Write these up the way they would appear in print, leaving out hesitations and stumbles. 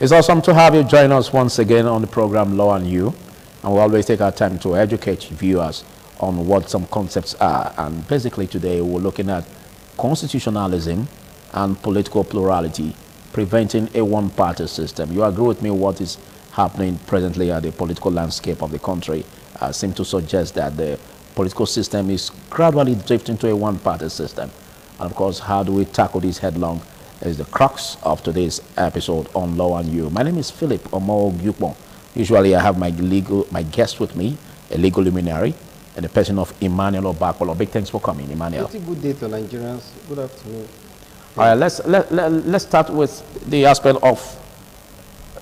It's awesome to have you join us once again on the program Law and You. And we always take our time to educate viewers on what some concepts are. And basically today we're looking at constitutionalism and political plurality, preventing a one-party system. You agree with me what is happening presently at the political landscape of the country seem to suggest that the political system is gradually drifting to a one-party system. And of course, how do we tackle this headlong is the crux of today's episode on Law and You. My name is Philip Omo-Gyukpong. Usually I have my guest with me, a legal luminary, and the person of Emmanuel Obakolo. Big thanks for coming, Emmanuel. It's a good day to Nigerians. Good afternoon. All right, let's start with the aspect of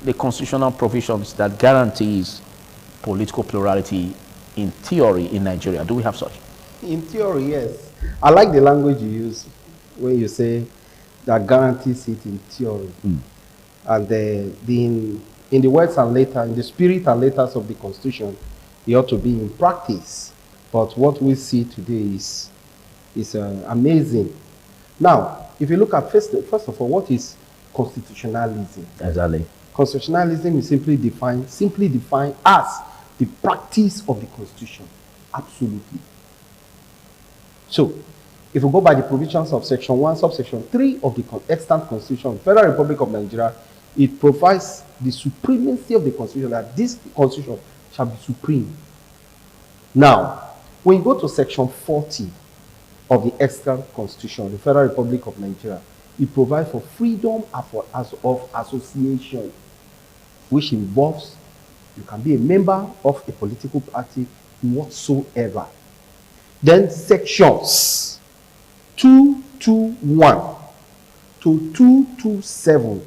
the constitutional provisions that guarantees political plurality in theory in Nigeria. Do we have such? In theory, yes. I like the language you use when you say that guarantees it in theory. And in the words and letter, in the spirit and letters of the Constitution, it ought to be in practice. But what we see today is amazing. Now, if you look at first of all, what is constitutionalism? Exactly. Constitutionalism is simply defined as the practice of the Constitution. Absolutely. So, if we go by the provisions of Section 1, subsection 3 of the extant Constitution of the Federal Republic of Nigeria, it provides the supremacy of the Constitution, that this Constitution shall be supreme. Now, when you go to Section 40 of the extant Constitution of the Federal Republic of Nigeria, it provides for freedom of association, which involves you can be a member of a political party whatsoever. Then sections 221 to 227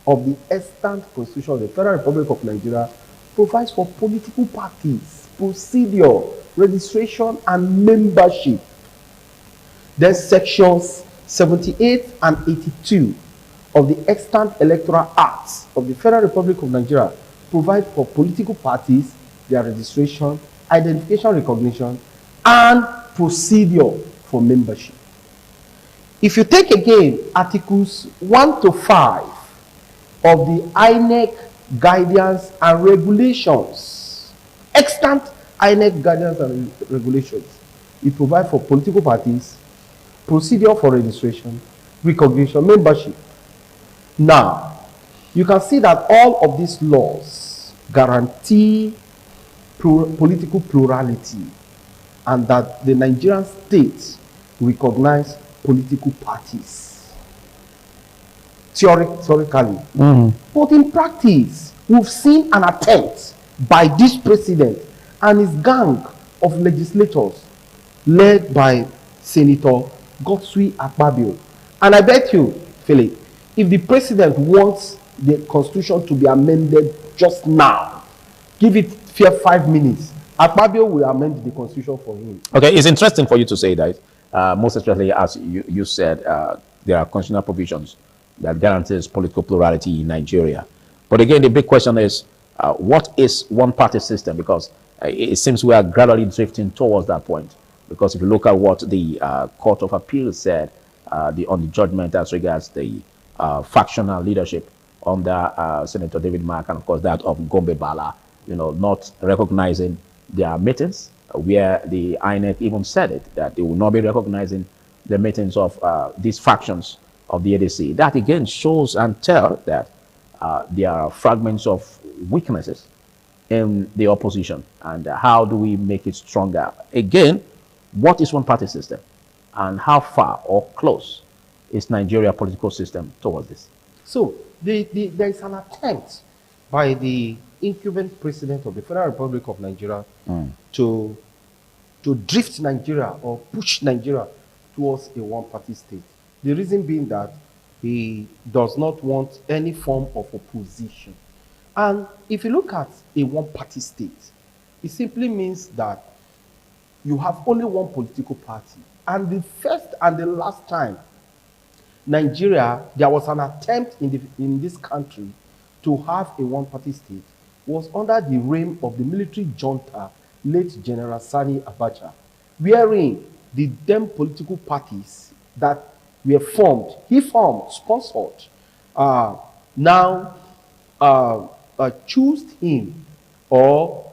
of the extant Constitution of the Federal Republic of Nigeria provides for political parties, procedure, registration, and membership. Then sections 78 and 82 of the extant Electoral Acts of the Federal Republic of Nigeria provide for political parties, their registration, identification, recognition, and procedure for membership. If you take again Articles 1 to 5 of the INEC guidance and regulations, extant INEC guidance and regulations, it provides for political parties, procedure for registration, recognition, membership. Now, you can see that all of these laws guarantee political plurality and that the Nigerian state recognize political parties. Theoretically. But in practice, we've seen an attempt by this president and his gang of legislators led by Senator Godswill Akpabio. And I bet you, Philip, if the president wants the Constitution to be amended just now, give it 5 minutes, Akpabio will amend the Constitution for him. Okay, it's interesting for you to say that, most especially as you said, there are constitutional provisions that guarantees political plurality in Nigeria. But again, the big question is, what is one-party system? Because it seems we are gradually drifting towards that point. Because if you look at what the Court of Appeal said on the judgment as regards the factional leadership under Senator David Mark, and of course that of Gombe Bala, not recognizing their meetings, where the INEC even said it, that they will not be recognizing the meetings of these factions of the ADC. That again shows and tells that there are fragments of weaknesses in the opposition. And how do we make it stronger? Again, what is one-party system? And how far or close is Nigeria political system towards this? So, there is an attempt by the incumbent president of the Federal Republic of Nigeria to drift Nigeria or push Nigeria towards a one-party state. The reason being that he does not want any form of opposition. And if you look at a one-party state, it simply means that you have only one political party. And the first and the last time Nigeria, there was an attempt in this country to have a one-party state was under the reign of the military junta, late General Sani Abacha, wherein the then political parties that were formed, he formed, sponsored, now chose him or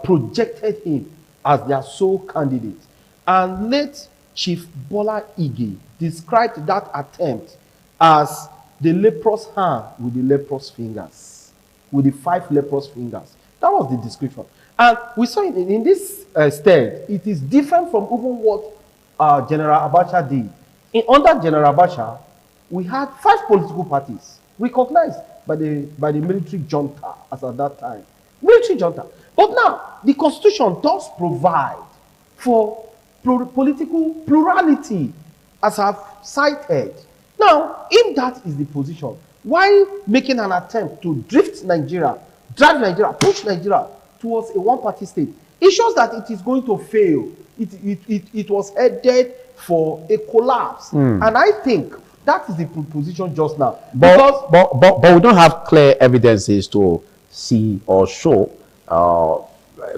projected him as their sole candidate. And late Chief Bola Ige described that attempt as the leprous hand with the leprous fingers, with the 5 leprous fingers. That was the description. And we saw in this stead, it is different from even what General Abacha did. Under General Abacha, we had 5 political parties recognized by the military junta as at that time. Military junta. But now, the Constitution does provide for political plurality, as I've cited. Now, if that is the position, why making an attempt to drive Nigeria, push Nigeria towards a one-party state? It shows that it is going to fail. It was headed for a collapse. And I think that is the position just now. But we don't have clear evidences to see or show,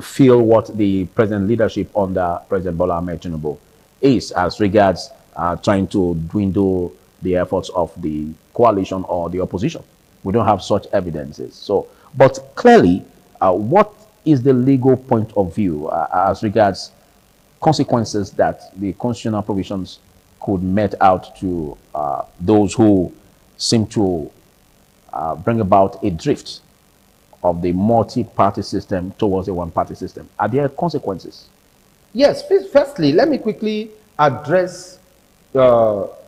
feel what the present leadership under President Bola Ahmed Tinubu is as regards trying to dwindle the efforts of the coalition or the opposition. We don't have such evidences. So, but clearly, what is the legal point of view as regards consequences that the constitutional provisions could met out to those who seem to bring about a drift of the multi-party system towards a one-party system? Are there consequences? Yes. Firstly, let me quickly address what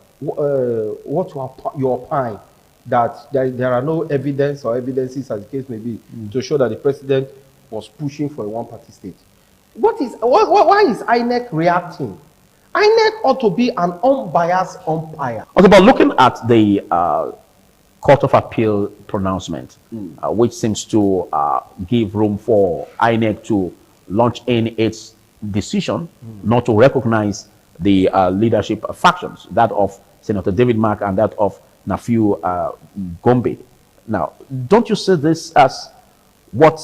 you opine, that there are no evidence or evidences, as the case may be, to show that the president was pushing for a one-party state. Why is INEC reacting? INEC ought to be an unbiased umpire. Okay, but looking at the Court of Appeal pronouncement, which seems to give room for INEC to launch in its decision not to recognize the leadership factions, that of Senator David Mark and that of Nafiu Gombe. Now, don't you see this as what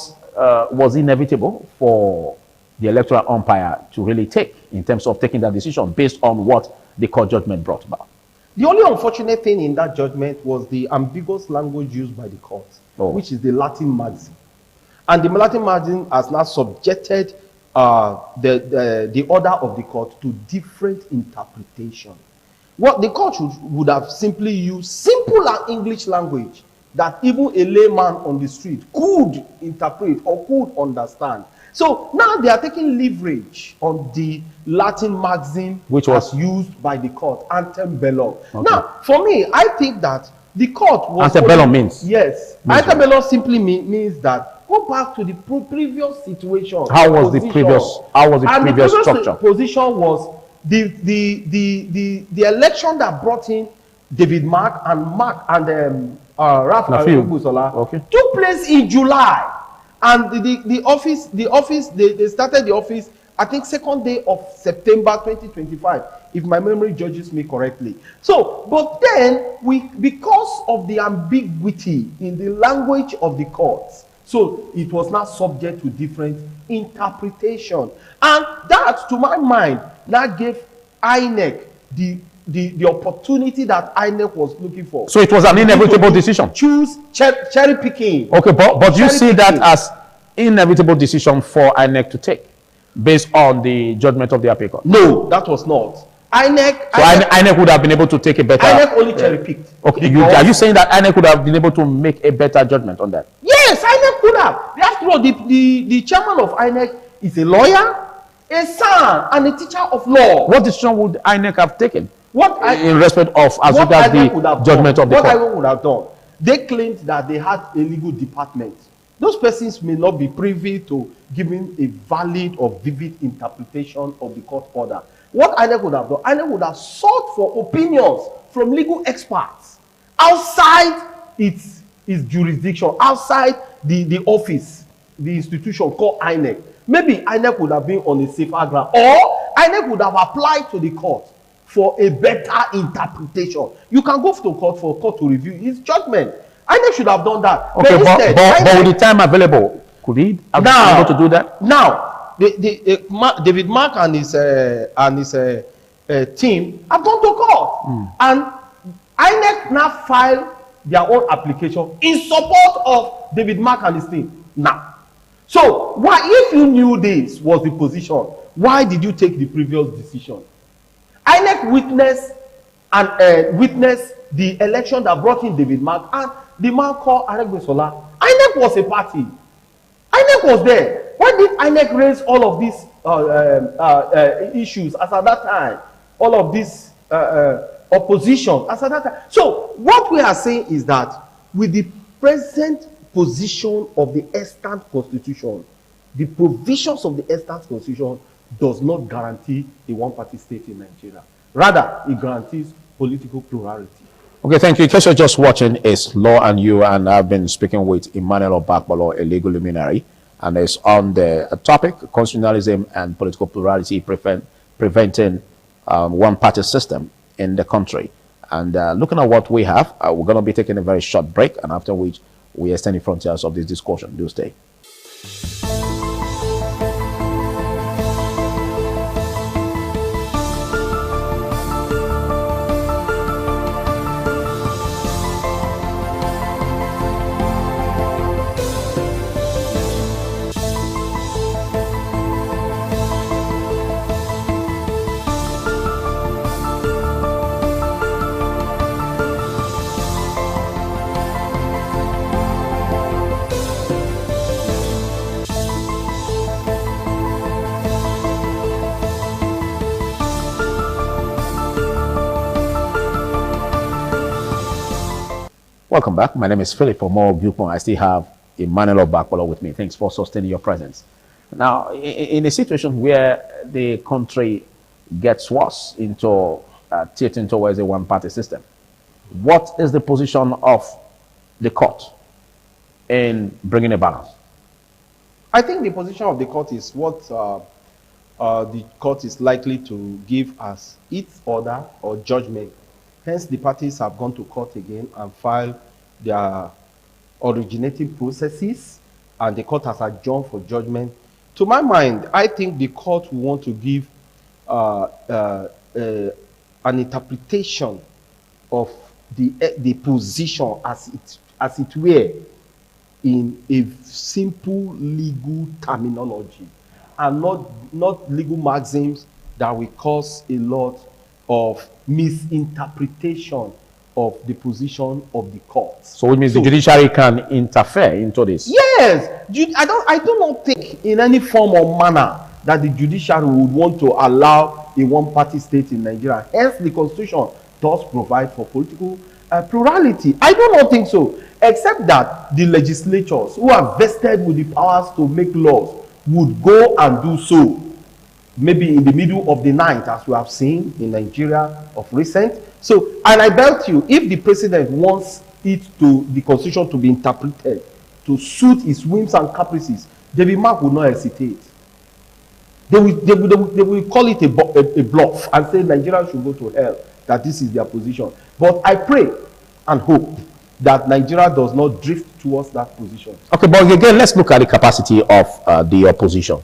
was inevitable for the electoral umpire to really take in terms of taking that decision based on what the court judgment brought about? The only unfortunate thing in that judgment was the ambiguous language used by the court, which is the Latin margin. And the Latin margin has now subjected the order of the court to different interpretation. What the court would have simply used simple English language that even a layman on the street could interpret or could understand. So now they are taking leverage on the Latin maxim which was used by the court, ante bellum. Okay. Now, for me, I think that the court was... Ante bellum means? Yes. Ante bellum simply means that go back to the previous situation. How was the previous structure? Position was the election that brought in David Mark and Ralph Ariobusola took place in July. And they started the office, I think, 2nd day of September 2025, if my memory judges me correctly. So, but then, because of the ambiguity in the language of the courts, so it was now subject to different interpretation. And that, to my mind, now gave INEC the opportunity that INEC was looking for. So it was an inevitable decision. Choose cherry picking. Okay, but you see that as inevitable decision for INEC to take based on the judgment of the appeal court? No, that was not. INEC would have been able to take a better... INEC only cherry picked. Okay, are you saying that INEC would have been able to make a better judgment on that? Yes, INEC could have. After all, the chairman of INEC is a lawyer, a son, and a teacher of law. What decision would INEC have taken? In respect of as regards the judgment of the court? What INEC would have done, they claimed that they had a legal department. Those persons may not be privy to giving a valid or vivid interpretation of the court order. What INEC would have done, INEC would have sought for opinions from legal experts outside its jurisdiction, outside the office, the institution called INEC. Maybe INEC would have been on a safer ground, or INEC would have applied to the court for a better interpretation. You can go to court for court to review his judgment. INEC should have done that. Okay, but with the time available, could he have been able to do that? Now, David Mark and his team have gone to court, and INEC now filed their own application in support of David Mark and his team now. So why, if you knew this was the position, why did you take the previous decision? INEC witnessed the election that brought in David Mark and the man called Aregbesola. INEC was a party. INEC was there. Why did INEC raise all of these issues as at that time? All of this opposition as at that time. So what we are saying is that with the present position of the extant constitution, the provisions of the extant constitution does not guarantee a one-party state in Nigeria. Rather, it guarantees political plurality. Okay, thank you. In case you're just watching, it's Law and You, and I've been speaking with Emmanuel Obakpolo, a legal luminary, and it's on the topic, constitutionalism and political plurality preventing one-party system in the country. And looking at what we have, we're going to be taking a very short break, and after which we extend the frontiers of this discussion. Do stay. Welcome back. My name is Philip. For more viewpoint, I still have Emmanuel Obakpolo with me. Thanks for sustaining your presence. Now, in a situation where the country gets worse into tilting towards a one-party system, what is the position of the court in bringing a balance? I think the position of the court is what the court is likely to give as its order or judgment. Hence, the parties have gone to court again and filed their originating processes, and the court has adjourned for judgment. To my mind, I think the court will want to give an interpretation of the position as it were in a simple legal terminology, and not legal maxims that will cause a lot of misinterpretation of the position of the court. So it means the judiciary can interfere into this? Yes. I do not think in any form or manner that the judiciary would want to allow a one-party state in Nigeria. Hence, the constitution does provide for political plurality. I do not think so, except that the legislatures who are vested with the powers to make laws would go and do so, maybe in the middle of the night, as we have seen in Nigeria of recent. So, and I bet you, if the president wants the constitution to be interpreted to suit his whims and caprices, David Mark will not hesitate. They will call it a bluff and say Nigeria should go to hell, that this is their position. But I pray and hope that Nigeria does not drift towards that position. Okay, but again, let's look at the capacity of the opposition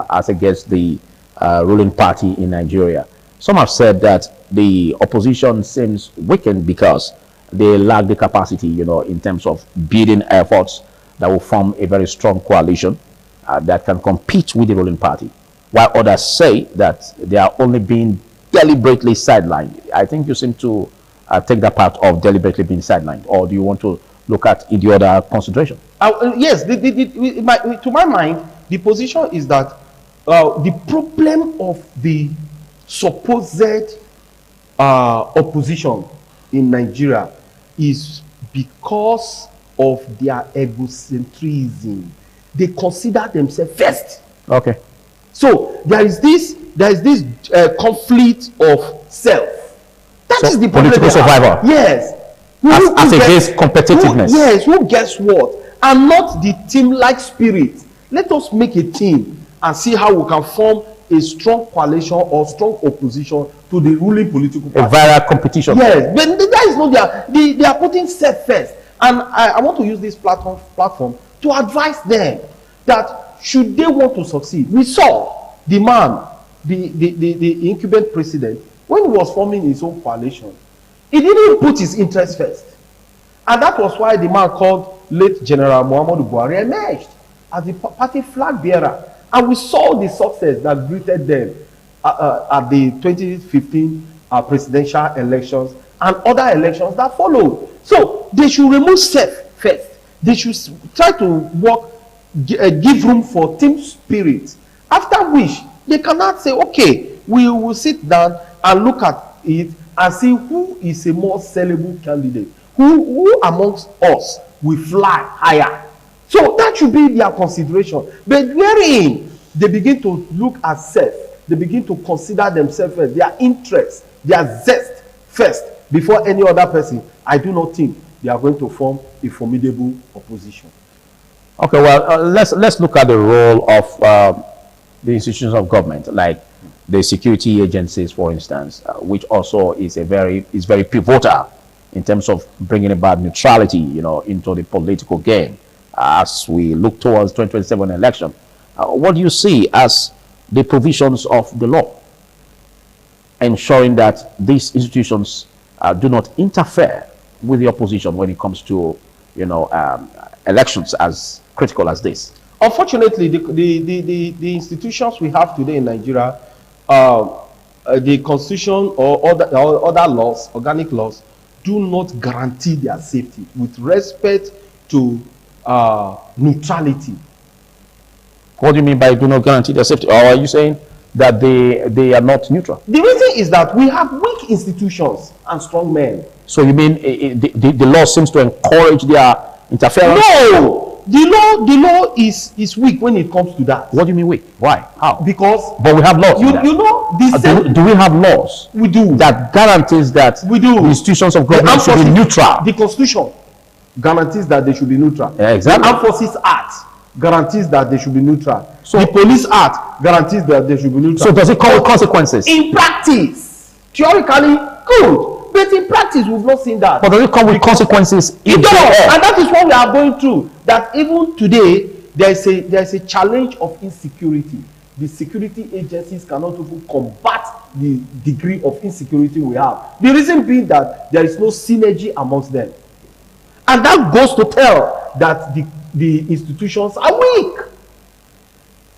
as against the ruling party in Nigeria. Some have said that the opposition seems weakened because they lack the capacity, in terms of building efforts that will form a very strong coalition that can compete with the ruling party, while others say that they are only being deliberately sidelined. I think you seem to take that part of deliberately being sidelined, or do you want to look at the other consideration? Yes, to my mind, the position is that the problem of the supposed opposition in Nigeria is because of their egocentrism. They consider themselves first. Okay. So there is this conflict of self. That is the political survival. Yes. As against competitiveness. Yes. Who guess what? And not the team-like spirit. Let us make a team and see how we can form a strong coalition or strong opposition to the ruling political party. A viral competition. Yes, but that is not they are putting self first. And I want to use this platform to advise them that should they want to succeed. We saw the man, the incumbent president, when he was forming his own coalition, he didn't put his interest first. And that was why the man called late General Muhammadu Buhari emerged as the party flag bearer. And we saw the success that greeted them at the 2015 presidential elections and other elections that followed. So they should remove self first. They should try to work, give room for team spirit. After which, they cannot say, okay, we will sit down and look at it and see who is a more sellable candidate. Who amongst us will fly higher. So that should be their consideration. But wherein they begin to look at self, they begin to consider themselves first, their interests, their zest first, before any other person, I do not think they are going to form a formidable opposition. Okay, well, let's look at the role of the institutions of government, like the security agencies, for instance, which also is very pivotal in terms of bringing about neutrality, into the political game as we look towards 2027 election. What do you see as the provisions of the law ensuring that these institutions do not interfere with the opposition when it comes to, elections as critical as this? Unfortunately, the institutions we have today in Nigeria, the constitution or other laws, organic laws, do not guarantee their safety with respect to neutrality. What do you mean by do not guarantee their safety? Or are you saying that they are not neutral? The reason is that we have weak institutions and strong men. So you mean the law seems to encourage their interference? No! The law is weak when it comes to that. What do you mean weak? Why? How? Because but we have laws. Do we have laws? We do. That guarantees that we do. The institutions of government should be neutral. The Constitution guarantees that they should be neutral. Yeah, exactly. The Armed Forces Act guarantees that they should be neutral. So the Police Act guarantees that they should be neutral. So does it come with consequences? In practice, theoretically, good. But in practice, we've not seen that. But does it come with consequences? It does, and that is what we are going through. That even today, there is a challenge of insecurity. The security agencies cannot even combat the degree of insecurity we have. The reason being that there is no synergy amongst them. And that goes to tell that the institutions are weak.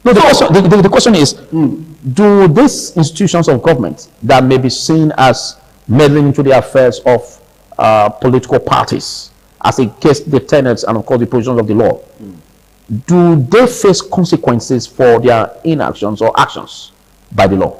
No, the question is, do these institutions of government that may be seen as meddling into the affairs of political parties as against the tenets and of course the provisions of the law, do they face consequences for their inactions or actions by the law?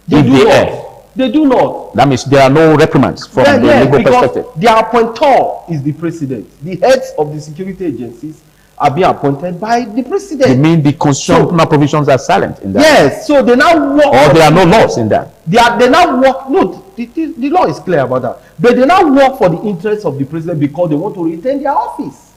They do not. They do not. That means there are no reprimands from the legal perspective. Their appointer is the president. The heads of the security agencies are being appointed by the president. You mean the constitutional provisions are silent in that? Yes. So they now work. Or there are no laws in that? They now work. No, the law is clear about that. But they now work for the interests of the president because they want to retain their office.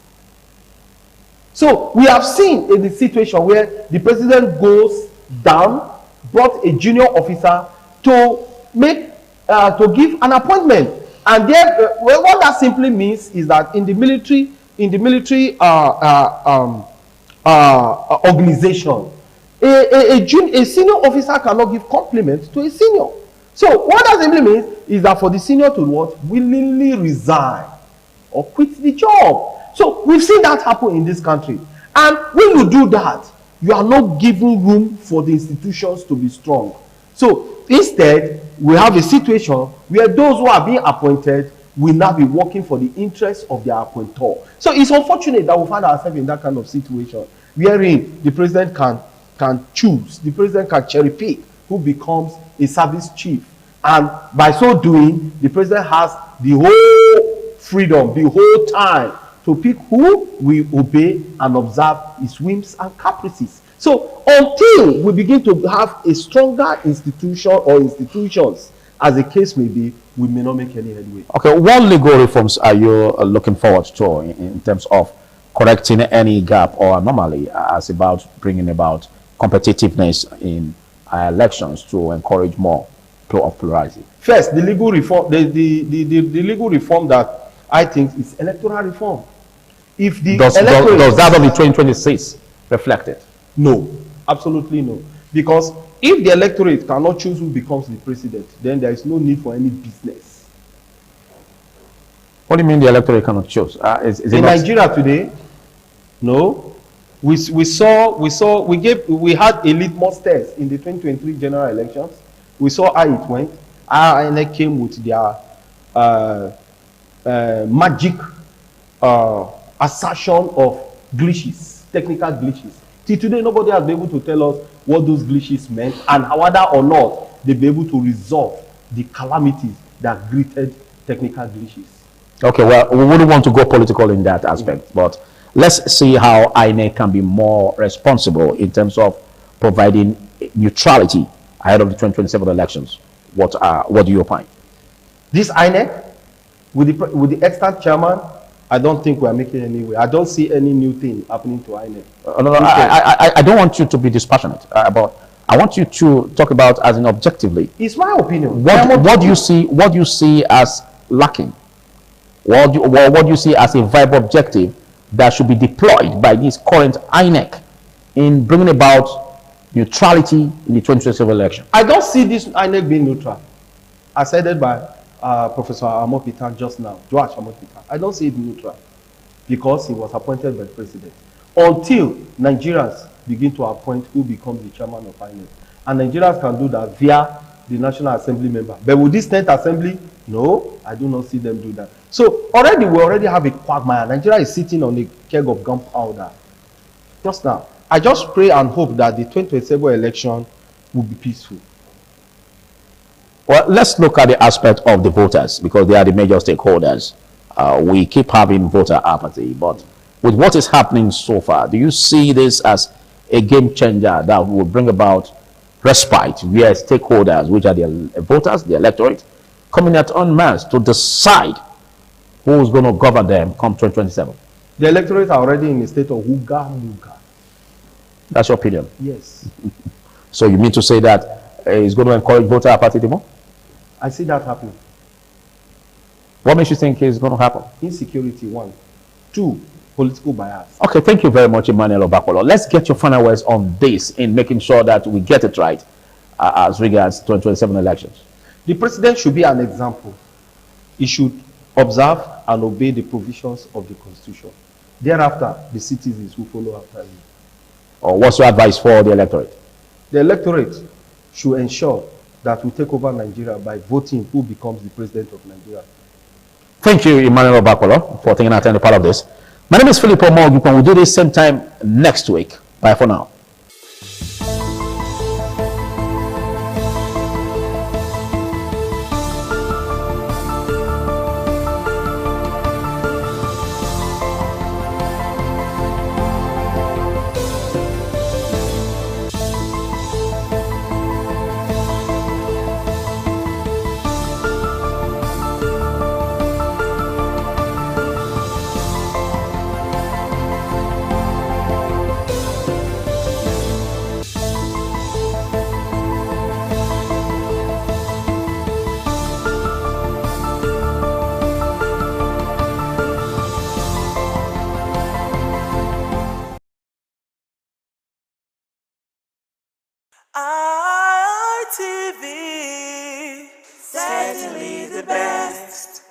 So we have seen in the situation where the president goes down, brought a junior officer to give an appointment, and then what that simply means is that in the military organization, a senior officer cannot give compliments to a senior. So what that simply means is that for the senior to willingly resign or quit the job. So we've seen that happen in this country, and when you do that, you are not giving room for the institutions to be strong. So instead, we have a situation where those who are being appointed will now be working for the interests of their appointer. So it's unfortunate that we find ourselves in that kind of situation, wherein the president can choose, the president can cherry pick who becomes a service chief. And by so doing, the president has the whole freedom, the whole time to pick who will obey and observe his whims and caprices. So until we begin to have a stronger institution or institutions, as the case may be, we may not make any headway. Okay, what legal reforms are you looking forward to in terms of correcting any gap or anomaly as about bringing about competitiveness in elections to encourage more flow of plurality? First, the legal reform, the legal reform that I think is electoral reform. If the does that of the 2026 reflect it? No, absolutely no. Because if the electorate cannot choose who becomes the president, then there is no need for any business. What do you mean the electorate cannot choose? Is it In not- Nigeria today, no. We had a litmus test in the 2023 general elections. We saw how it went. INEC came with their magic assertion of glitches, technical glitches. Till today, nobody has been able to tell us what those glitches meant and whether or not they'll be able to resolve the calamities that greeted technical glitches. Okay, well, we wouldn't want to go political in that aspect, but let's see how INEC can be more responsible in terms of providing neutrality ahead of the 2027 elections. What do you opine? This INEC, with the extant chairman, I don't think we are making any way. I don't see any new thing happening to INEC. No, I don't want you to be dispassionate, but I want you to talk about as in objectively. It's my opinion. What do you see? What do you see as lacking? What do you see as a viable objective that should be deployed by this current INEC in bringing about neutrality in the 2027 election? I don't see this INEC being neutral, as said by Professor Amopita just now, Joash Amopita. I don't see it neutral because he was appointed by the president. Until Nigerians begin to appoint who becomes the chairman of INEC. And Nigerians can do that via the National Assembly member. But with this 10th Assembly, no, I do not see them do that. So we already have a quagmire. Nigeria is sitting on a keg of gunpowder. Just now. I just pray and hope that the 2027 election will be peaceful. Well, let's look at the aspect of the voters because they are the major stakeholders. We keep having voter apathy, but with what is happening so far, do you see this as a game changer that will bring about respite where stakeholders, which are the voters, the electorate, coming out en masse to decide who's going to govern them come 2027? The electorate are already in a state of huga muga. That's your opinion? Yes. So you mean to say that it's going to encourage voter apathy more? I see that happening. What makes you think is going to happen? Insecurity, one. Two, political bias. Okay, thank you very much, Emmanuel Obakolo. Let's get your final words on this in making sure that we get it right as regards 2027 elections. The president should be an example. He should observe and obey the provisions of the Constitution. Thereafter, the citizens will follow after him. Or what's your advice for the electorate? The electorate should ensure that we take over Nigeria by voting who becomes the president of Nigeria. Thank you, Emmanuel Obakolo, for taking a part of this. My name is Philip Omog. We'll do this same time next week. Bye for now. ITV, certainly the best.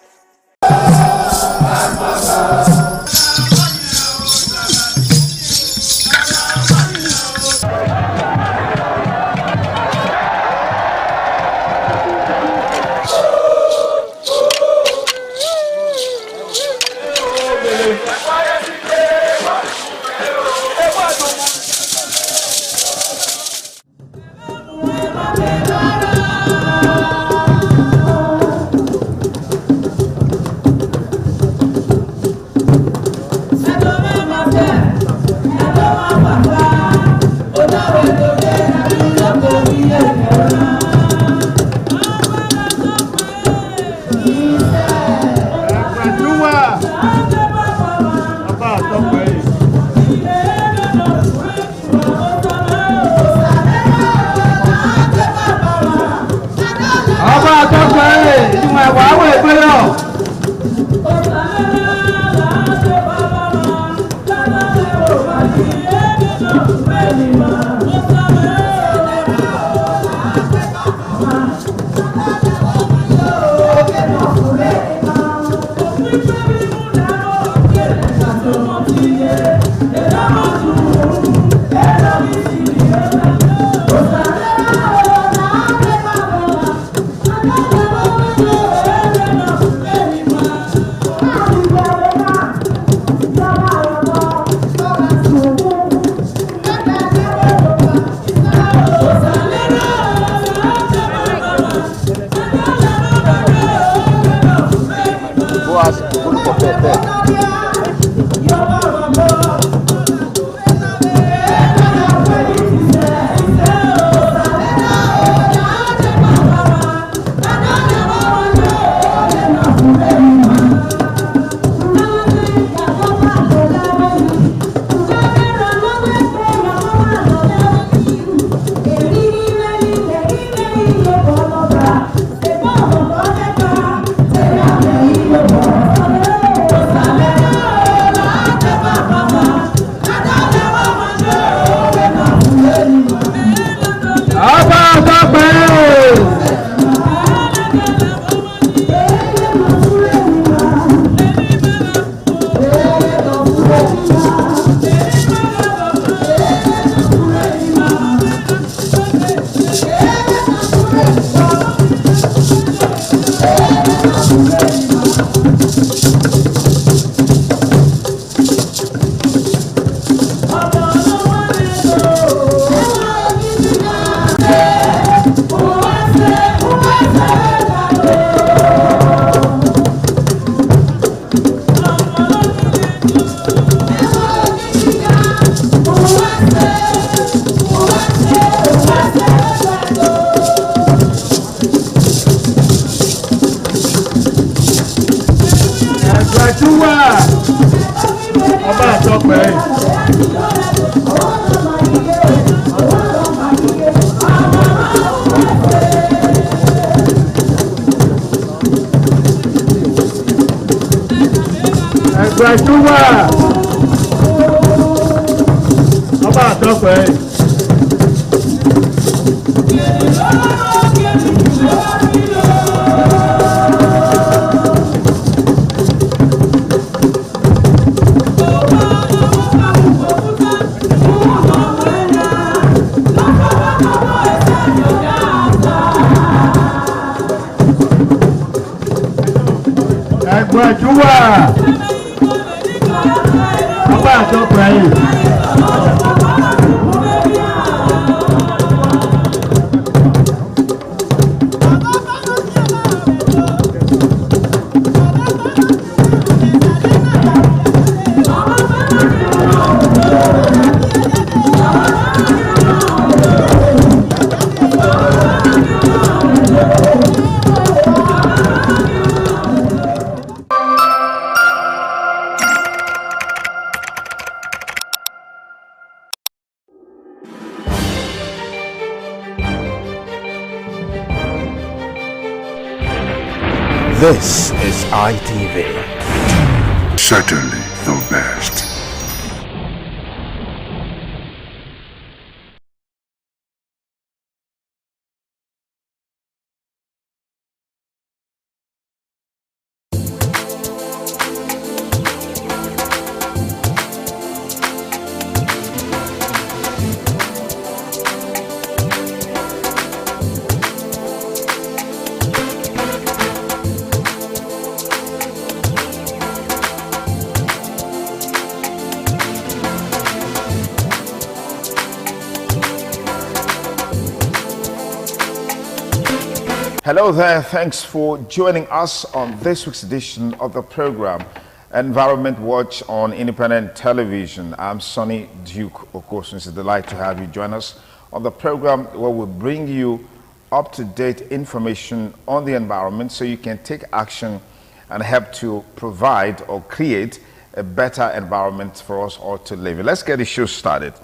This is ITV. Certainly the best. Hello there, thanks for joining us on this week's edition of the program Environment Watch on Independent Television. I'm Sonny Duke. Of course, it's a delight to have you join us on the program where we bring you up-to-date information on the environment so you can take action and help to provide or create a better environment for us all to live in. Let's get the show started.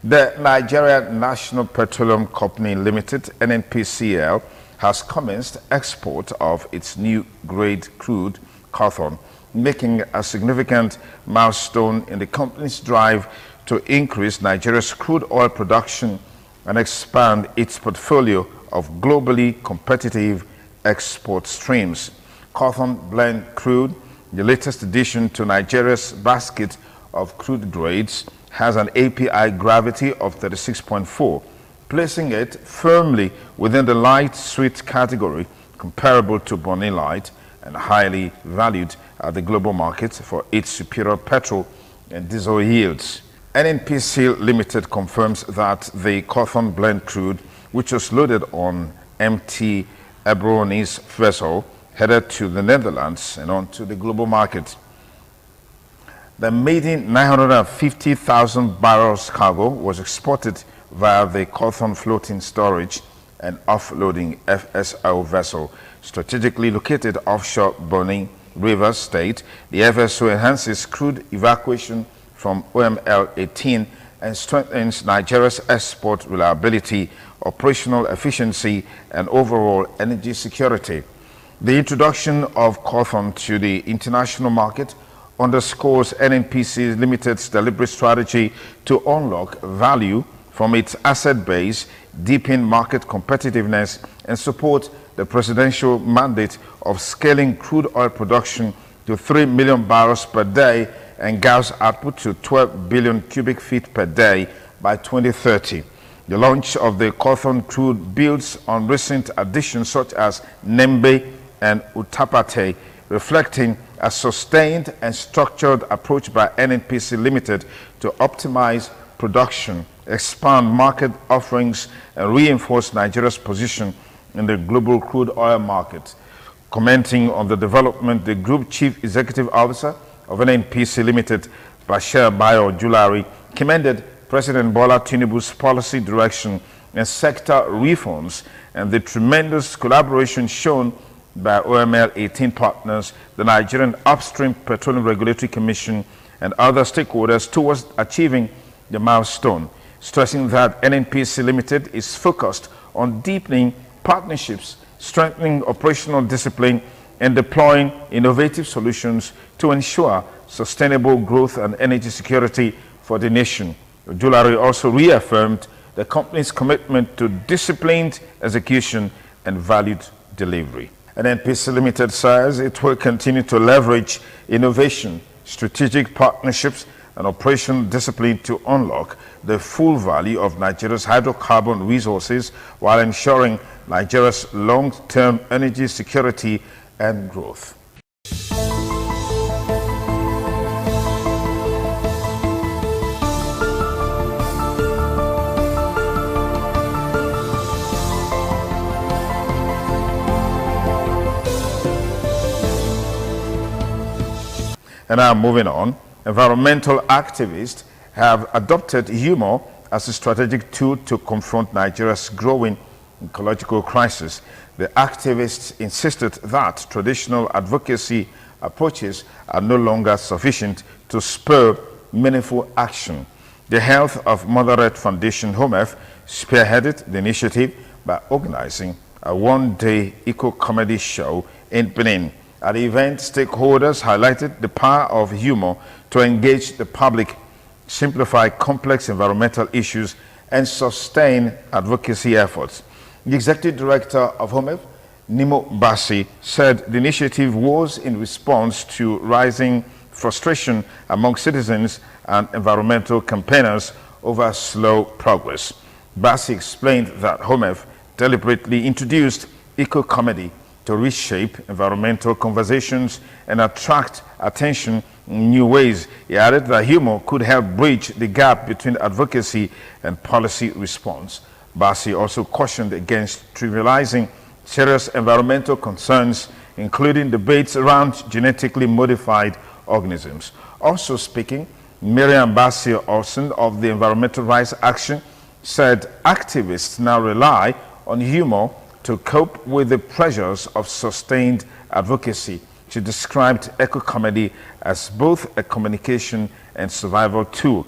The Nigeria National Petroleum Company Limited, NNPCL, has commenced export of its new grade crude, Cawthon, making a significant milestone in the company's drive to increase Nigeria's crude oil production and expand its portfolio of globally competitive export streams. Cawthon Blend Crude, the latest addition to Nigeria's basket of crude grades, has an API gravity of 36.4, placing it firmly within the light sweet category, comparable to Bonny Light, and highly valued at the global market for its superior petrol and diesel yields. NNPC Limited confirms that the Cawthon Blend Crude, which was loaded on MT Ebroni's vessel, headed to the Netherlands and onto the global market. The maiden 950,000 barrels cargo was exported via the Cawthon Floating Storage and Offloading FSO vessel, strategically located offshore Bonny River State. The FSO enhances crude evacuation from OML-18 and strengthens Nigeria's export reliability, operational efficiency, and overall energy security. The introduction of Cawthon to the international market underscores NNPC Limited's deliberate strategy to unlock value from its asset base, deepen market competitiveness, and support the presidential mandate of scaling crude oil production to 3 million barrels per day and gas output to 12 billion cubic feet per day by 2030. The launch of the Cawthon crude builds on recent additions such as Nembe and Utapate, reflecting a sustained and structured approach by NNPC Limited to optimize production, expand market offerings, and reinforce Nigeria's position in the global crude oil market. Commenting on the development, the Group Chief Executive Officer of NNPC Limited, Bashir Bayo Julari, commended President Bola Tinubu's policy direction and sector reforms and the tremendous collaboration shown by OML 18 partners, the Nigerian Upstream Petroleum Regulatory Commission, and other stakeholders towards achieving the milestone, stressing that NNPC Limited is focused on deepening partnerships, strengthening operational discipline, and deploying innovative solutions to ensure sustainable growth and energy security for the nation. Julari also reaffirmed the company's commitment to disciplined execution and valued delivery. NNPC Limited says it will continue to leverage innovation, strategic partnerships, and operational discipline to unlock the full value of Nigeria's hydrocarbon resources while ensuring Nigeria's long-term energy security and growth. And now moving on, environmental activists have adopted humor as a strategic tool to confront Nigeria's growing ecological crisis. The activists insisted that traditional advocacy approaches are no longer sufficient to spur meaningful action. The Health of Mother Earth Foundation, HOMEF, spearheaded the initiative by organizing a one-day eco-comedy show in Benin. At the event, stakeholders highlighted the power of humor to engage the public, simplify complex environmental issues, and sustain advocacy efforts. The executive director of HOMEF, Nimo Bassi, said the initiative was in response to rising frustration among citizens and environmental campaigners over slow progress. Bassi explained that HOMEF deliberately introduced eco-comedy to reshape environmental conversations and attract attention in new ways. He added that humor could help bridge the gap between advocacy and policy response. Bassi also cautioned against trivializing serious environmental concerns, including debates around genetically modified organisms. Also speaking, Miriam Bassi Olsen of the Environmental Rights Action said activists now rely on humor to cope with the pressures of sustained advocacy. She described eco-comedy as both a communication and survival tool.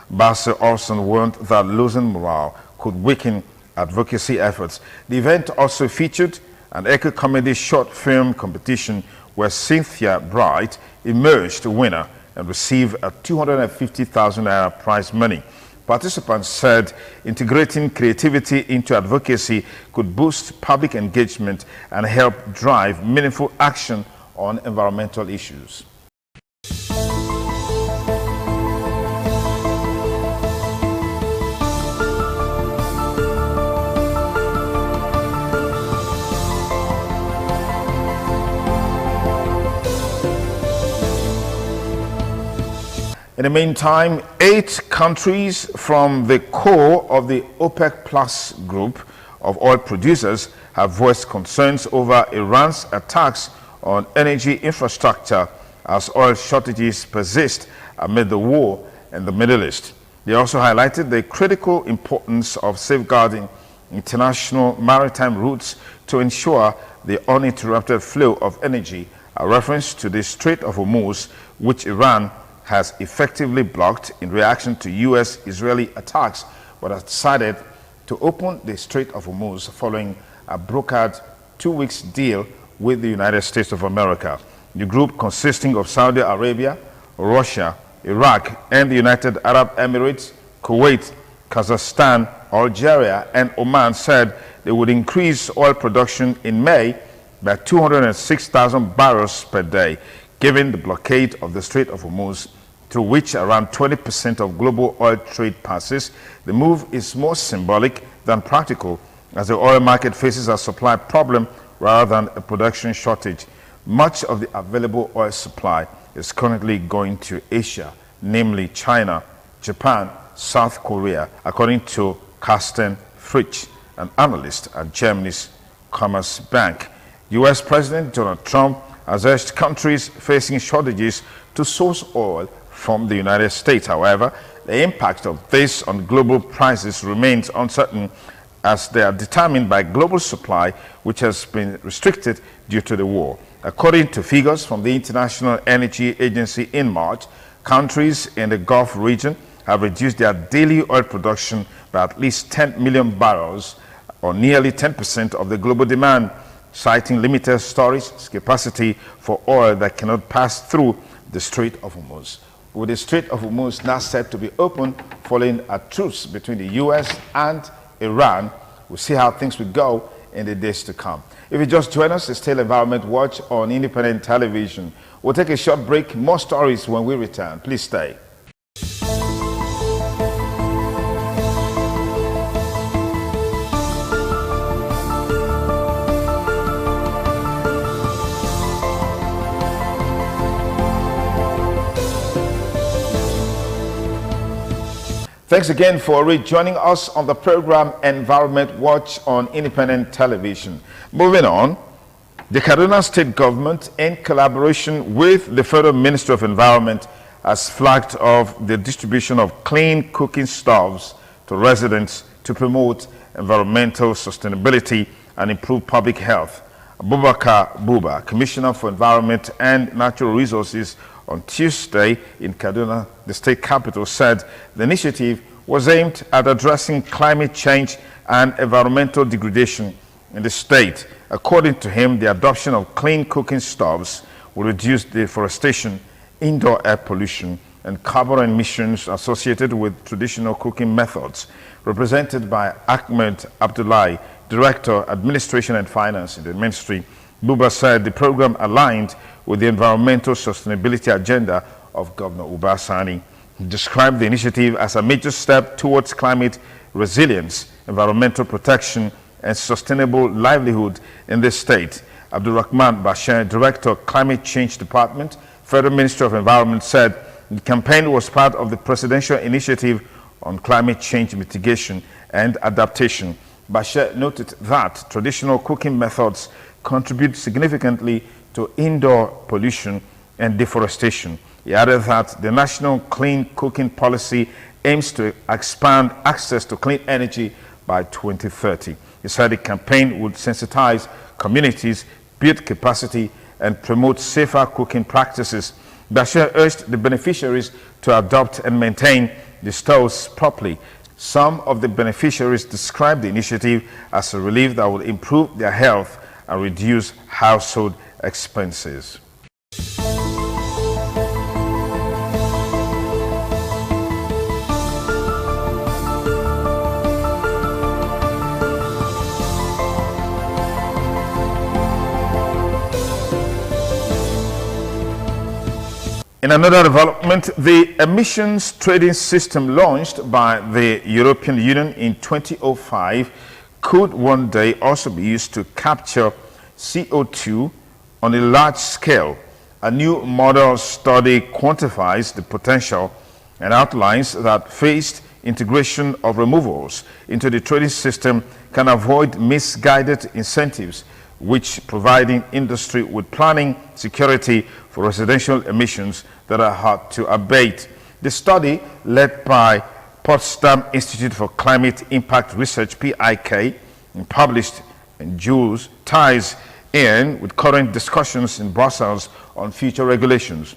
Bassi Olsen warned that losing morale could weaken advocacy efforts. The event also featured an eco-comedy short film competition where Cynthia Bright emerged winner and received a 250,000 naira prize money. Participants said integrating creativity into advocacy could boost public engagement and help drive meaningful action on environmental issues. In the meantime, 8 countries from the core of the OPEC Plus group of oil producers have voiced concerns over Iran's attacks on energy infrastructure as oil shortages persist amid the war in the Middle East. They also highlighted the critical importance of safeguarding international maritime routes to ensure the uninterrupted flow of energy, a reference to the Strait of Hormuz, which Iran has effectively blocked in reaction to U.S.-Israeli attacks, but has decided to open the Strait of Hormuz following a brokered 2-week deal with the United States of America. The group, consisting of Saudi Arabia, Russia, Iraq, and the United Arab Emirates, Kuwait, Kazakhstan, Algeria, and Oman said they would increase oil production in May by 206,000 barrels per day, given the blockade of the Strait of Hormuz, through which around 20% of global oil trade passes. The move is more symbolic than practical, as the oil market faces a supply problem rather than a production shortage. Much of the available oil supply is currently going to Asia, namely China, Japan, South Korea, according to Carsten Fritsch, an analyst at Germany's Commerzbank. U.S. President Donald Trump has urged countries facing shortages to source oil from the United States. However, the impact of this on global prices remains uncertain, as they are determined by global supply, which has been restricted due to the war. According to figures from the International Energy Agency in March, countries in the Gulf region have reduced their daily oil production by at least 10 million barrels, or nearly 10% of the global demand, citing limited storage capacity for oil that cannot pass through the Strait of Hormuz. With the Strait of Hormuz now set to be open following a truce between the U.S. and Iran, we'll see how things will go in the days to come. If you just join us, it's still Environment Watch on Independent Television. We'll take a short break. More stories when we return. Please stay. Thanks again for rejoining us on the program Environment Watch on Independent Television. Moving on, the Kaduna State government, in collaboration with the Federal Ministry of Environment, has flagged off the distribution of clean cooking stoves to residents to promote environmental sustainability and improve public health. Abubakar Buba, Commissioner for Environment and Natural Resources, on Tuesday in Kaduna, the state capital, said the initiative was aimed at addressing climate change and environmental degradation in the state. According to him, the adoption of clean cooking stoves will reduce deforestation, indoor air pollution, and carbon emissions associated with traditional cooking methods. Represented by Ahmed Abdullahi, Director, Administration and Finance in the ministry, Buba said the program aligned with the environmental sustainability agenda of Governor Uba Sani. He described the initiative as a major step towards climate resilience, environmental protection, and sustainable livelihood in the state. Abdulrahman Bashir, Director, Climate Change Department, Federal Ministry of Environment, said the campaign was part of the presidential initiative on climate change mitigation and adaptation. Bashir noted that traditional cooking methods contribute significantly to indoor pollution and deforestation. He added that the National Clean Cooking Policy aims to expand access to clean energy by 2030. He said the campaign would sensitize communities, build capacity, and promote safer cooking practices. Bashir urged the beneficiaries to adopt and maintain the stoves properly. Some of the beneficiaries described the initiative as a relief that will improve their health and reduce household expenses. In another development, the emissions trading system launched by the European Union in 2005 could one day also be used to capture CO2 on a large scale. A new model study quantifies the potential and outlines that phased integration of removals into the trading system can avoid misguided incentives, which providing industry with planning security for residential emissions that are hard to abate. The study, led by Potsdam Institute for Climate Impact Research, PIK, and published in Jules, ties in with current discussions in Brussels on future regulations.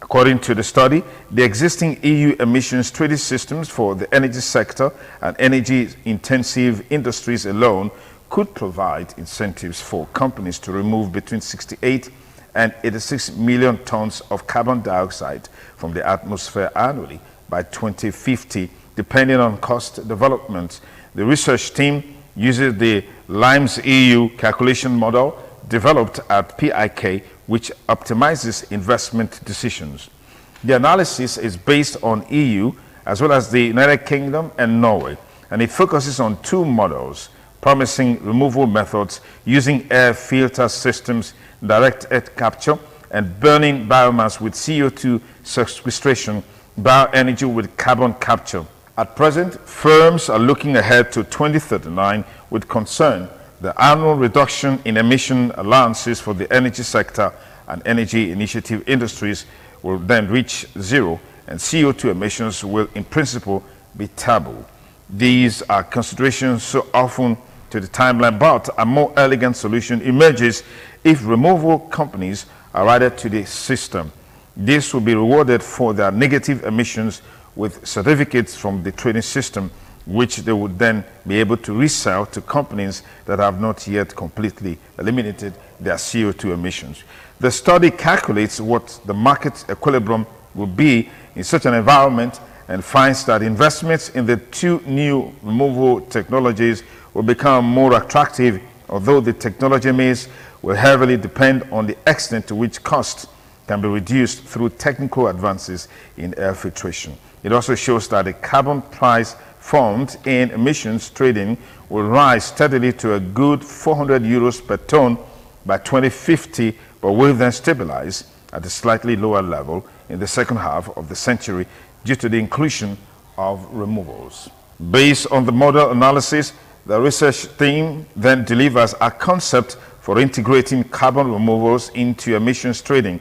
According to the study, the existing EU emissions trading systems for the energy sector and energy-intensive industries alone could provide incentives for companies to remove between 68 and 86 million tons of carbon dioxide from the atmosphere annually by 2050. depending on cost development. The research team uses the LIMES EU calculation model developed at PIK, which optimizes investment decisions. The analysis is based on EU as well as the United Kingdom and Norway, and it focuses on two models, promising removal methods using air filter systems, direct air capture, and burning biomass with CO2 sequestration, bioenergy with carbon capture. At present, firms are looking ahead to 2039 with concern the annual reduction in emission allowances for the energy sector and energy initiative industries will then reach zero, and CO2 emissions will in principle be taboo. These are considerations so often to the timeline, but a more elegant solution emerges if removal companies are added to the system. This will be rewarded for their negative emissions with certificates from the trading system, which they would then be able to resell to companies that have not yet completely eliminated their CO2 emissions. The study calculates what the market equilibrium will be in such an environment and finds that investments in the two new removal technologies will become more attractive, although the technology mix will heavily depend on the extent to which costs can be reduced through technical advances in air filtration. It also shows that the carbon price formed in emissions trading will rise steadily to a good 400 euros per ton by 2050, but will then stabilize at a slightly lower level in the second half of the century due to the inclusion of removals. Based on the model analysis, the research team then delivers a concept for integrating carbon removals into emissions trading.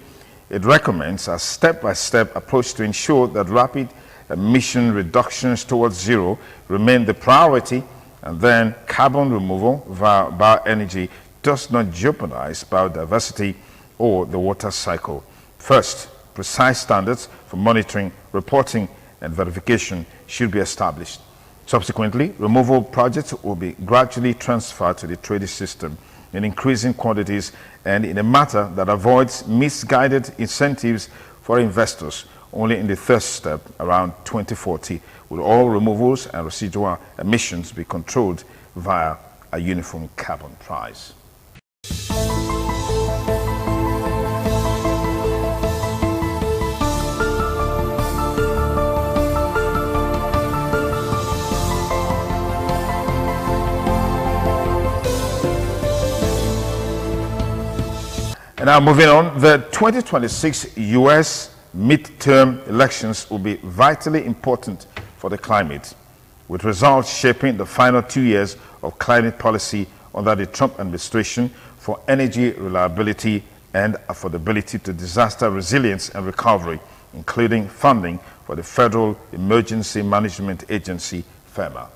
It recommends a step-by-step approach to ensure that rapid emission reductions towards zero remain the priority, and then carbon removal via bioenergy does not jeopardize biodiversity or the water cycle. First, precise standards for monitoring, reporting, and verification should be established. Subsequently, removal projects will be gradually transferred to the trading system in increasing quantities and in a manner that avoids misguided incentives for investors. Only in the third step, around 2040, will all removals and residual emissions be controlled via a uniform carbon price. And now moving on, the 2026 U.S. midterm elections will be vitally important for the climate, with results shaping the final 2 years of climate policy under the Trump administration for energy reliability and affordability to disaster resilience and recovery, including funding for the Federal Emergency Management Agency, FEMA.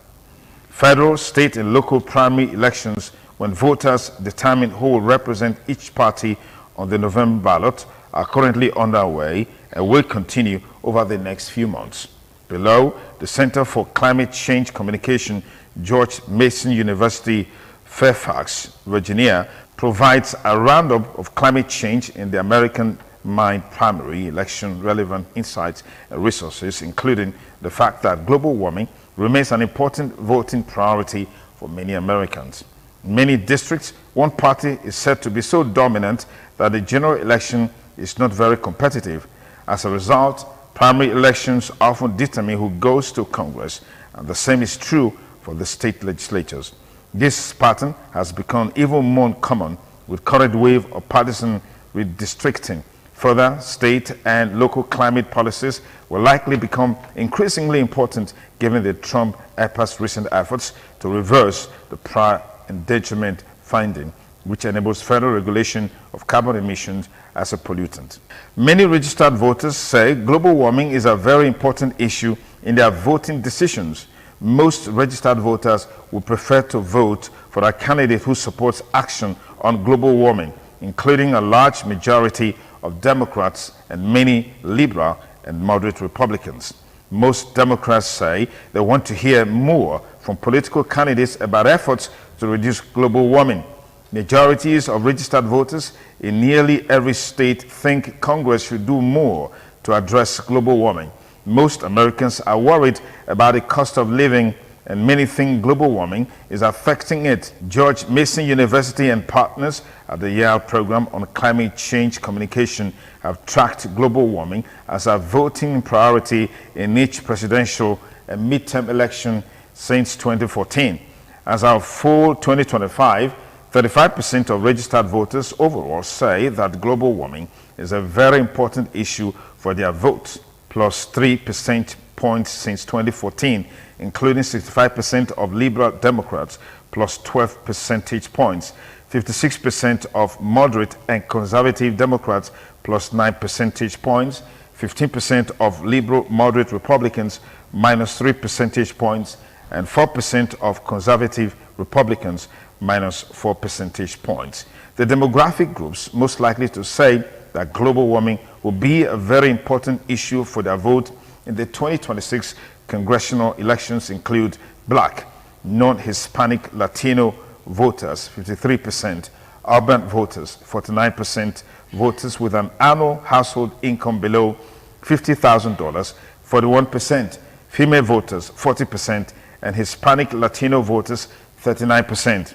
Federal, state, and local primary elections, when voters determine who will represent each party on the November ballot, are currently underway and will continue over the next few months. Below, the Center for Climate Change Communication, George Mason University, Fairfax, Virginia, provides a roundup of climate change in the American Mind primary election relevant insights and resources, including the fact that global warming remains an important voting priority for many Americans. In many districts, one party is said to be so dominant that the general election is not very competitive. As a result, primary elections often determine who goes to Congress, and the same is true for the state legislatures. This pattern has become even more common with current wave of partisan redistricting. Further, state and local climate policies will likely become increasingly important given the Trump EPA's recent efforts to reverse the prior endangerment finding, which enables federal regulation of carbon emissions as a pollutant. Many registered voters say global warming is a very important issue in their voting decisions. Most registered voters would prefer to vote for a candidate who supports action on global warming, including a large majority of Democrats and many liberal and moderate Republicans. Most Democrats say they want to hear more from political candidates about efforts to reduce global warming. Majorities of registered voters in nearly every state think Congress should do more to address global warming. Most Americans are worried about the cost of living, and many think global warming is affecting it. George Mason University and partners at the Yale Program on Climate Change Communication have tracked global warming as a voting priority in each presidential and midterm election since 2014. As of fall 2025, 35% of registered voters overall say that global warming is a very important issue for their vote, plus 3 percentage points since 2014, including 65% of Liberal Democrats, plus 12 percentage points, 56% of moderate and conservative Democrats, plus 9 percentage points, 15% of liberal moderate Republicans, minus 3 percentage points, and 4% of conservative Republicans, minus 4 percentage points. The demographic groups most likely to say that global warming will be a very important issue for their vote in the 2026 congressional elections include Black, non-Hispanic Latino voters, 53%, urban voters, 49%, voters with an annual household income below $50,000, 41%, female voters, 40%, and Hispanic Latino voters, 39%.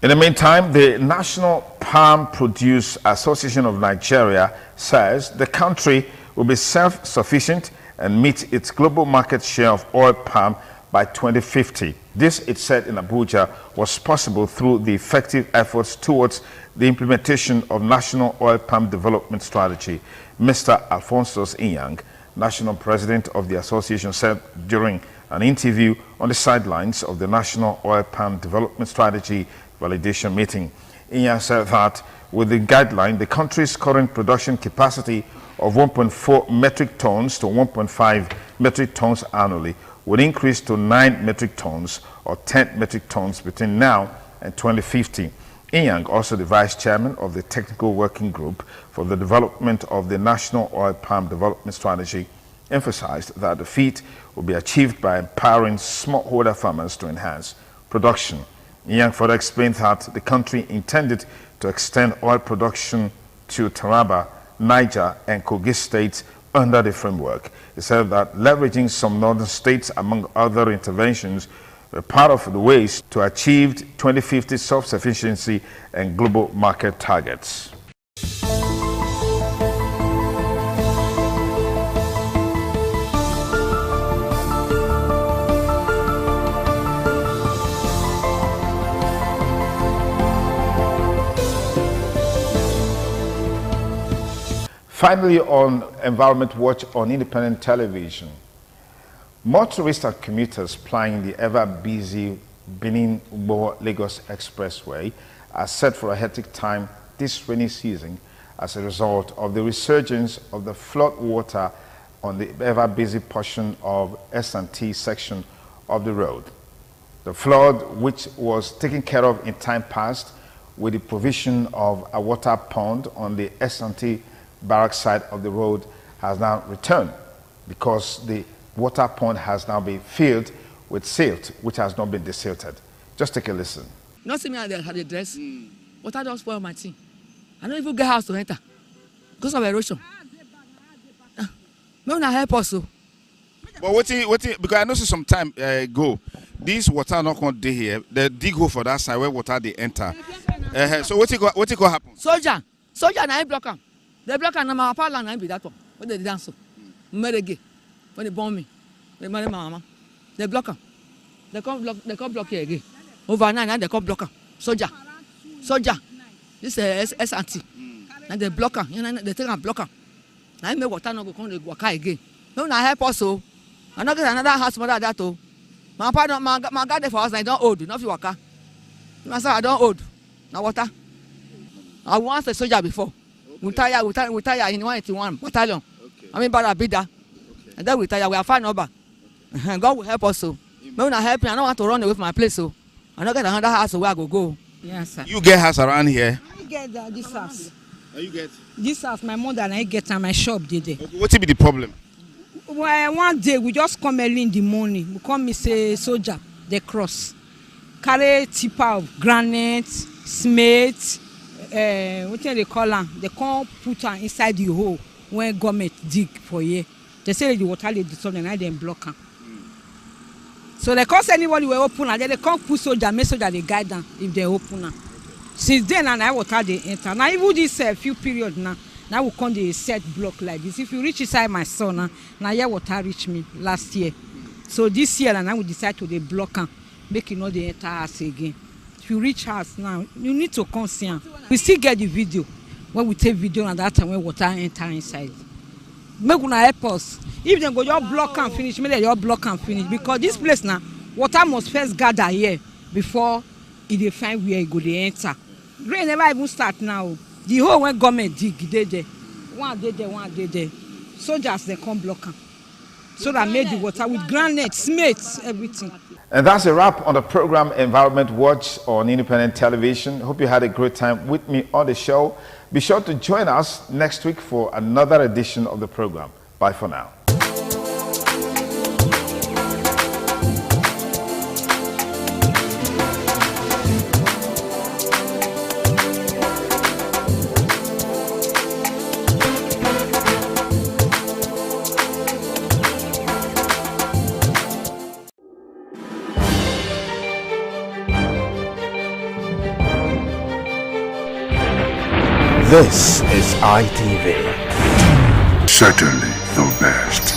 In the meantime, the National Palm Produce Association of Nigeria says the country will be self-sufficient and meet its global market share of oil palm by 2050. This, it said in Abuja, was possible through the effective efforts towards the implementation of National Oil Palm Development Strategy. Mr. Alphonsus Inyang, National President of the association, said during an interview on the sidelines of the National Oil Palm Development Strategy validation meeting. Inyang said that with the guideline, the country's current production capacity of 1.4 metric tons to 1.5 metric tons annually would increase to 9 metric tons or 10 metric tons between now and 2050. Inyang, also the vice chairman of the Technical Working Group for the development of the National Oil Palm Development Strategy, emphasized that the feat will be achieved by empowering smallholder farmers to enhance production. Inyang further explained that the country intended to extend oil production to Taraba, Niger, and Kogi states under the framework. He said that leveraging some northern states, among other interventions, were part of the ways to achieve 2050 self-sufficiency and global market targets. Finally, on Environment Watch on Independent Television, motorists and commuters plying the ever-busy Benin-Lagos Expressway are set for a hectic time this rainy season as a result of the resurgence of the flood water on the ever-busy portion of S&T section of the road. The flood, which was taken care of in time past with the provision of a water pond on the S&T barrack side of the road, has now returned because the water pond has now been filled with silt, which has not been desilted. Just take a listen. Not see me at the dress. Water don't spoil my thing. I don't even get house to enter because of erosion. No, not help us. But what because I know some time ago, this water not going to be here. They dig hole for that side where water they enter. So what you go happen? Soldier, now block them. They block and my papa land be that one. When they dance so, when they bomb me, they marry my mama. They block them. They come block here again. Overnight, they come block them. Soldier. This is S&T. And they block them. You know, they take and block them. Now make water not go come they walk again. No, now help us so. I not get another house mother that too. My papa my God there for us. I don't old. Not you waka. I say I don't old. Now water. I once a soldier before. We retire in 181 battalion. Okay. I mean, Barabida. Okay. And then we retire. We are fine over. God will help us. So, when I help me, I don't want to run away from my place. So, I don't get another house where I go. Yes, sir. You get house around here? I get this house. You get? This house, my mother and I get and my shop did there. Okay, what be the problem? Well, one day we just come early in the morning. We come me say soldier, they cross. Carry tipper of granite, cement, what they call them? They come put her inside the hole when government dig for here. They say the water they dissolve and I then block them. So they can't say anybody will open and then they can't put soldier, make soldier they guide them if they open them. Since then and I water they enter. Now even this few period now we come the set block like this. If you reach inside my son now here water reach me last year. So this year and I will decide to the block them, make it not the enter house again. If you reach house now, you need to come see them. We still get the video when we take video and that time when water enter inside. Make una help us. If they go your block and finish, make your block and finish because this place now water must first gather here before they find where it go they enter. Rain never even start now. The whole when government dig they there. One day there, one day there. Soldiers they come block them. So that made the water with granite, cement, everything. And that's a wrap on the program Environment Watch on Independent Television. Hope you had a great time with me on the show. Be sure to join us next week for another edition of the program. Bye for now. This is ITV. Certainly the best.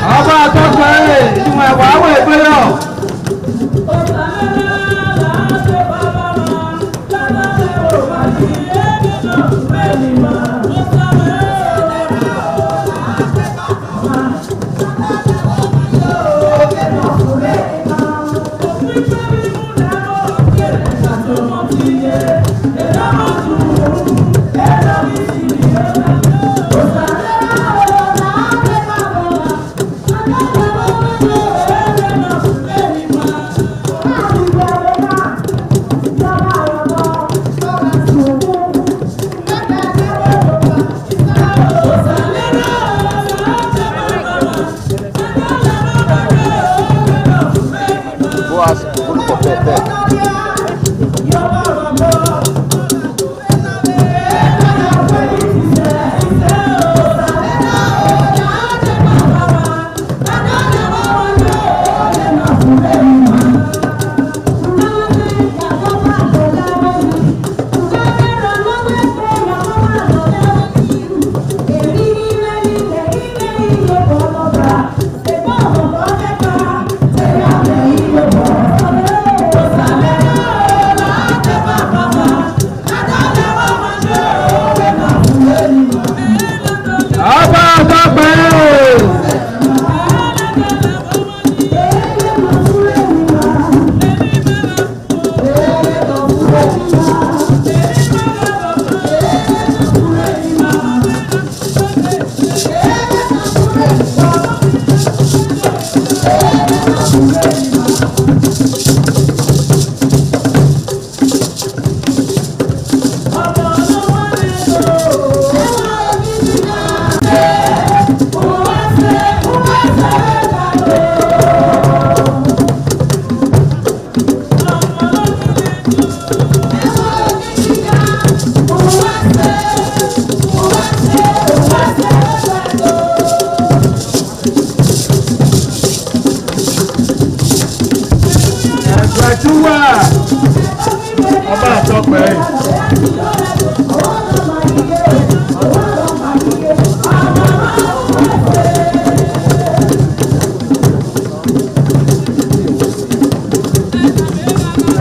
Abba, Ẹgbẹ́júwà ọba àtọ́pẹ́.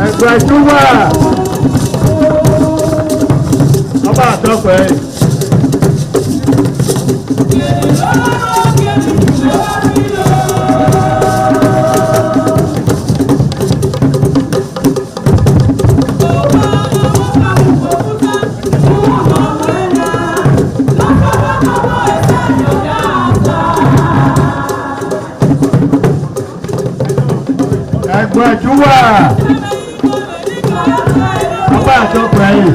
Ẹgbẹ́júwà ọba àtọ́pẹ́. Ẹgbẹ́júwà ọba àtọ́pẹ́ yìí.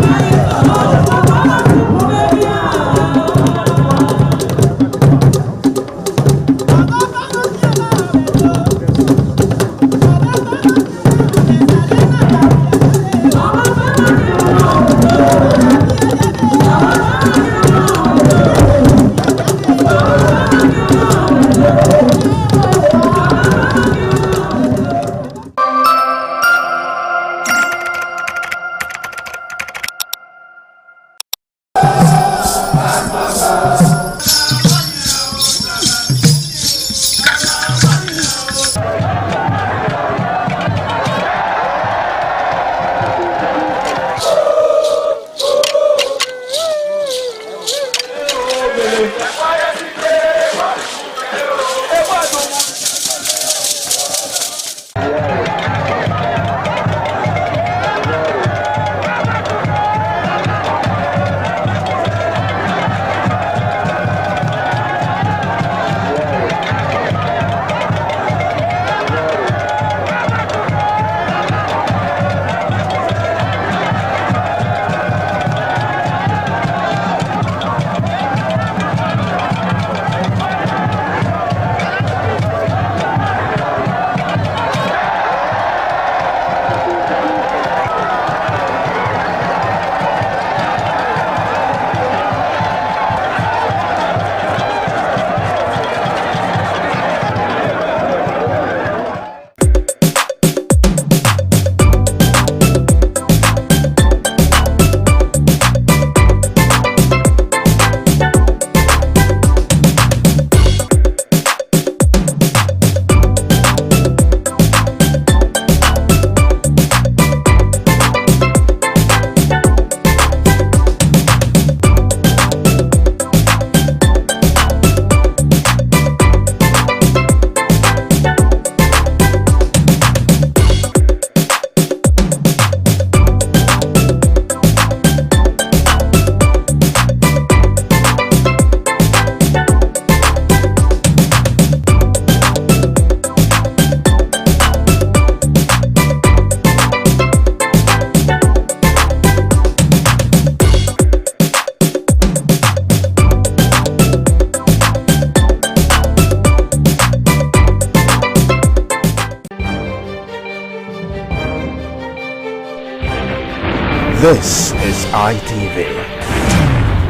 This is ITV.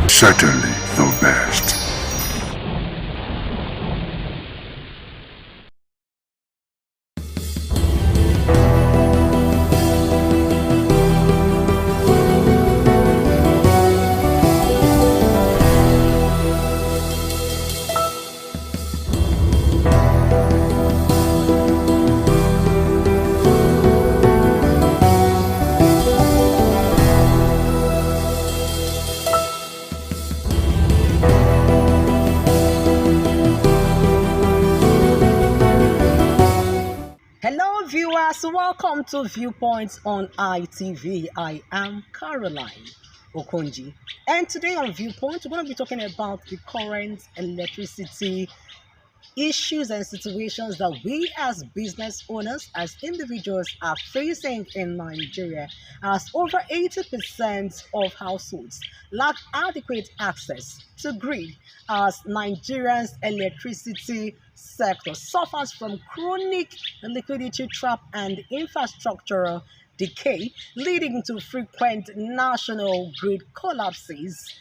Certainly the best. Welcome to Viewpoints on ITV. I am Caroline Okonji, and today on Viewpoint we're going to be talking about the current electricity issues and situations that we as business owners, as individuals, are facing in Nigeria, as over 80% of households lack adequate access to grid, as Nigeria's electricity sector suffers from chronic liquidity trap and infrastructural decay, leading to frequent national grid collapses.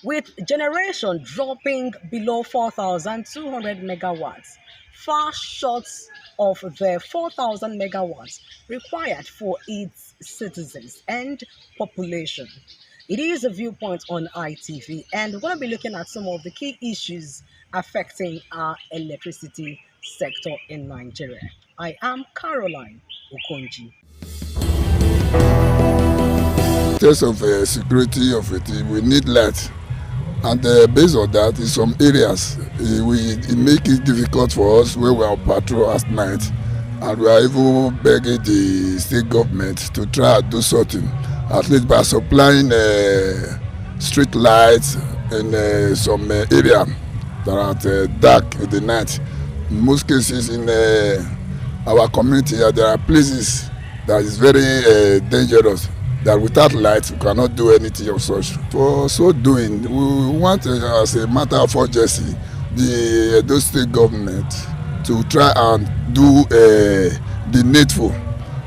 with generation dropping below 4,200 megawatts, far short of the 4,000 megawatts required for its citizens and population. It is a viewpoint on ITV, and we're going to be looking at some of the key issues affecting our electricity sector in Nigeria. I am Caroline Okonji. In terms of security of it, we need light. And based on that, in some areas, it makes it difficult for us when we are on patrol at night. And we are even begging the state government to try and do something, at least by supplying street lights in some area that are dark in the night. In most cases in our community, there are places that is very dangerous, that without light we cannot do anything of such. For so doing, we want, as a matter of urgency, the Edo State government to try and do the needful,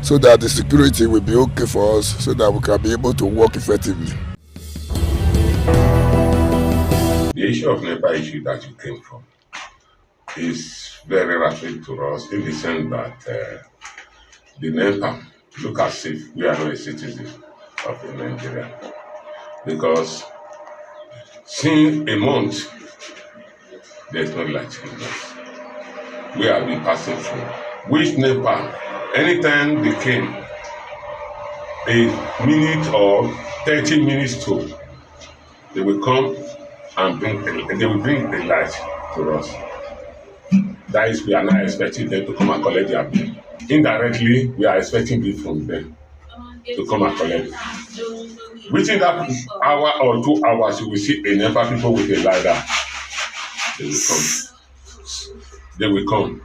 so that the security will be okay for us, so that we can be able to work effectively. The issue of NEPA issue that you came from is very rapid to us, in the sense that the NEPA look as if we are not a citizen of Nigeria, because since a month there's no light in us. We have been passing through. Which NEPA, anytime they came, a minute or 30 minutes to, they will come and they will bring the light to us. That is, we are not expecting them to come and collect their bill. Indirectly, we are expecting bill from them to come and collect. Within that hour or 2 hours, you will see a number of people with a LiDAR. They will come. They will come.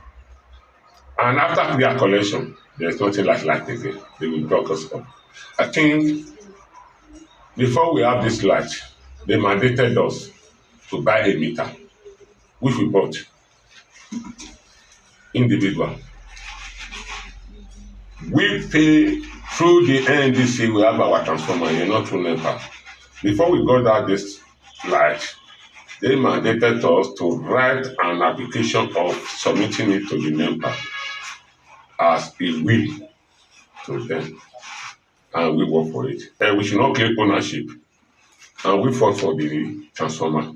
And after their collection, there's nothing like light again. They will block us up. I think before we have this light, they mandated us to buy a meter, which we bought individual. We pay through the NDC, we have our transformer here, not through NEPA. Before we got out this light, they mandated us to write an application of submitting it to the NEPA as a will to them. And we work for it. We should not claim ownership. And we fought for the transformer.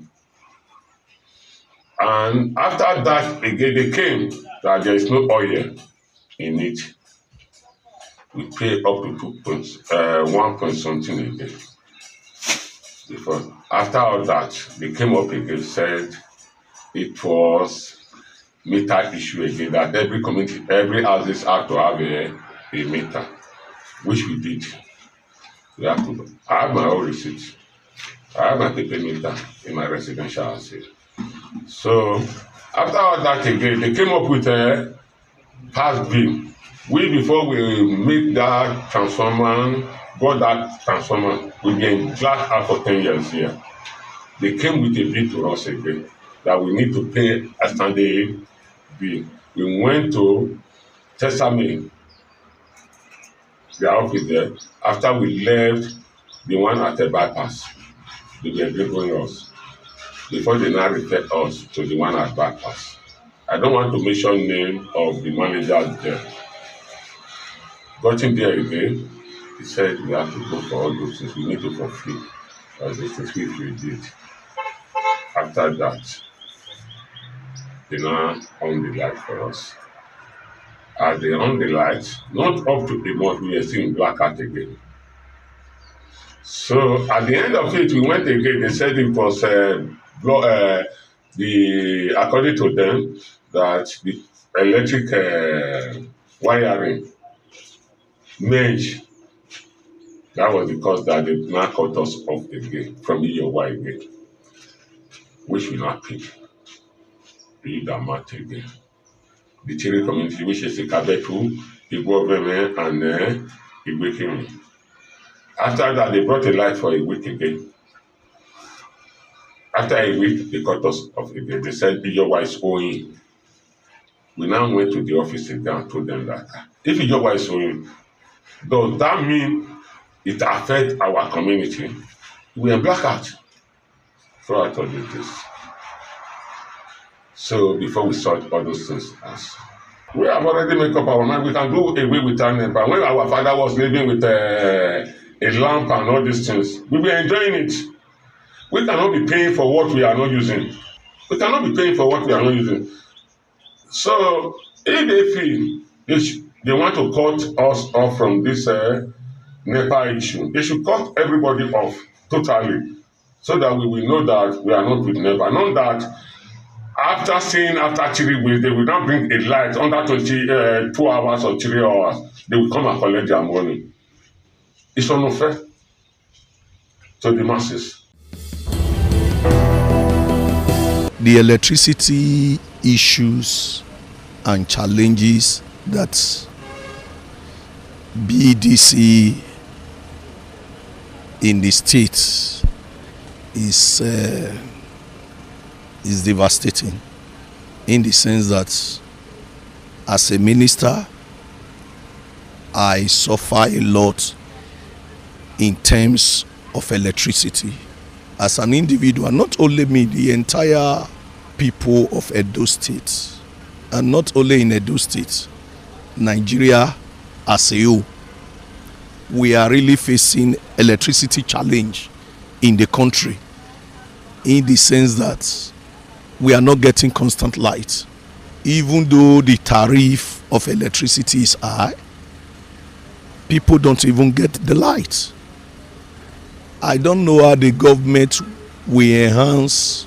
And after that, again, they came that there is no oil in it. We pay up to 1 point something a day. Before, after all that, they came up again, said it was meter issue again, that every community, every houses have to have a meter, which we did. We have to. I have my own receipt. I have my paper meter in my residential house here. So after all that again, they came up with a past bill. We, before we make that transformer, got that transformer, we've been blacked out for 10 years here. They came with a bill to us again that we need to pay a standing bill. We went to Testament, the office there. After we left the one at the bypass, they were delivering us before they now refer us to the one at bypass. I don't want to mention name of the manager there. Got him there again. He said we have to go for all those things. We need to fulfill all those things which we did. After that, they now on the light for us. As they on the light, not up to a month, we are still in blackout again. So at the end of it, we went again. They said it was according to them, that the electric wiring merge. That was because that they now cut us off again from EOY again, which we not pay. Pay that much again. The Chiri community, which is the Kabetu, Igbo and Igwekimi. After that, they brought a light for a week again. After a week, they cut us off again. They said EOY is owing. We now went to the office again and told them that if EOY is owing, does that mean it affects our community? We are blackout. throughout all this. So before we sort all those things out, we have already made up our mind. We can do away with our NEPA. When our father was living with a lamp and all these things, we were enjoying it. We cannot be paying for what we are not using. We cannot be paying for what we are not using. So if they feel they want to cut us off from this NEPA issue, they should cut everybody off totally, so that we will know that we are not with NEPA. Not that after 3 weeks, they will not bring a light under 22 hours or 3 hours. They will come and collect their money. It's unfair to the masses. The electricity issues and challenges that BEDC in the state is devastating, in the sense that as a minister I suffer a lot in terms of electricity. As an individual, not only me, the entire people of Edo State, and not only in Edo State, Nigeria as a whole, we are really facing electricity challenge in the country, in the sense that we are not getting constant light. Even though the tariff of electricity is high, people don't even get the light. I don't know how the government will enhance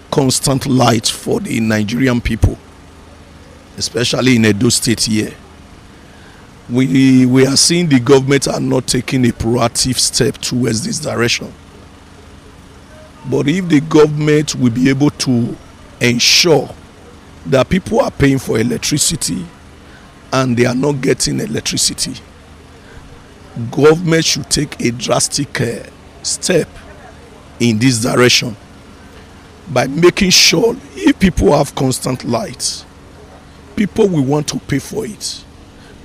constant light for the Nigerian people, especially in Edo State here. We are seeing the government are not taking a proactive step towards this direction. But if the government will be able to ensure that people are paying for electricity and they are not getting electricity, government should take a drastic step in this direction by making sure if people have constant light, people will want to pay for it.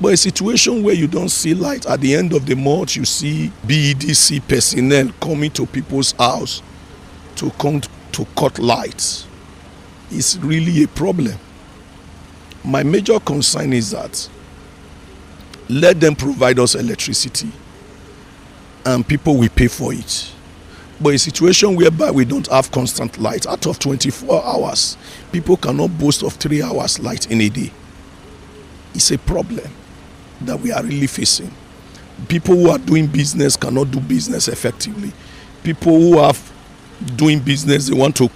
But a situation where you don't see light, at the end of the month you see BEDC personnel coming to people's house to come to cut lights, is really a problem. My major concern is that let them provide us electricity and people will pay for it. But a situation whereby we don't have constant light, out of 24 hours, people cannot boast of 3 hours light in a day. It's a problem that we are really facing. People who are doing business cannot do business effectively. People who are doing business, they want to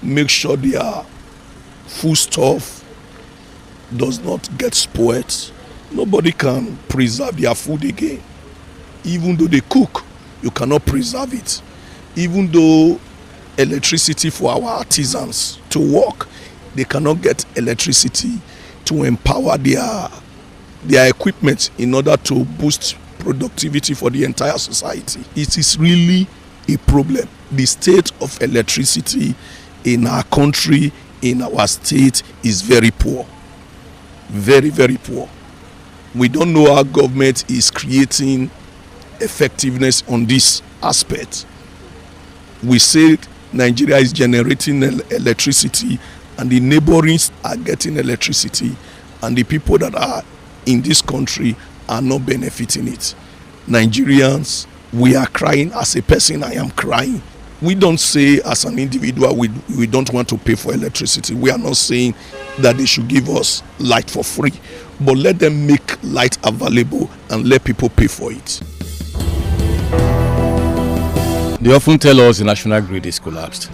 make sure their food stuff does not get spoiled. Nobody can preserve their food again. Even though they cook, you cannot preserve it. Even though electricity for our artisans to work, they cannot get electricity to empower their equipment in order to boost productivity for the entire society. It is really a problem. The state of electricity in our country, in our state, is very poor. Very, very poor. We don't know how government is creating effectiveness on this aspect. We say Nigeria is generating electricity and the neighboring are getting electricity, and the people that are in this country are not benefiting it. Nigerians, we are crying. As a person, I am crying. We don't say as an individual we don't want to pay for electricity. We are not saying that they should give us light for free, but let them make light available and let people pay for it. They often tell us the national grid is collapsed.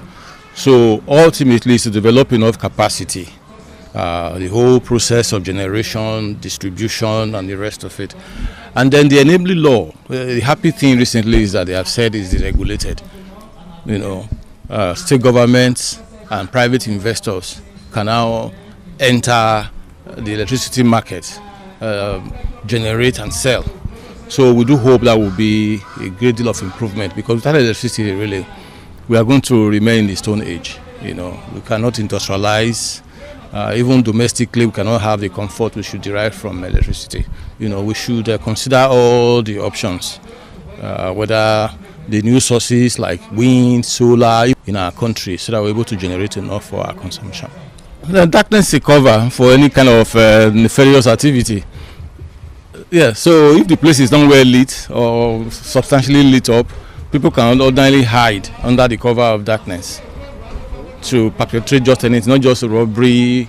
So ultimately it's to develop enough capacity, the whole process of generation, distribution and the rest of it. And then the enabling law, the happy thing recently is that they have said is deregulated. You know, state governments and private investors can now enter the electricity market, generate and sell. So we do hope that will be a great deal of improvement, because without electricity, really, we are going to remain in the Stone Age. You know, we cannot industrialize. Even domestically, we cannot have the comfort we should derive from electricity. You know, we should consider all the options, whether the new sources like wind, solar in our country so that we're able to generate enough for our consumption. The darkness is a cover for any kind of nefarious activity. Yeah, so if the place is not well lit or substantially lit up, people can ordinarily hide under the cover of darkness to perpetrate just anything, not just robbery,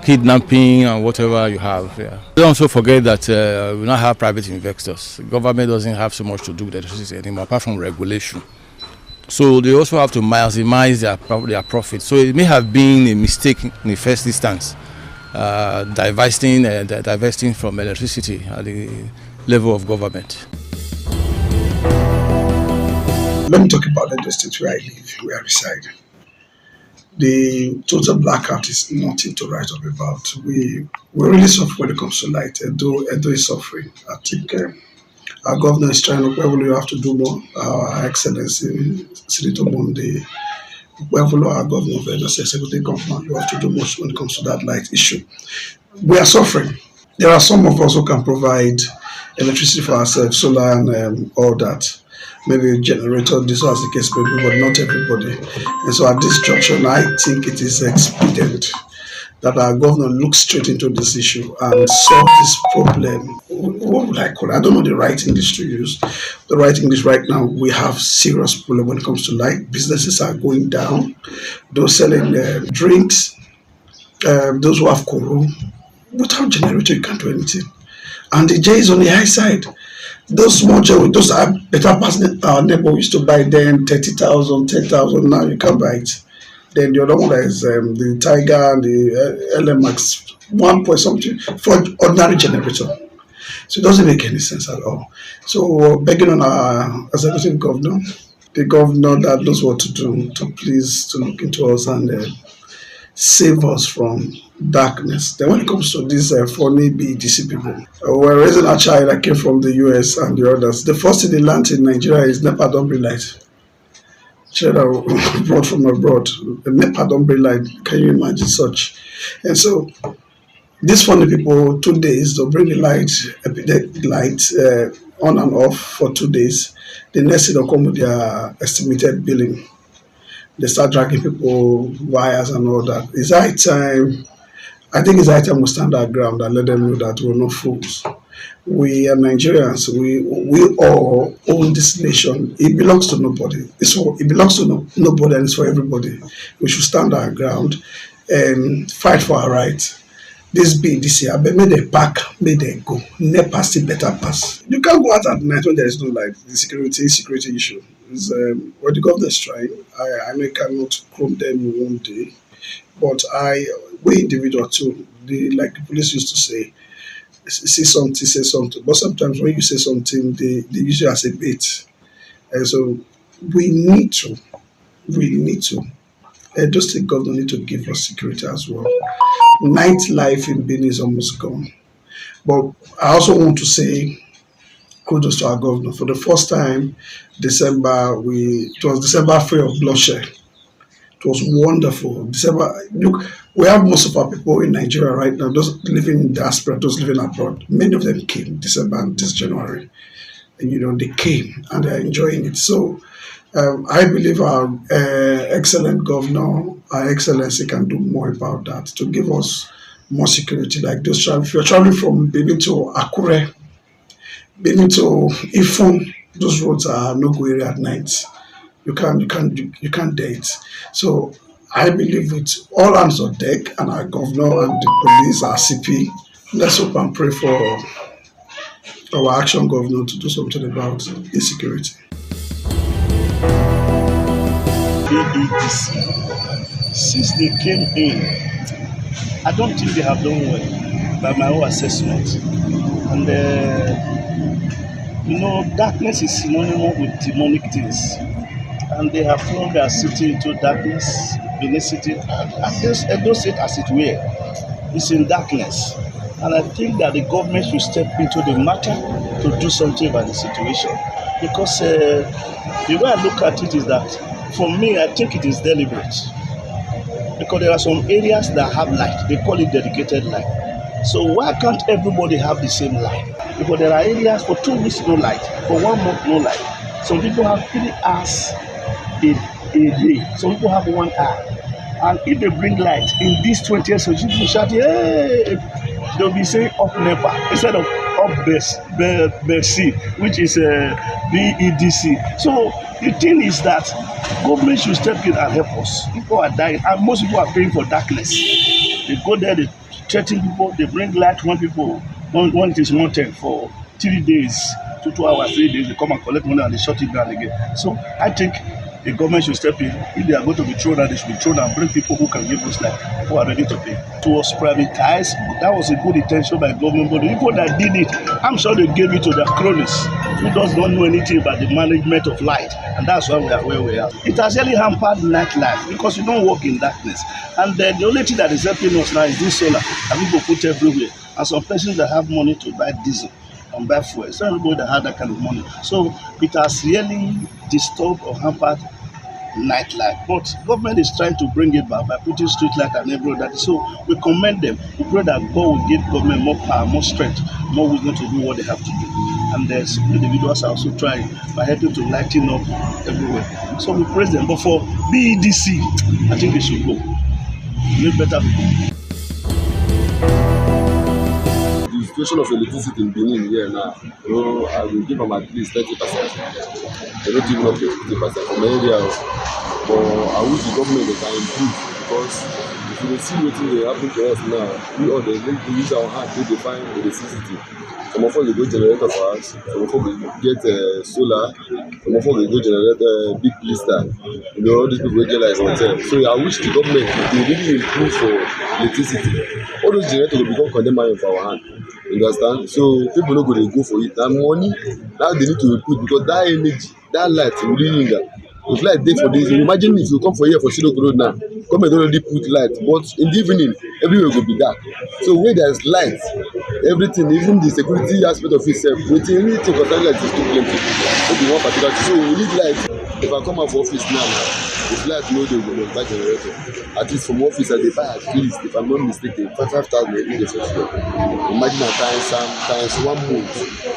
kidnapping, and whatever you have. Yeah. Don't also forget that we now have private investors. The government doesn't have so much to do with electricity anymore, apart from regulation. So they also have to maximize their profit. So it may have been a mistake in the first instance, divesting from electricity at the level of government. Let me talk about the state where I live, where I reside. The total blackout is nothing to write up about. We really suffer when it comes to light. Edo is suffering. I think our governor is trying to, you have to do more. Our Excellency, Senator Monde, our governor of Edo, executive governor, you have to do much when it comes to that light issue. We are suffering. There are some of us who can provide electricity for ourselves, solar and all that. Maybe a generator, this was the case, but not everybody. And so at this junction, I think it is expedient that our governor looks straight into this issue and solve this problem. What would I call it? I don't know the right English to use. The right English right now, we have serious problem when it comes to light. Businesses are going down. Those selling drinks, those who have koro, without generator, you can't do anything. And the J is on the high side. Those small jewelry, those are better past our neighbor used to buy them 30,000, 10,000. Now you can't buy it. Then the other one is the Tiger and the LMX 1 point something for ordinary generator. So it doesn't make any sense at all. So begging on our executive governor, the governor that knows what to do, to please to look into us and save us from darkness. Then when it comes to these funny BDC people, we're raising a child that came from the US and the others. The first thing they learned in Nigeria is NEPA don't bring light. Children brought from abroad. The NEPA don't bring light. Can you imagine such? And so these funny people, 2 days, they'll bring the light, on and off for 2 days. The next thing they'll come with their estimated billing. They start dragging people, wires and all that. It's high time. I think it's high time we stand our ground and let them know that we're not fools. We are Nigerians. We all own this nation. It belongs to nobody. It belongs to nobody and it's for everybody. We should stand our ground and fight for our rights. This BDC, I made a pack, made a go. NEPA still better pass. You can't go out at night when there is no light. The security issue. Is what the government is trying. I may cannot chrome them in one day, but we individual too. Like the police used to say, see something, say something. But sometimes when you say something, they use it as a bait. And so we need to. Edo State government need to give us security as well. Nightlife in Benin is almost gone. But I also want to say kudos to our governor. For the first time, it was December free of bloodshed. It was wonderful. Look, we have most of our people in Nigeria right now, those living in diaspora, those living abroad. Many of them came December and this January. And they came and they're enjoying it. So I believe our excellent governor, our excellency can do more about that to give us more security like those. If you're traveling from Benin to Akure, Benin to Ifon, those roads are no-go area at night. You can't date. So I believe with all hands on deck and our governor and the police, our CP, let's hope and pray for our action governor to do something about insecurity. ADDC, since they came in, I don't think they have done well by my own assessment. And darkness is synonymous with demonic things. And they have thrown their city into darkness, Benin City. Edo State, as it were, is in darkness. And I think that the government should step into the matter to do something about the situation. Because the way I look at it is that, for me, I think it is deliberate. Because there are some areas that have light. They call it dedicated light. So why can't everybody have the same light? Because there are areas for 2 weeks no light, for 1 month no light. Some people have 3 hours a day. Some people have 1 hour. And if they bring light in this 20th century, people shout, hey, they'll be saying up NEPA instead of up BEDC, which is BEDC. So the thing is that government should step in and help us. People are dying, and most people are paying for darkness. They go there, they threaten people, they bring light when people, when it is wanted for 3 days, 2 hours, 3 days, they come and collect money and they shut it down again. So I think the government should step in. If they are going to be thrown out, they should be thrown and bring people who can give us light, who are ready to pay. To us privatize, that was a good intention by government, but the people that did it, I'm sure they gave it to their cronies who does not know anything about the management of light, and that's why we are where we are. It has really hampered nightlife because you don't work in darkness, and then the only thing that is helping us now is this solar that people put everywhere, and some persons that have money to buy diesel and buy fuel. It's not everybody that have that kind of money, so it has really disturbed or hampered nightlife. But government is trying to bring it back by putting street light and everything. So we commend them. We pray that God will give government more power, more strength, more wisdom to do what they have to do. And there's individuals are also trying by helping to lighten up everywhere. So we praise them. But for BEDC, I think they should go. Make better people. The situation of electricity in Benin here now, I will give them at least 30%. They don't even up to 50% from my area. But I wish the government can improve, because if you see what they happen to us now, we all they use our hand to define electricity. Some of us will go generator for us, some of us will get solar, some of us will go generate big blister. All these people will get like hotel. So I wish the government they really improve for electricity. All those generators will become condemned for our hand. You understand? So people are not going to go for it. And money, now they need to put, because that energy, that light will really linger. If light day for this, imagine if you come for here for Shilok Road now, government already put light, but in the evening, everywhere will be dark. So where there is light, everything, even the security aspect of itself, anything concerning light is too plenty. Maybe one particular, so we need light. If I come out for office now, if light no, they will buy generator. At least from office, I buy at least, if I'm not mistaken, 5,000 in the first year. Imagine times 1 month,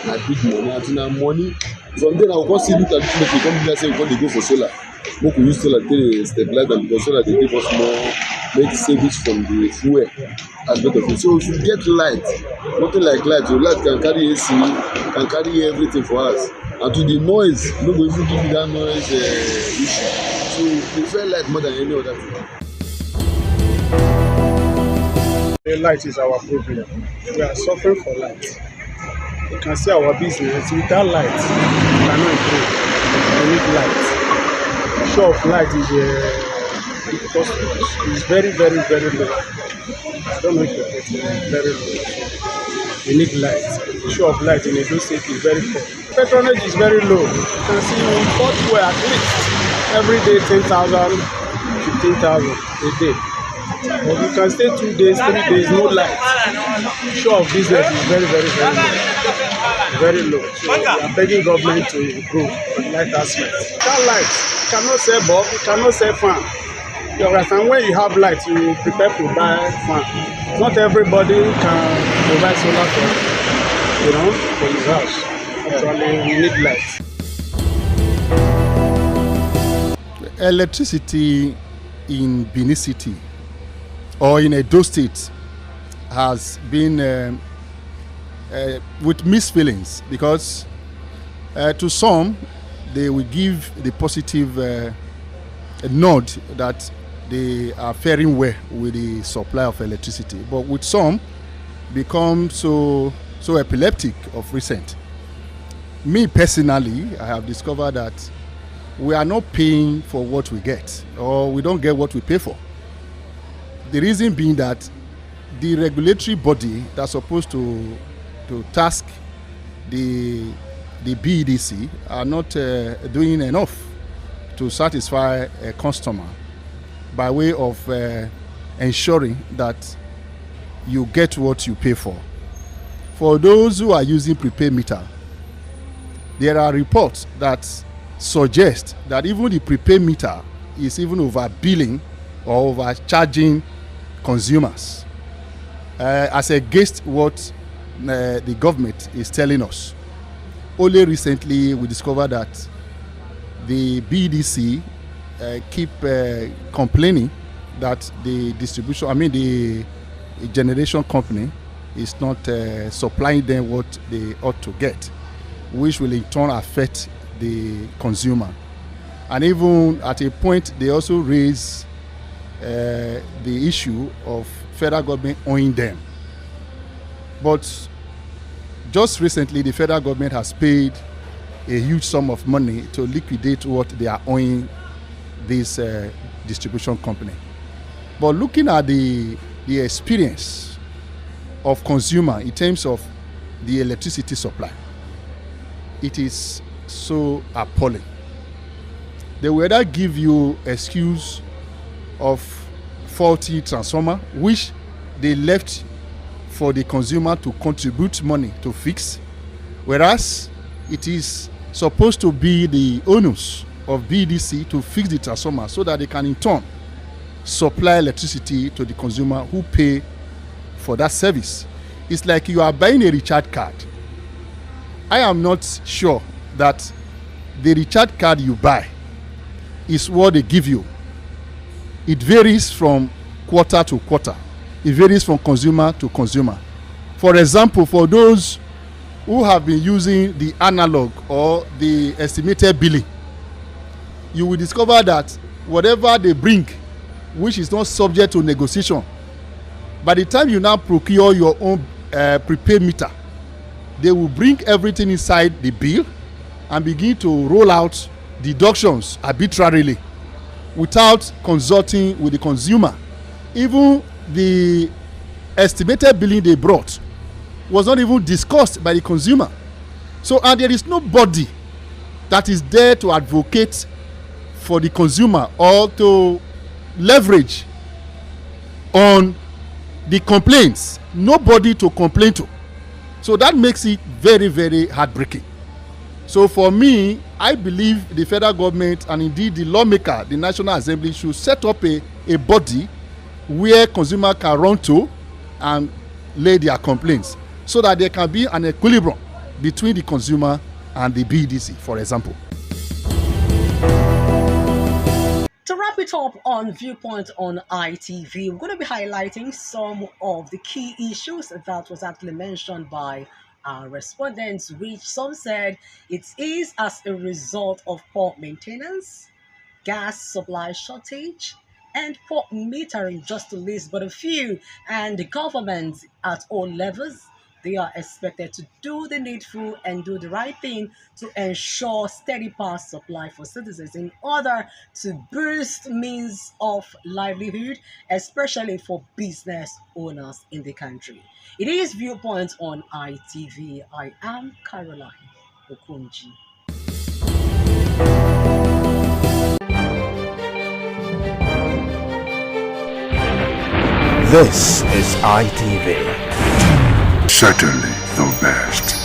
I big money, and now money. From then I will see look at it, come here say we go for solar. We can use solar to stabilize them, because solar they give us more, make savings from the fuel aspect of it. So if you get light, nothing like light, your light can carry AC, can carry everything for us. And to the noise, no go even give you that noise issue. So we prefer light more than any other thing. The light is our problem. We are suffering for light. You can see our business without light, we cannot improve. We need light. The show of light is difficult to us. It's very, very, very low. I don't know if you're getting it, very low. We need light. The show of light in Edo State is very poor. Patronage is very low. You can see we import fuel at least every day 10,000, 15,000 a day. But you can stay 2 days, 3 days, no light. The show of business is very, very, very low. Very low. So we are begging government to improve the light aspect. Without light, you cannot sell bulb, you cannot sell fan. You understand? When you have light, you prepare to buy fan. Not everybody can provide solar for his house. Actually, we need light. Electricity in Benin City or in Edo State has been with mixed feelings, because to some they will give the positive nod that they are faring well with the supply of electricity, but with some become so epileptic of recent. Me personally, I have discovered that we are not paying for what we get, or we don't get what we pay for. The reason being that the regulatory body that's supposed to task the BEDC are not doing enough to satisfy a customer by way of ensuring that you get what you pay for. For those who are using prepaid meter, there are reports that suggest that even the prepaid meter is even overbilling or overcharging consumers, as against what the government is telling us. Only recently we discovered that the BDC keep complaining that the distribution, the generation company is not supplying them what they ought to get, which will in turn affect the consumer. And even at a point, they also raise the issue of federal government owing them. But just recently, the federal government has paid a huge sum of money to liquidate what they are owing this distribution company. But looking at the experience of consumer in terms of the electricity supply, it is so appalling. They will either give you excuse of faulty transformer, which they left for the consumer to contribute money to fix, whereas it is supposed to be the onus of BDC to fix the transformer so that they can in turn supply electricity to the consumer who pay for that service. It's like you are buying a recharge card. I am not sure that the recharge card you buy is what they give you. It varies from quarter to quarter. It varies from consumer to consumer. For example, for those who have been using the analog or the estimated billing, you will discover that whatever they bring, which is not subject to negotiation, by the time you now procure your own prepaid meter, they will bring everything inside the bill and begin to roll out deductions arbitrarily without consulting with the consumer. Even the estimated billing they brought was not even discussed by the consumer. So, and there is nobody that is there to advocate for the consumer or to leverage on the complaints. Nobody to complain to. So that makes it very, very heartbreaking. So for me, I believe the federal government and indeed the lawmaker, the National Assembly, should set up a body where consumer can run to and lay their complaints so that there can be an equilibrium between the consumer and the BDC, for example. To wrap it up on Viewpoint on ITV, we're going to be highlighting some of the key issues that was actually mentioned by our respondents, which some said it is as a result of poor maintenance, gas supply shortage, and poor metering, just to list but a few. And the government at all levels, they are expected to do the needful and do the right thing to ensure steady power supply for citizens in order to boost means of livelihood, especially for business owners in the country. It is Viewpoint on ITV. I am Caroline Okonji. This is ITV. Certainly the best.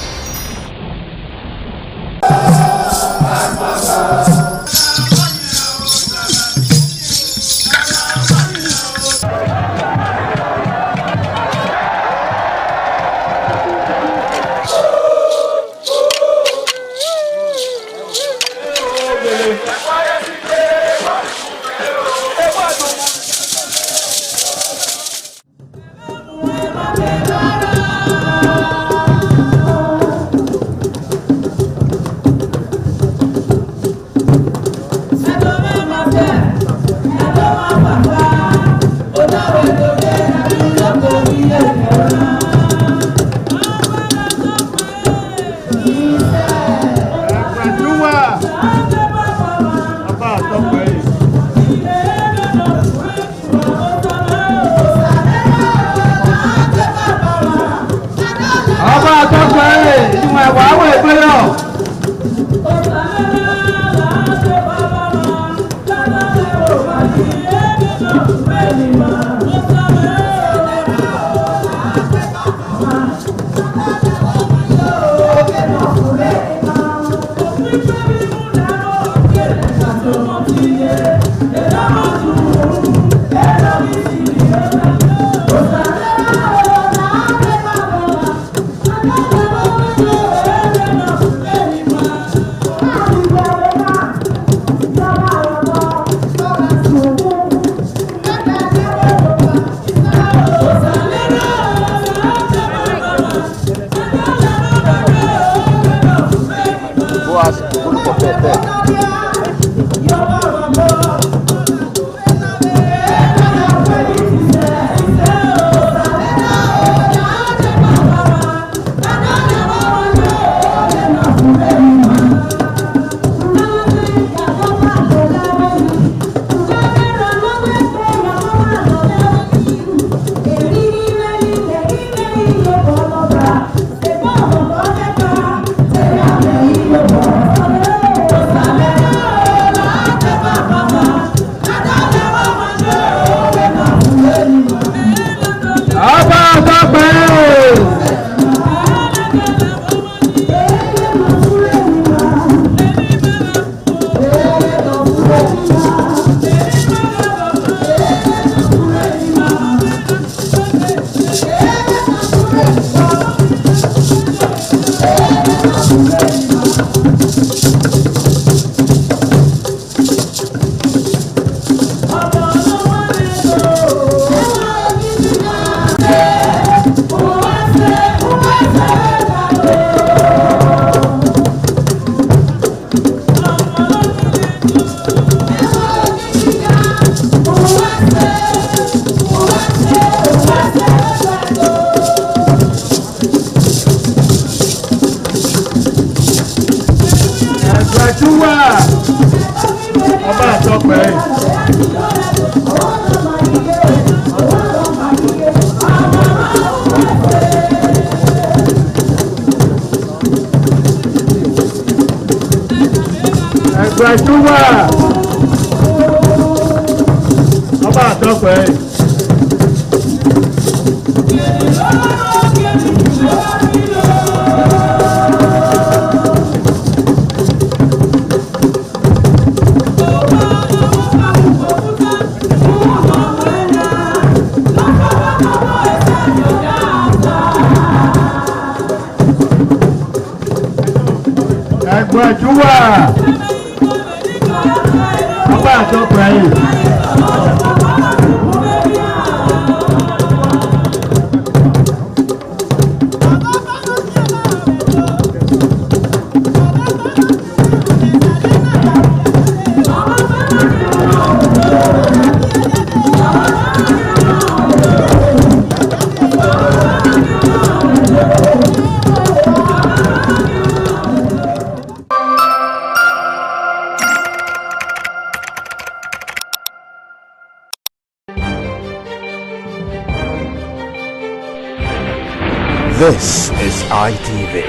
This is ITV.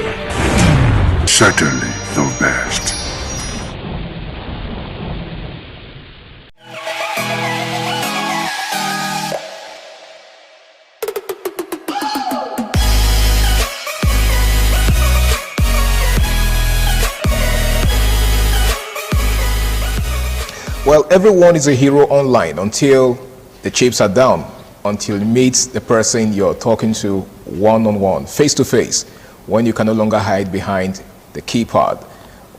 Certainly the best. Well, everyone is a hero online until the chips are down, until you meet the person you're talking to one-on-one, face-to-face, when you can no longer hide behind the keypad.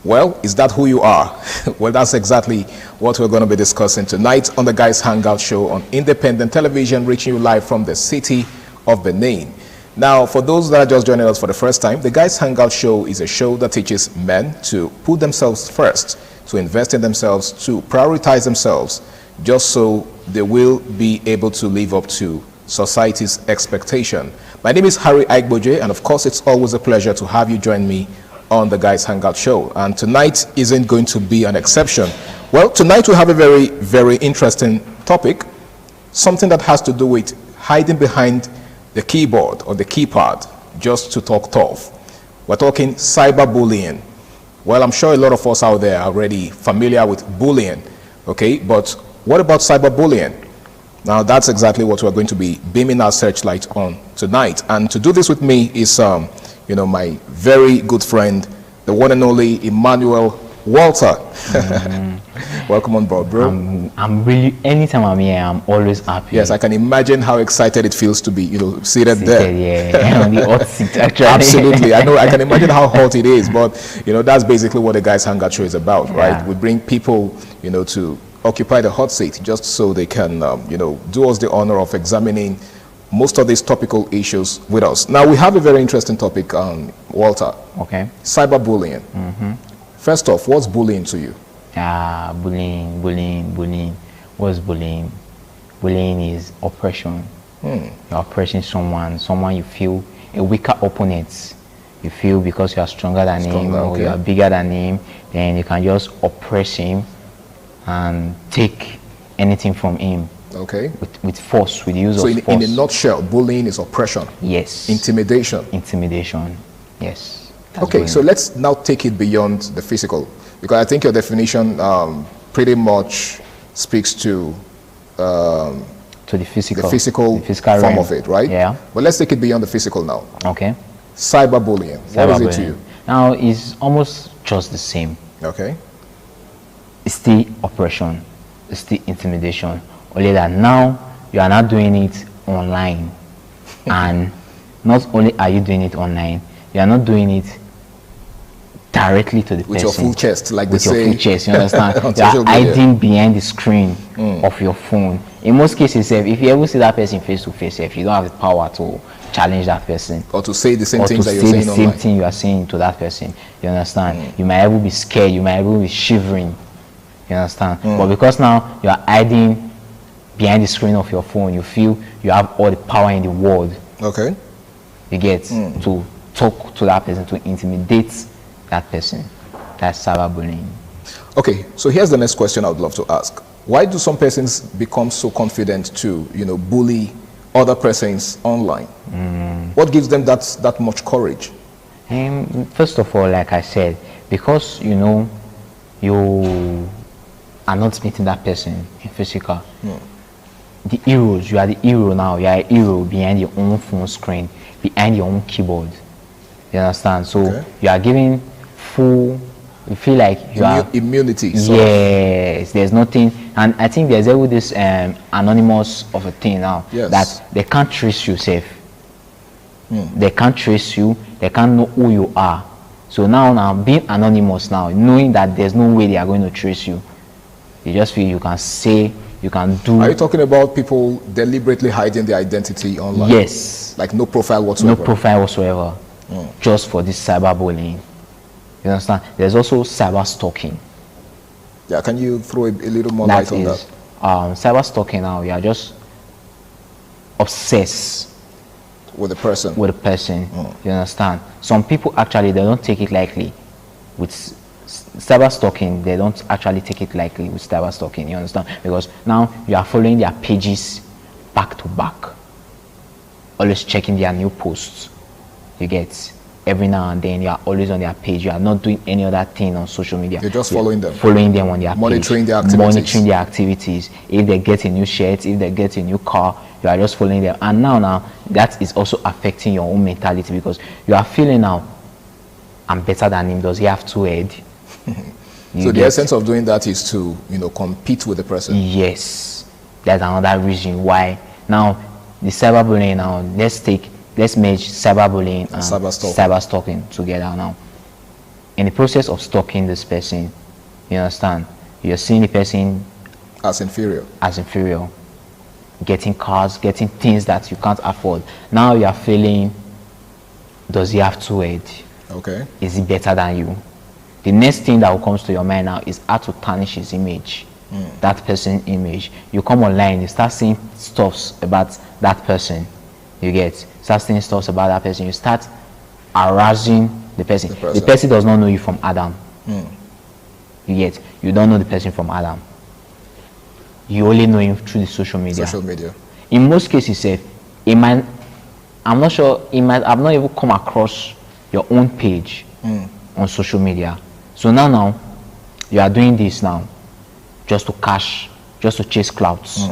Well, is that who you are? Well, that's exactly what we're going to be discussing tonight on the Guys Hangout Show on independent television, reaching you live from the city of Benin. Now, for those that are just joining us for the first time, the Guys Hangout Show is a show that teaches men to put themselves first, to invest in themselves, to prioritize themselves, just so they will be able to live up to society's expectation. My name is Harry Aikboje, and of course it's always a pleasure to have you join me on the Guys Hangout Show. And tonight isn't going to be an exception. Well, tonight we have a very, very interesting topic, something that has to do with hiding behind the keyboard or the keypad just to talk tough. We're talking cyberbullying. Well, I'm sure a lot of us out there are already familiar with bullying, okay? But what about cyberbullying? Now, that's exactly what we're going to be beaming our searchlight on tonight. And to do this with me is, my very good friend, the one and only Emmanuel Walter. Welcome on board, bro. I'm really, anytime I'm here, I'm always happy. Yes, I can imagine how excited it feels to be, seated there. Yeah, on the hot seat, actually. Absolutely. I know, I can imagine how hot it is, but, that's basically what the Guys Hangout Show is about, right? We bring people, to occupy the hot seat just so they can, do us the honor of examining most of these topical issues with us. Now, we have a very interesting topic, Walter. Okay. Cyberbullying. First off, what's bullying to you? Bullying. What's bullying? Bullying is oppression. You're oppressing someone you feel a weaker opponent. You feel because you are stronger than him or you are bigger than him, then you can just oppress him and take anything from him. Okay. With force, with the use of force. So in a nutshell, bullying is oppression. Yes. Intimidation. Intimidation. Yes. Okay, so let's now take it beyond the physical, because I think your definition pretty much speaks to the physical form realm of it, right? Yeah. But let's take it beyond the physical now. Okay. Cyberbullying. What is it to you? Now, it's almost just the same. Okay. It's still oppression. It's still intimidation. Only that now you are not doing it online. And not only are you doing it online, you are not doing it directly to the person. With your full chest, like with they say. With your full chest, you understand? On You are social media. hiding behind the screen of your phone. In most cases, if you ever see that person face to face, if you don't have the power to challenge that person, or to say the same things that you're saying saying the same online. thing you are saying to that person, you understand? You might ever be scared, you might ever be shivering, you understand? But because now you are hiding behind the screen of your phone, you feel you have all the power in the world. Okay. You get to talk to that person, to intimidate that person. That's cyberbullying. Okay, so here's the next question I would love to ask. Why do some persons become so confident to, bully other persons online? What gives them that much courage? First of all, like I said, because you are not meeting that person in physical. The heroes, you are the hero now. You are a hero behind your own phone screen, behind your own keyboard. You understand? So you are giving full. You feel like you are immunity. Yes, there's nothing, and I think there's always this anonymous of a thing now that they can't trace you safe. They can't trace you. They can't know who you are. So now being anonymous now, knowing that there's no way they are going to trace you, you just feel you can say, you can do. Are you talking about people deliberately hiding their identity online? Yes. Like no profile whatsoever? No profile whatsoever. Just for this cyberbullying. You understand? There's also cyber stalking. Yeah, can you throw a little more light on that? Cyber stalking now, you are just obsessed with a person. You understand? Some people actually, they don't take it lightly with cyber stalking. They don't actually take it lightly with cyber stalking. You understand? Because now you are following their pages back to back, always checking their new posts. You get every now and then. You are always on their page. You are not doing any other thing on social media. You're just following them. Following them on their monitoring page. Their activities. Monitoring their activities. If they get a new shirt, if they get a new car, you are just following them. And now that is also affecting your own mentality, because you are feeling now, I'm better than him. Does he have two heads? So the essence of doing that is to compete with the person. Yes, that's another reason why now the cyberbullying. Now let's merge cyberbullying and cyber stalking together. Now in the process of stalking this person, you understand, you're seeing the person as inferior, getting cars, getting things that you can't afford. Now you are feeling, does he have two heads? Okay, is he better than you? The next thing that will come to your mind now is how to tarnish his image, that person's image. You come online, you start seeing stuffs about that person. You start seeing stuffs about that person. You start harassing the person. The person does not know you from Adam. You don't know the person from Adam. You only know him through the social media. In most cases, I'm not sure, he might have not even come across your own page on social media. So now you are doing this now just to chase clouds,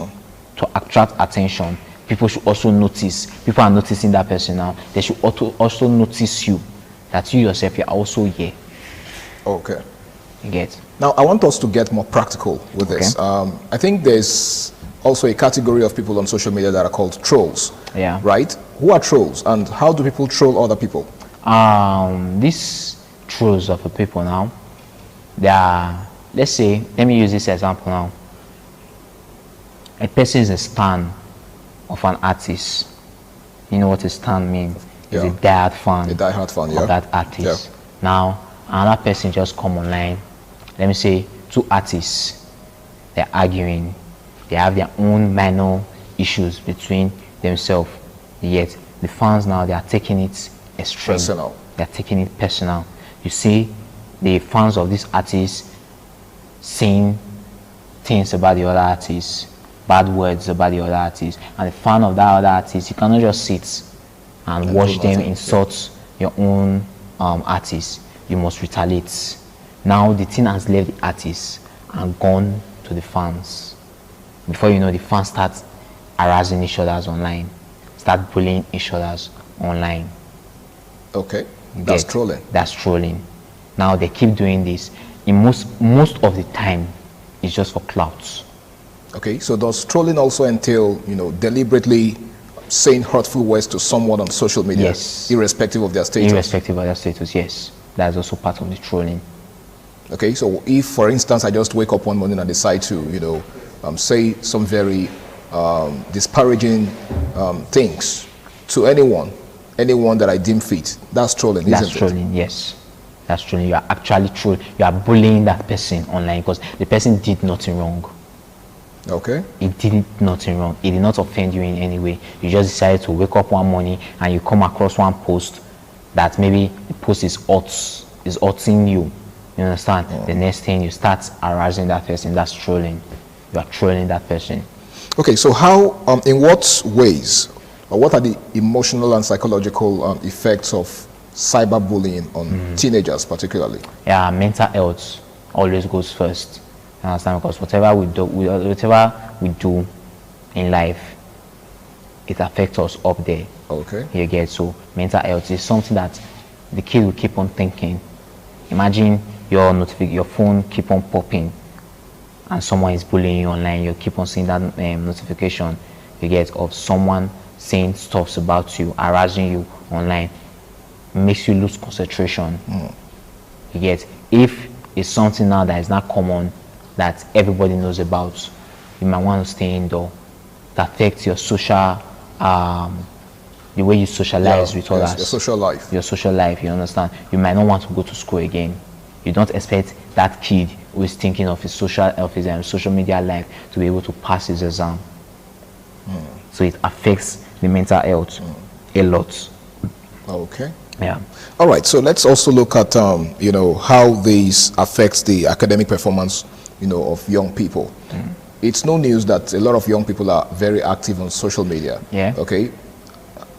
to attract attention. People should also notice. People are noticing that person now. They should also notice you, that you yourself, you're also here. Okay. You get? Now, I want us to get more practical with this. I think there's also a category of people on social media that are called trolls. Yeah. Right? Who are trolls, and how do people troll other people? These trolls of the people now, they are, let's say, let me use this example now. A person is a stan of an artist. You know what a stan means? It's a diehard fan of that artist. Now, another person just come online. Let me say 2 artists, they're arguing, they have their own minor issues between themselves, yet the fans now, they are taking it extreme. Personal. They're taking it personal. You see the fans of this artist saying things about the other artist, bad words about the other artist, and the fan of that other artist, you cannot just sit and watch them insult your own artist. You must retaliate. Now the thing has left the artist and gone to the fans. Before you know, the fans start harassing each other online, start bullying each other online. Okay, that's trolling. That's trolling. Now they keep doing this. In most of the time, it's just for clout. Okay, so does trolling also entail, deliberately saying hurtful words to someone on social media, yes, irrespective of their status? Irrespective of their status, yes. That's also part of the trolling. Okay, so if, for instance, I just wake up one morning and decide to, say some very disparaging things to anyone that I deem fit, that's trolling, isn't it? That's trolling, yes. That's trolling. You are actually trolling. You are bullying that person online because the person did nothing wrong. Okay. It did nothing wrong. It did not offend you in any way. You just decided to wake up one morning and you come across one post that maybe the post is hurting you. You understand? The next thing you start harassing that person, that's trolling. You are trolling that person. Okay, so how, in what ways, or what are the emotional and psychological effects of cyberbullying on teenagers particularly? Yeah, mental health always goes first. You understand? Because whatever we do in life, it affects us up there. Okay. You get, so mental health is something that the kid will keep on thinking. Imagine your phone keep on popping and someone is bullying you online. You keep on seeing that notification you get of someone saying stuff about you, harassing you online, makes you lose concentration. You get, if it's something now that is not common, that everybody knows about, you might want to stay indoor. That affects your social, the way you socialize with others. Your social life. Your social life, you understand? You might not want to go to school again. You don't expect that kid who is thinking of his social media life to be able to pass his exam. So it affects the mental health a lot. Okay. Yeah. All right. So let's also look at how this affects the academic performance of young people. It's no news that a lot of young people are very active on social media. Yeah. Okay.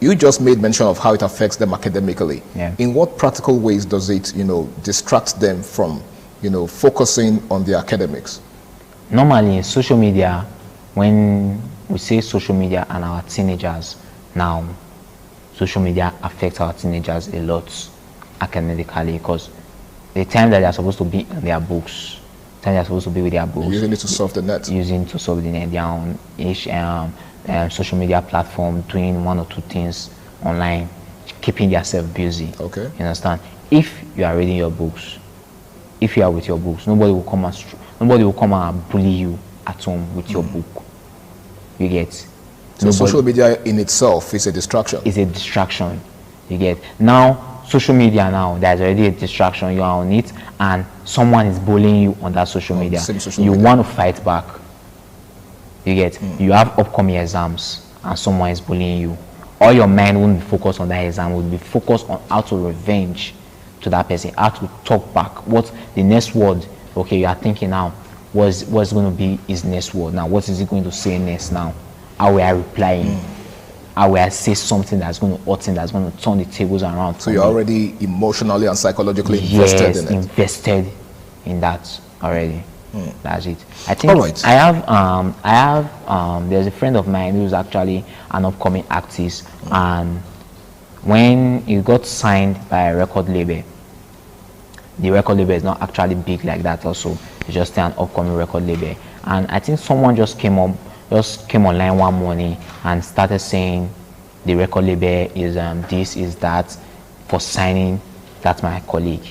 You just made mention of how it affects them academically. Yeah. In what practical ways does it, distract them from, focusing on their academics? Normally in social media, when we say social media and our teenagers now, social media affects our teenagers a lot academically because the time that they are supposed to be in their books, time they are supposed to be with their books, using it to surf the net, their own each social media platform, doing 1 or 2 things online, keeping yourself busy. Okay. You understand? If you are reading your books, if you are with your books, nobody will come and bully you at home with your book. You get? So social media in itself is a distraction. It's a distraction. You get? Now, social media now, there's already a distraction. You are on it and someone is bullying you on that social media. You want to fight back. You get? You have upcoming exams and someone is bullying you. All your mind won't be focused on that exam, will be focused on how to revenge to that person, how to talk back. What the next word, okay, you are thinking now, what's going to be his next word now? What is he going to say next now? How will I reply him? How will I say something that's going to hurt him, that's going to turn the tables around? So you're already emotionally and psychologically invested in it? Invested in that already. That's it. I think I have there's a friend of mine who's actually an upcoming artist, and when he got signed by a record label, the record label is not actually big like that also. It's just an upcoming record label. And I think someone just came online one morning and started saying the record label is this, is that, for signing that my colleague.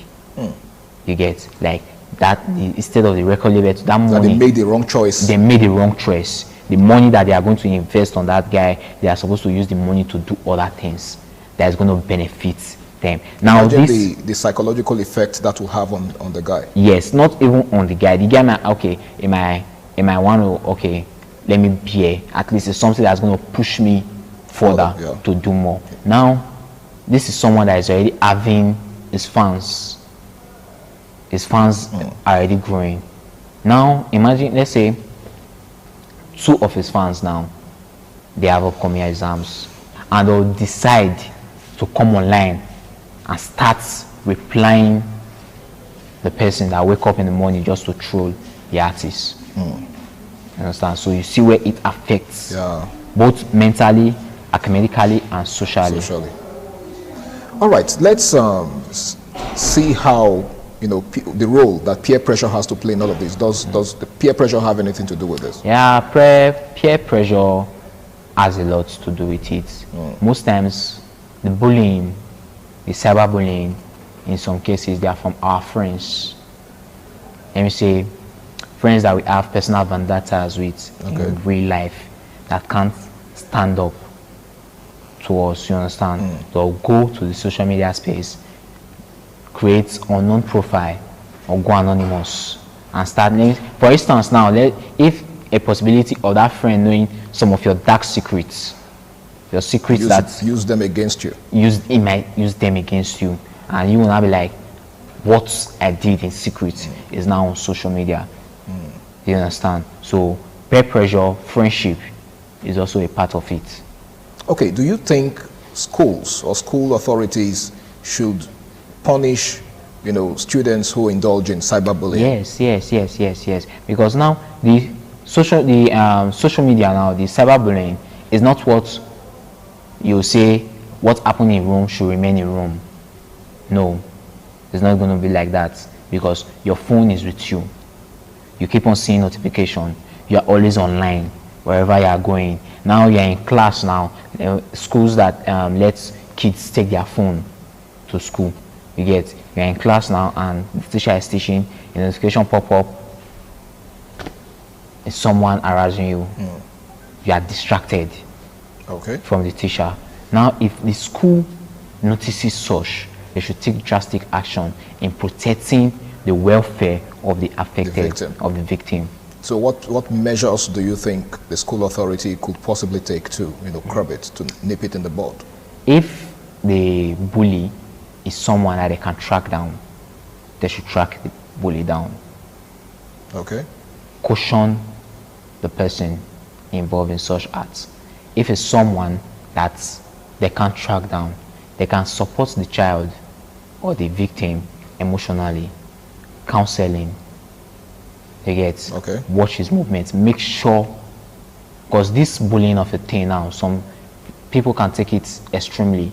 You get, like, that instead of the record label to that money, they made the wrong choice. They made the wrong choice. The money that they are going to invest on that guy, they are supposed to use the money to do other things that is going to benefit them. Now imagine the psychological effect that will have on the guy. Yes, not even on the guy. The guy might, okay, it might want to, okay, let me be here. At least it's something that's going to push me further to do more. Now, this is someone that is already having his fans. His fans are already growing. Now, imagine, let's say, 2 of his fans now, they have upcoming exams, and they'll decide to come online and start replying the person that wake up in the morning just to troll the artist. You understand? So you see where it affects both mentally, academically, and socially. All right, let's see how, you know, the role that peer pressure has to play in all of this. Does the peer pressure have anything to do with this? Yeah, peer pressure has a lot to do with it. Most times, the bullying, the cyberbullying, in some cases, they are from our friends. Let me say, friends that we have personal vendettas with in real life that can't stand up to us, you understand? They'll go to the social media space, create unknown profile, or go anonymous and start naming. For instance, now, if a possibility of that friend knowing some of your dark secrets, your secrets use them against you. It might use them against you, and you will not be like, what I did in secret is now on social media. You understand? So peer pressure, friendship is also a part of it. Okay, do you think schools or school authorities should punish, you know, students who indulge in cyberbullying? Yes. Because now the social media now, the cyberbullying is not what you say what happened in room should remain in room. No, it's not going to be like that, because your phone is with you. You keep on seeing notification. You are always online wherever you are going. Now you are in class now. Schools that let kids take their phone to school. You get, you are in class now and the teacher is teaching, a notification pop up. It's someone harassing you. You are distracted from the teacher. Now if the school notices such, they should take drastic action in protecting the welfare of the affected, of the victim. So what measures do you think the school authority could possibly take to, you know, curb it, to nip it in the bud? If the bully is someone that they can track down, they should track the bully down. Caution the person involved in such acts. If it's someone that they can't track down, they can support the child or the victim emotionally, counseling. You get, watch his movements, make sure, because this bullying of a thing now, some people can take it extremely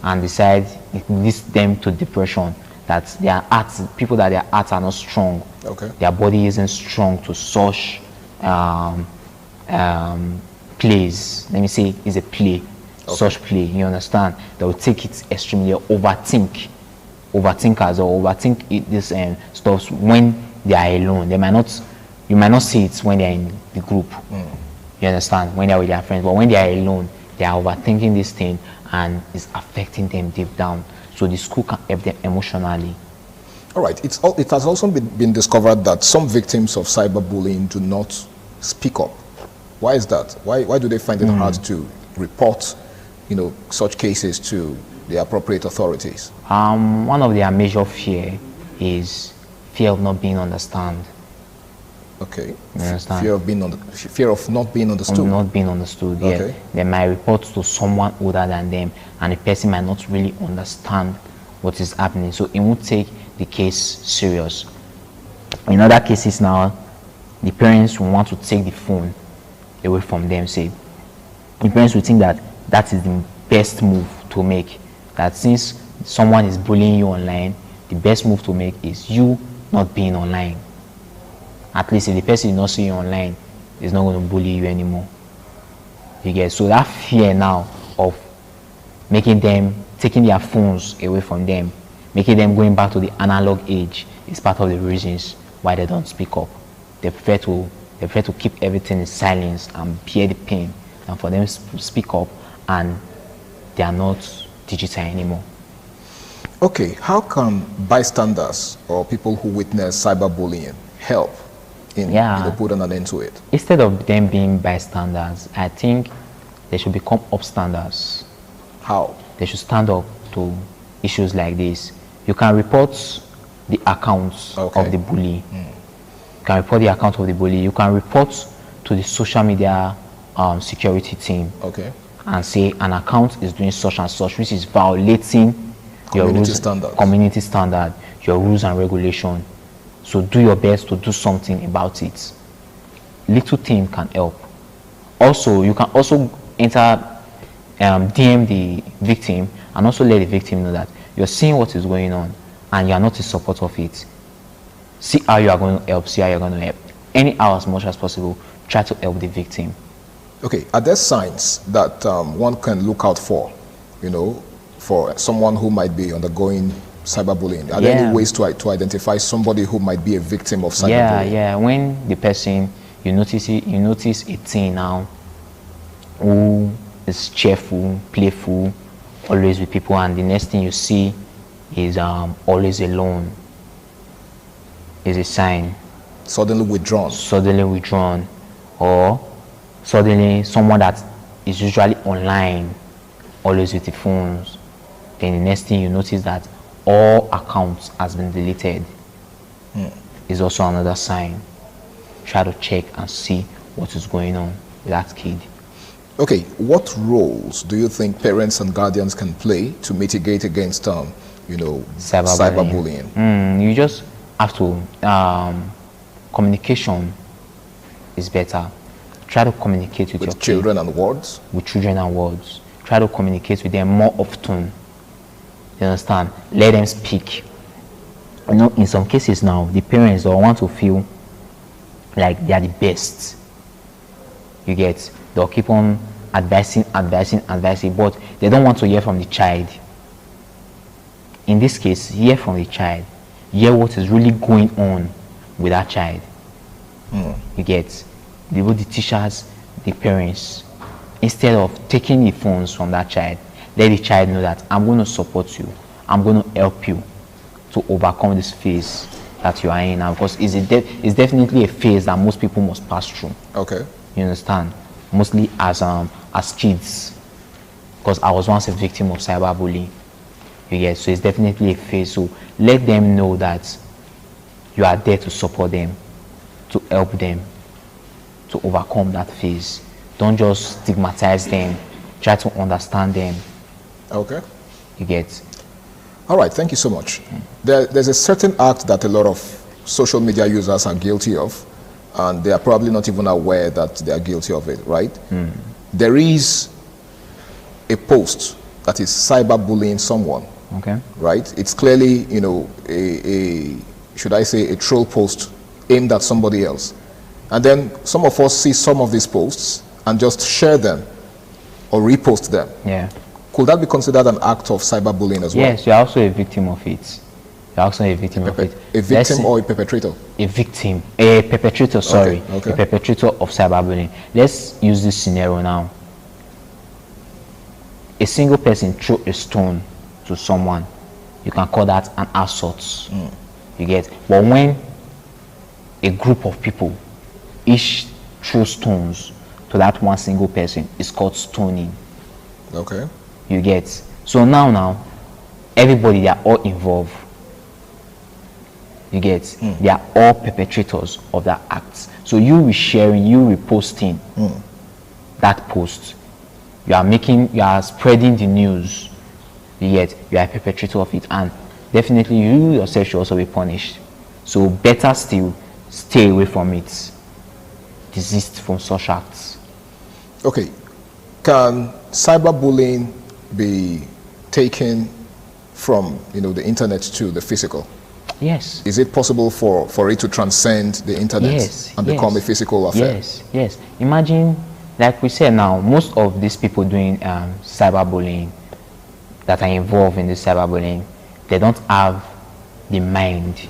and decide it leads them to depression, that their hearts, people that their hearts are not strong, their body isn't strong to such plays. Let me say it's a play, such play, you understand? They will take it extremely, overthinkers or overthink this stuff when they are alone. They might not, you might not see it when they are in the group. You understand? When they are with their friends, but when they are alone, they are overthinking this thing and it's affecting them deep down. So the school can help them emotionally. All right. It has also been discovered that some victims of cyberbullying do not speak up. Why is that? Why do they find it hard to report, you know, such cases to the appropriate authorities? One of their major fear is fear of not being understood. Okay. You understand? Fear of not being understood. Not being understood. Yeah. They might report to someone older than them, and the person might not really understand what is happening, so it won't take the case serious. In other cases now, the parents will want to take the phone away from them. Say, the parents will think that that is the best move to make. That since someone is bullying you online, the best move to make is you not being online. At least if the person is not seeing you online, is not going to bully you anymore. You get, so that fear now of making them, taking their phones away from them, making them going back to the analog age is part of the reasons why they don't speak up. They prefer to keep everything in silence and bear the pain, and for them to speak up, and they are not digital anymore. Okay, how can bystanders or people who witness cyberbullying help in putting an end to it? Instead of them being bystanders, I think they should become upstanders. How? They should stand up to issues like this. You can report the accounts of the bully. You can report the account of the bully. You can report to the social media security team. Okay. And say an account is doing such and such, which is violating your rules, community standard, your rules and regulation. So do your best to do something about it. Little thing can help. Also, you can also enter DM the victim and also let the victim know that you're seeing what is going on and you are not in support of it. See how you are going to help. See how you're going to help. Anyhow, as much as possible, try to help the victim. Okay, are there signs that one can look out for, for someone who might be undergoing cyberbullying? Are there any ways to identify somebody who might be a victim of cyberbullying? Yeah. When the person, you notice a teen now who is cheerful, playful, always with people, and the next thing you see is always alone, is a sign. Suddenly withdrawn. Or suddenly someone that is usually online, always with the phones. Then the next thing you notice that all accounts has been deleted. Is also another sign. Try to check and see what is going on with that kid. Okay, what roles do you think parents and guardians can play to mitigate against, cyberbullying? You just have to, communication is better. Try to communicate with your children and words? With children and words. Try to communicate with them more often. You understand? Let them speak. In some cases now, the parents don't want to feel like they are the best. You get? They'll keep on advising, but they don't want to hear from the child. In this case, hear from the child. Hear what is really going on with that child. You get? The teachers, the parents, instead of taking the phones from that child, let the child know that I'm going to support you. I'm going to help you to overcome this phase that you are in now, because it's definitely a phase that most people must pass through. Okay. You understand? Mostly as kids, because I was once a victim of cyberbullying. You get? So it's definitely a phase. So let them know that you are there to support them, to help them to overcome that phase. Don't just stigmatize them. Try to understand them. Okay. You get? All right, thank you so much. There's a certain act that a lot of social media users are guilty of, and they are probably not even aware that they are guilty of it, right? There is a post that is cyberbullying someone. Okay. Right? It's clearly, should I say, a troll post aimed at somebody else. And then some of us see some of these posts and just share them or repost them. Yeah. Could that be considered an act of cyberbullying as well? Yes, you're also a victim of it. You're also a victim of it. A victim or a perpetrator? A victim. A perpetrator, sorry. Okay. A perpetrator of cyberbullying. Let's use this scenario now. A single person threw a stone to someone. You can call that an assault. You get? But when a group of people each throw stones to that one single person, it's called stoning. Okay. You get? So now, everybody, they are all involved. You get? They are all perpetrators of that act. So you resharing, you reposting that post. You are spreading the news. You get? You are a perpetrator of it, and definitely you yourself should also be punished. So better still, stay away from it. Desist from such acts. Okay. Can cyberbullying be taken from the internet to the physical? Yes. Is it possible for it to transcend the internet and become a physical affair? Yes. Imagine, like we said now, most of these people doing cyberbullying that are involved in this cyberbullying, they don't have the mind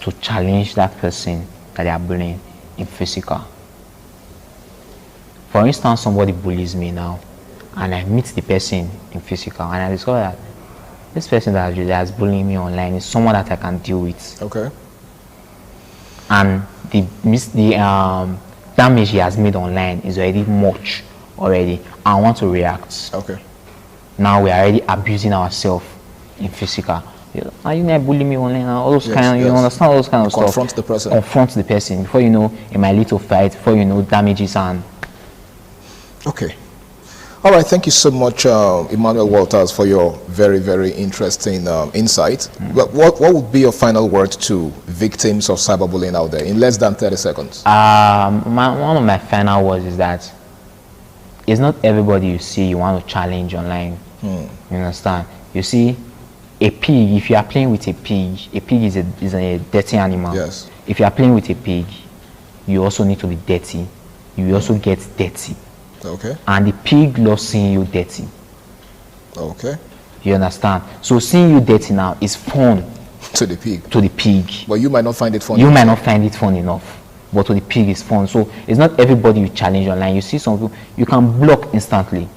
to challenge that person that they are bullying in physical. For instance, somebody bullies me now, and I meet the person in physical, and I discover that this person that's bullying me online is someone that I can deal with. Okay. And the damage he has made online is already much already. I want to react. Okay. Now we are already abusing ourselves in physical. Are you not bullying me online? All those kind of, you understand all those kind of stuff. Confront the person. Confront the person. Before you know, it might lead to fight. Before you know, damages and. Okay. All right. Thank you so much, Emmanuel Walters, for your very, very interesting insight. What would be your final word to victims of cyberbullying out there in less than 30 seconds? One of my final words is that it's not everybody you see you want to challenge online. You understand? You see, a pig, if you are playing with a pig is a dirty animal. Yes. If you are playing with a pig, you also need to be dirty. You also get dirty. Okay. And the pig loves seeing you dirty. Okay. You understand? So seeing you dirty now is fun. To the pig. To the pig. But you might not find it funny. You might not find it fun enough. But to the pig is fun. So it's not everybody you challenge online. You see some people, you can block instantly.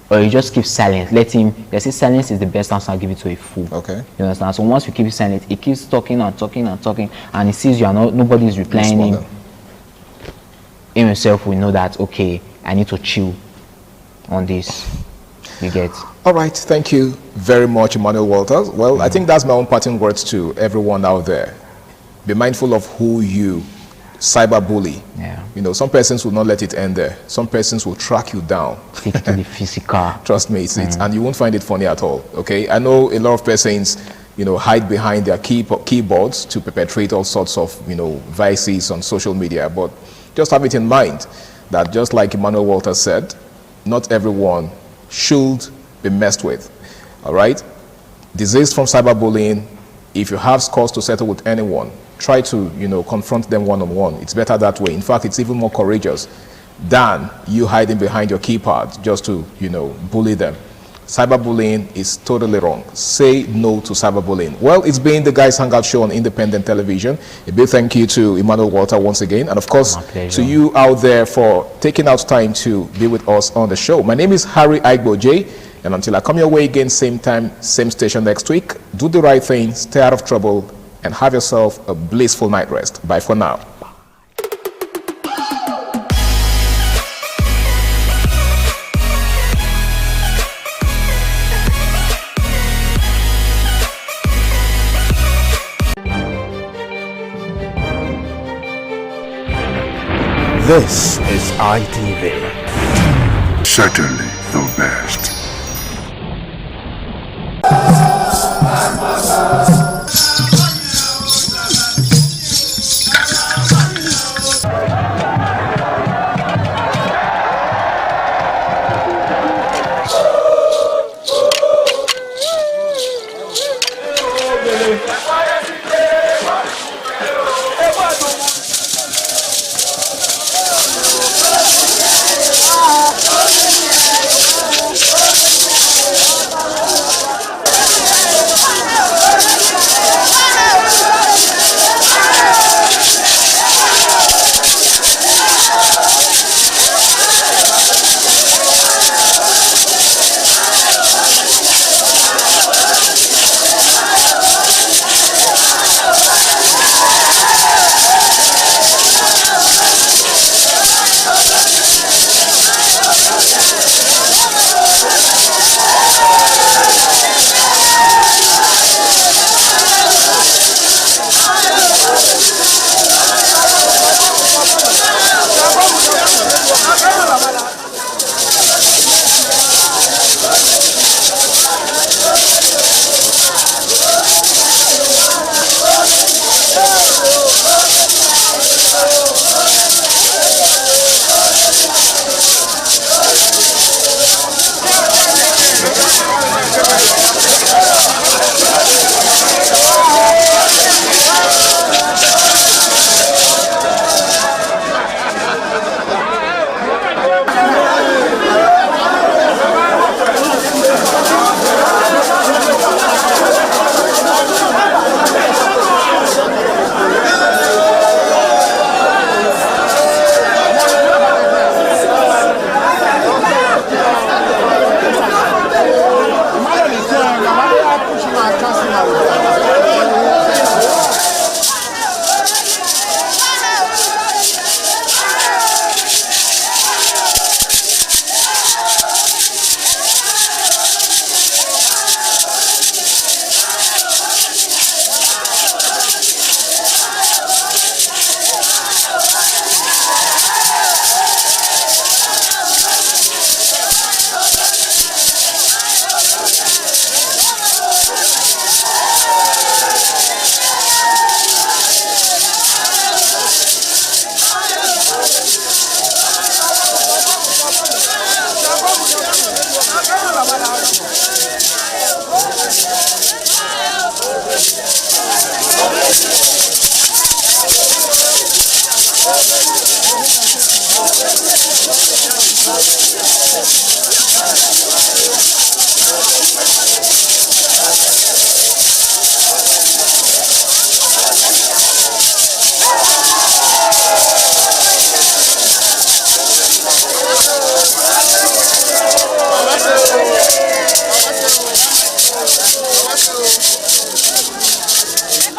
Or you just keep silent. Let him. They say silence is the best answer. Give it to a fool. Okay. You understand? So once you keep it silent, he keeps talking and talking and talking, and he sees you are not. Nobody is replying him. Himself will know that okay, I need to chill on this. You get. All right. Thank you very much, Emmanuel Walters. Well, I think that's my own parting words to everyone out there. Be mindful of who you cyberbully. Yeah. You know, some persons will not let it end there. Some persons will track you down. Take it to the physical. Trust me, and you won't find it funny at all. Okay, I know a lot of persons, you know, hide behind their keyboards to perpetrate all sorts of, you know, vices on social media. But just have it in mind that just like Emmanuel Walters said, not everyone should be messed with. All right, desist from cyberbullying. If you have scores to settle with anyone, try to, you know, confront them one-on-one. It's better that way. In fact, it's even more courageous than you hiding behind your keypad just to, you know, bully them. Cyberbullying is totally wrong. Say no to cyberbullying. Well, it's been the Guys Hangout Show on Independent Television. A big thank you to Emmanuel Walter once again, and of course to you out there for taking out time to be with us on the show. My name is Harry Aigbo J, and until I come your way again, same time, same station next week, do the right thing, stay out of trouble, and have yourself a blissful night rest. Bye for now. This is ITV. Certainly the best.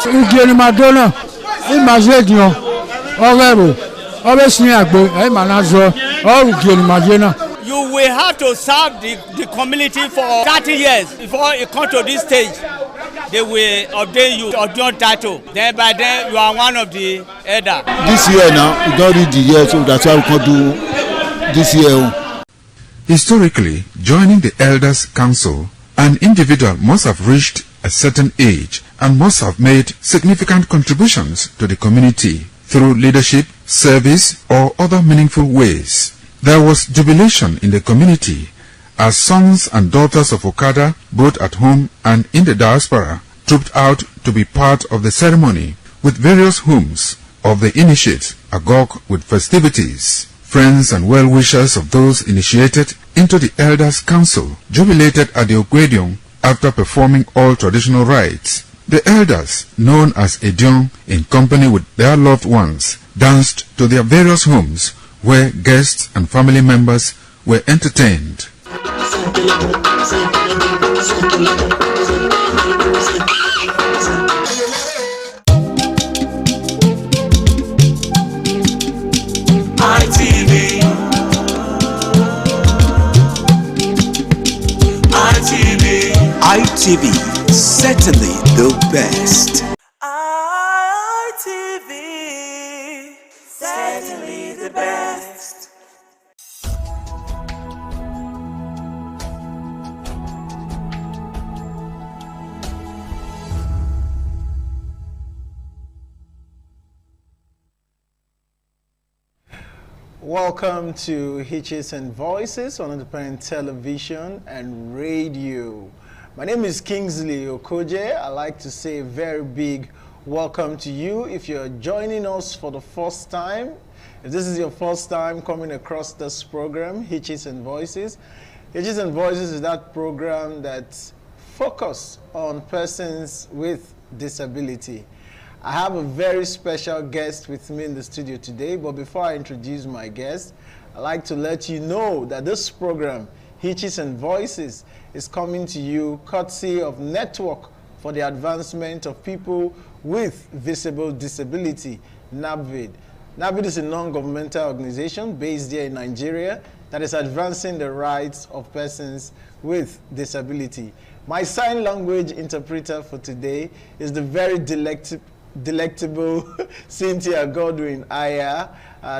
Ugeni Madonna, Imazedion, Orero, Obesni Agbo, Emanazo, or Ugeni Madonna. You will have to serve the community for 30 years before you come to this stage. They will ordain you ordain title. Then by then you are one of the elder. This year now, we don't read the year, so that's why we can do this year. Historically, joining the Elders Council, an individual must have reached a certain age and must have made significant contributions to the community through leadership, service, or other meaningful ways. There was jubilation in the community as sons and daughters of Okada, both at home and in the diaspora, trooped out to be part of the ceremony with various homes of the initiates agog with festivities. Friends and well-wishers of those initiated into the Elders Council jubilated at the Ogwedion after performing all traditional rites. The elders, known as Edion, in company with their loved ones, danced to their various homes where guests and family members were entertained. ITV, certainly the best. ITV, certainly the best. Welcome to Hitches and Voices on Independent Television and Radio. My name is Kingsley Okoje. I'd like to say a very big welcome to you if you're joining us for the first time. If this is your first time coming across this program, Hitches and Voices. Hitches and Voices is that program that focuses on persons with disability. I have a very special guest with me in the studio today, but before I introduce my guest, I'd like to let you know that this program, Hitches and Voices, is coming to you courtesy of Network for the Advancement of People with Visible Disability, NABVID. NABVID is a non-governmental organization based here in Nigeria that is advancing the rights of persons with disability. My sign language interpreter for today is the very delectable Cynthia Godwin Aya.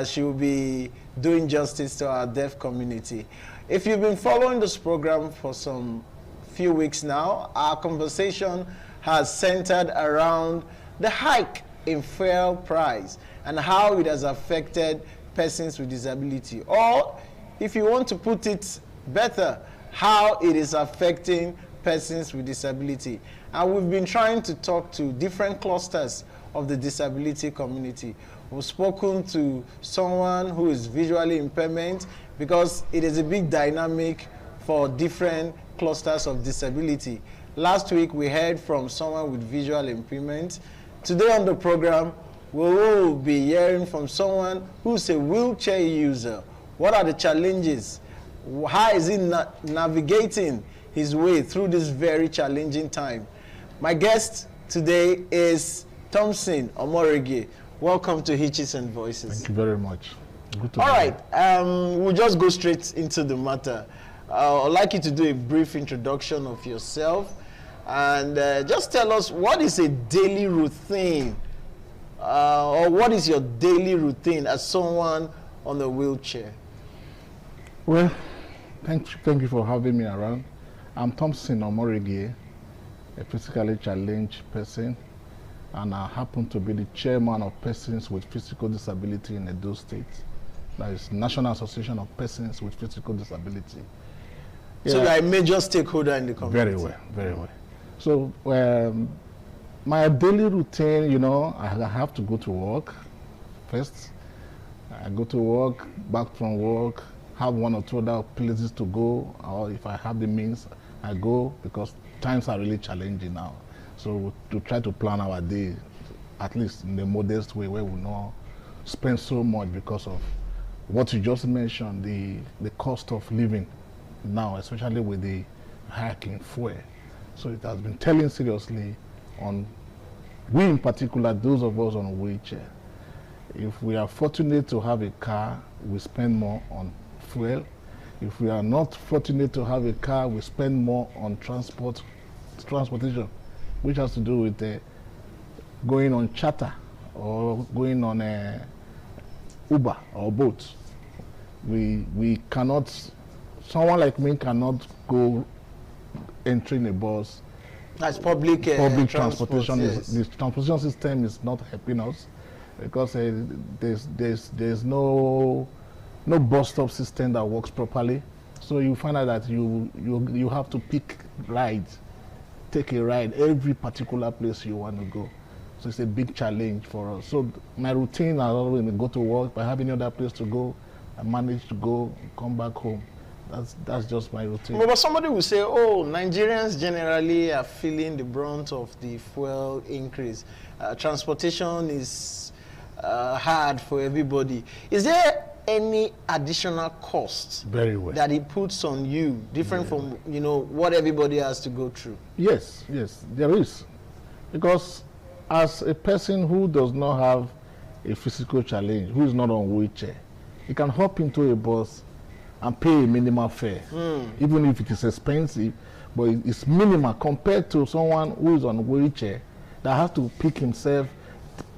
She will be doing justice to our deaf community. If you've been following this program for some few weeks now, our conversation has centered around the hike in fuel price and how it has affected persons with disability. Or, if you want to put it better, how it is affecting persons with disability. And we've been trying to talk to different clusters of the disability community. We've spoken to someone who is visually impairment, because it is a big dynamic for different clusters of disability. Last week we heard from someone with visual impairment. Today on the program we will be hearing from someone who's a wheelchair user. What are the challenges? How is he navigating his way through this very challenging time? My guest today is Thompson Omorege. Welcome to Hitches and Voices. Thank you very much. Good to All right, we'll just go straight into the matter. I'd like you to do a brief introduction of yourself and just tell us what is a daily routine or what is your daily routine as someone on a wheelchair? Well, thank you for having me around. I'm Thompson Omorege, a physically challenged person, and I happen to be the chairman of persons with physical disability in Edo State. That is National Association of Persons with Physical Disability. So you are a major stakeholder in the community. Very well, very well. So my daily routine, you know, I have to go to work first. I go to work, back from work, have one or two other places to go, or if I have the means, I go, because times are really challenging now. So to try to plan our day, at least in the modest way, where we not spend so much because of what you just mentioned, the cost of living now, especially with the hike in fuel. So it has been telling seriously on, we in particular, those of us on wheelchair. If we are fortunate to have a car, we spend more on fuel. If we are not fortunate to have a car, we spend more on transportation, which has to do with going on charter or going on Uber or boat. We cannot, someone like me cannot go entering a bus. That's public transportation. yes. The transportation system is not helping us because there's no bus stop system that works properly. So you find out that you have to pick rides, take a ride every particular place you want to go. So it's a big challenge for us. So my routine, I always go to work. If I have any other place to go, I manage to go, come back home. That's just my routine. But somebody will say, oh, Nigerians generally are feeling the brunt of the fuel increase. Transportation is hard for everybody. Is there any additional cost that it puts on you, different from what everybody has to go through? Yes, there is. Because as a person who does not have a physical challenge, who is not on wheelchair, he can hop into a bus and pay a minimal fare, even if it is expensive, but it's minimal compared to someone who is on a wheelchair that has to pick himself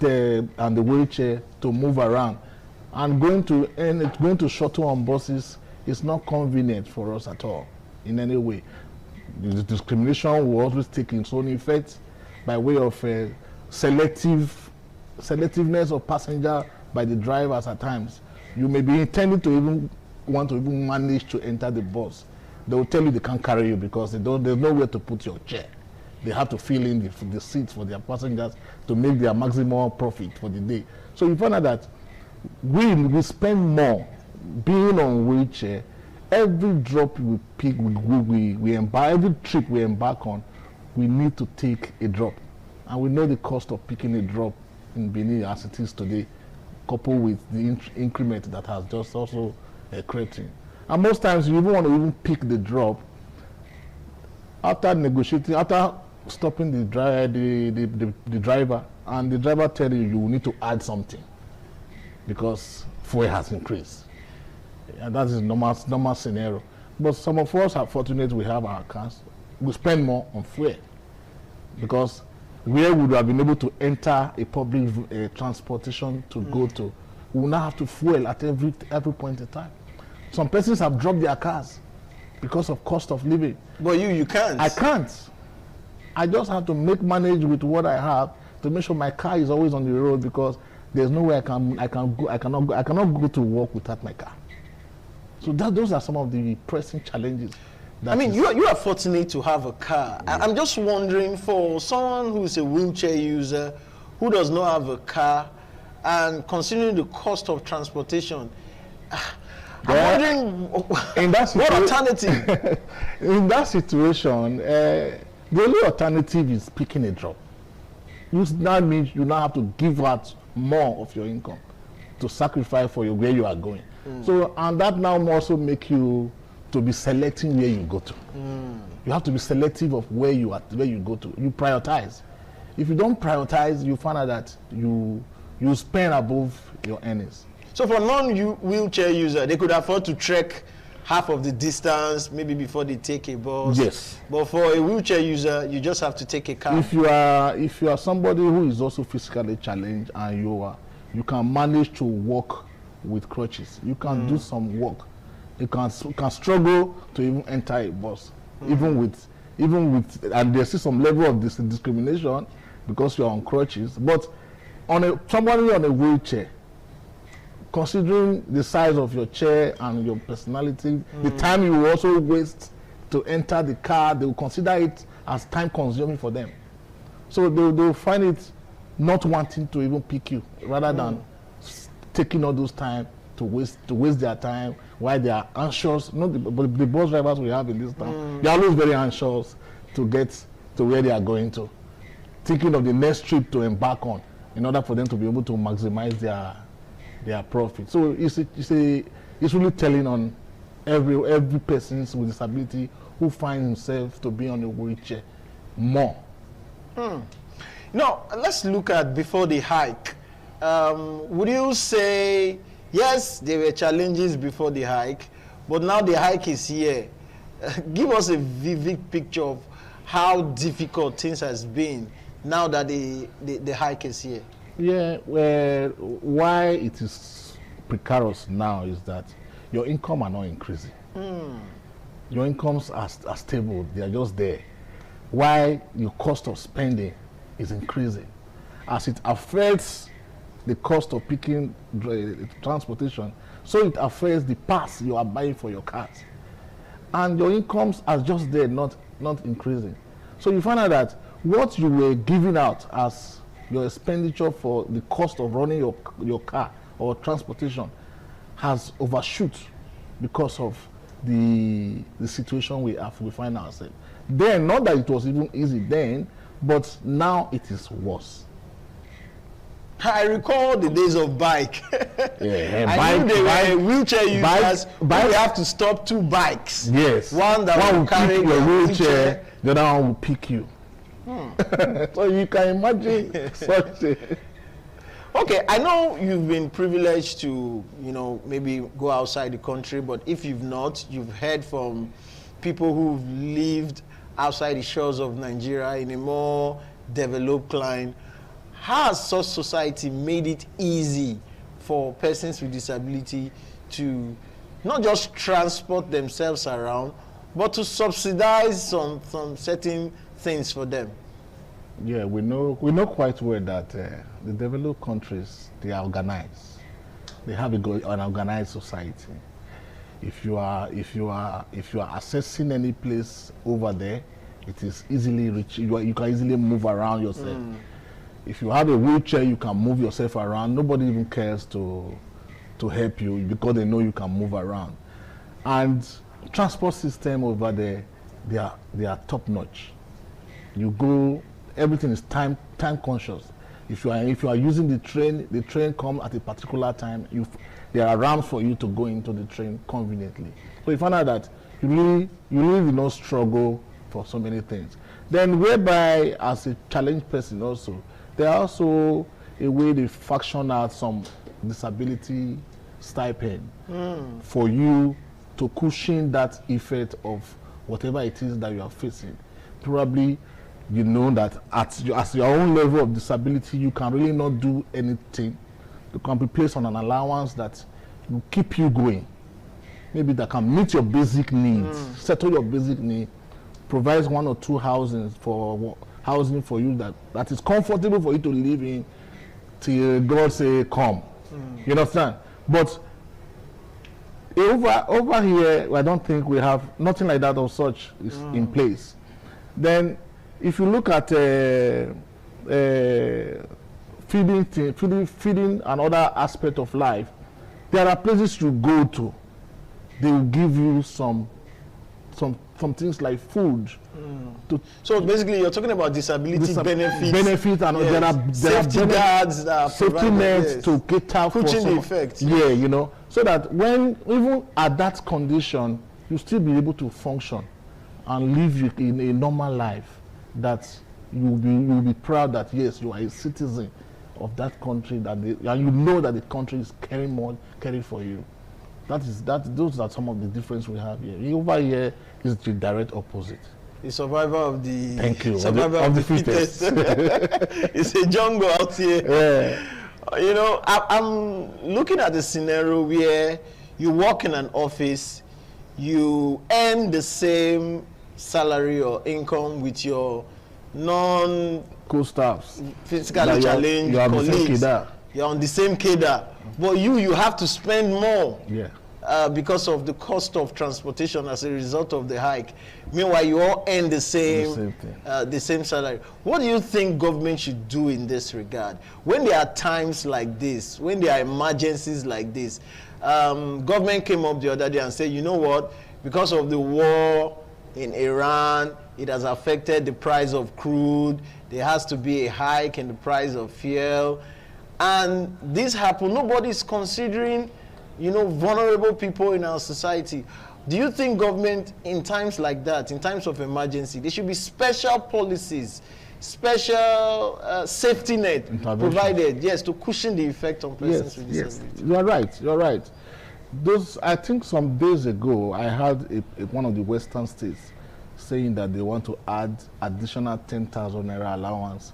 and the wheelchair to move around. And going to shuttle on buses is not convenient for us at all in any way. The discrimination will always take its own effect by way of selectiveness of passenger by the drivers at times. You may be intending to even want to even manage to enter the bus. They will tell you they can't carry you because there's nowhere to put your chair. They have to fill in the seats for their passengers to make their maximum profit for the day. So you find out that we spend more being on wheelchair. Every drop we pick, we embark, every trip we embark on, we need to take a drop. And we know the cost of picking a drop in Benin as it is today, coupled with the increment that has just also created. And most times you even want to even pick the drop after negotiating, after stopping the driver, and the driver tells you need to add something because fuel has increased. And that is normal scenario. But some of us are fortunate we have our cars. We spend more on fuel because where we would have been able to enter a public transportation to go to, we will now have to fuel at every point in time. Some persons have dropped their cars because of cost of living. But you can't. I can't. I just have to manage with what I have to make sure my car is always on the road because there's no way I cannot go to work without my car. So those are some of the pressing challenges. I mean, you are fortunate to have a car. Yeah. I'm just wondering, for someone who is a wheelchair user, who does not have a car, and considering the cost of transportation, I'm wondering what alternative? In that situation, the only alternative is picking a drop. That means you now have to give out more of your income to sacrifice for where you are going. So, and that now also make you to be selecting where you go to. You have to be selective of where you go to. You prioritize. If you don't prioritize, you find out that you spend above your earnings. So for non-wheelchair user, they could afford to trek half of the distance maybe before they take a bus. Yes. But for a wheelchair user, you just have to take a car. If you are somebody who is also physically challenged and you can manage to walk with crutches, you can do some work. You can struggle to even enter a bus, even with, and there's still some level of discrimination because you are on crutches. But somebody on a wheelchair, considering the size of your chair and your personality, the time you will also waste to enter the car, they will consider it as time consuming for them. So they will find it not wanting to even pick you, rather than taking all those time to waste their time while they are anxious. The bus drivers we have in this town, they are always very anxious to get to where they are going to, thinking of the next trip to embark on in order for them to be able to maximize their profit. So it's really telling on every person with disability who finds himself to be on a wheelchair. more. Now, let's look at before the hike. Would you say, yes, there were challenges before the hike, but now the hike is here? Give us a vivid picture of how difficult things has been now that the hike is here. Yeah, well, why it is precarious now is that your income are not increasing. Your incomes are stable, they are just there. Why your cost of spending is increasing. As it affects the cost of picking transportation, so it affects the parts you are buying for your cars. And your incomes are just there, not increasing. So you find out that what you were giving out as your expenditure for the cost of running your car or transportation has overshoot because of the situation we find ourselves. Then, not that it was even easy then, but now it is worse. I recall the days of bike. Yeah, I knew they were wheelchair users. Bike, we have to stop 2 bikes. Yes. One that will will carry your wheelchair, the other one will pick you. So you can imagine such a... Okay, I know you've been privileged to, maybe go outside the country, but if you've not, you've heard from people who've lived outside the shores of Nigeria in a more developed clime. How has such society made it easy for persons with disability to not just transport themselves around, but to subsidize some certain things for them? Yeah, we know quite well that the developed countries, they are organized. They have an organized society. If you are accessing any place over there, it is easily reach. You can easily move around yourself. If you have a wheelchair, you can move yourself around. Nobody even cares to help you because they know you can move around. And transport system over there, they are top notch. You go, everything is time conscious. If you are using the train comes at a particular time. There are ramps for you to go into the train conveniently. So you find out that you really no struggle for so many things. Then whereby as a challenged person also, there are also a way they faction out some disability stipend for you to cushion that effect of whatever it is that you are facing. Probably you know that at your own level of disability, you can really not do anything. You can be placed on an allowance that will keep you going. Maybe that can meet your basic needs, settle your basic need, provides 1 or 2 housing for you that is comfortable for you to live in till God say come. You understand? But over here, I don't think we have nothing like that or such is in place. Then if you look at feeding another aspect of life, there are places you go to. They will give you some things like food. So basically, you're talking about disability benefits. Benefits, and yes. there are safety guards that are safety nets to cater for the effect. Yeah, so that when even at that condition, you still be able to function and live in a normal life. That you'll be proud that yes, you are a citizen of that country, and you know that the country is caring for you. Those are some of the difference we have here. Over here is the direct opposite. The survival of the of the fittest. It's a jungle out here. Yeah. I'm looking at the scenario where you work in an office, you earn the same salary or income with your non-co-staffs, physically challenged colleagues. You're on the same cadre, but you have to spend more. Yeah. Because of the cost of transportation as a result of the hike. Meanwhile, you all earn the same salary. What do you think government should do in this regard? When there are times like this, when there are emergencies like this, government came up the other day and said, you know what, because of the war in Iran, it has affected the price of crude. There has to be a hike in the price of fuel. And this happened. Nobody's considering vulnerable people in our society. Do you think government in times like that, in times of emergency, there should be special policies, special safety net provided, yes, to cushion the effect on persons with disability? You're right. You're right. I think some days ago, I heard one of the Western states saying that they want to add additional 10,000 naira allowance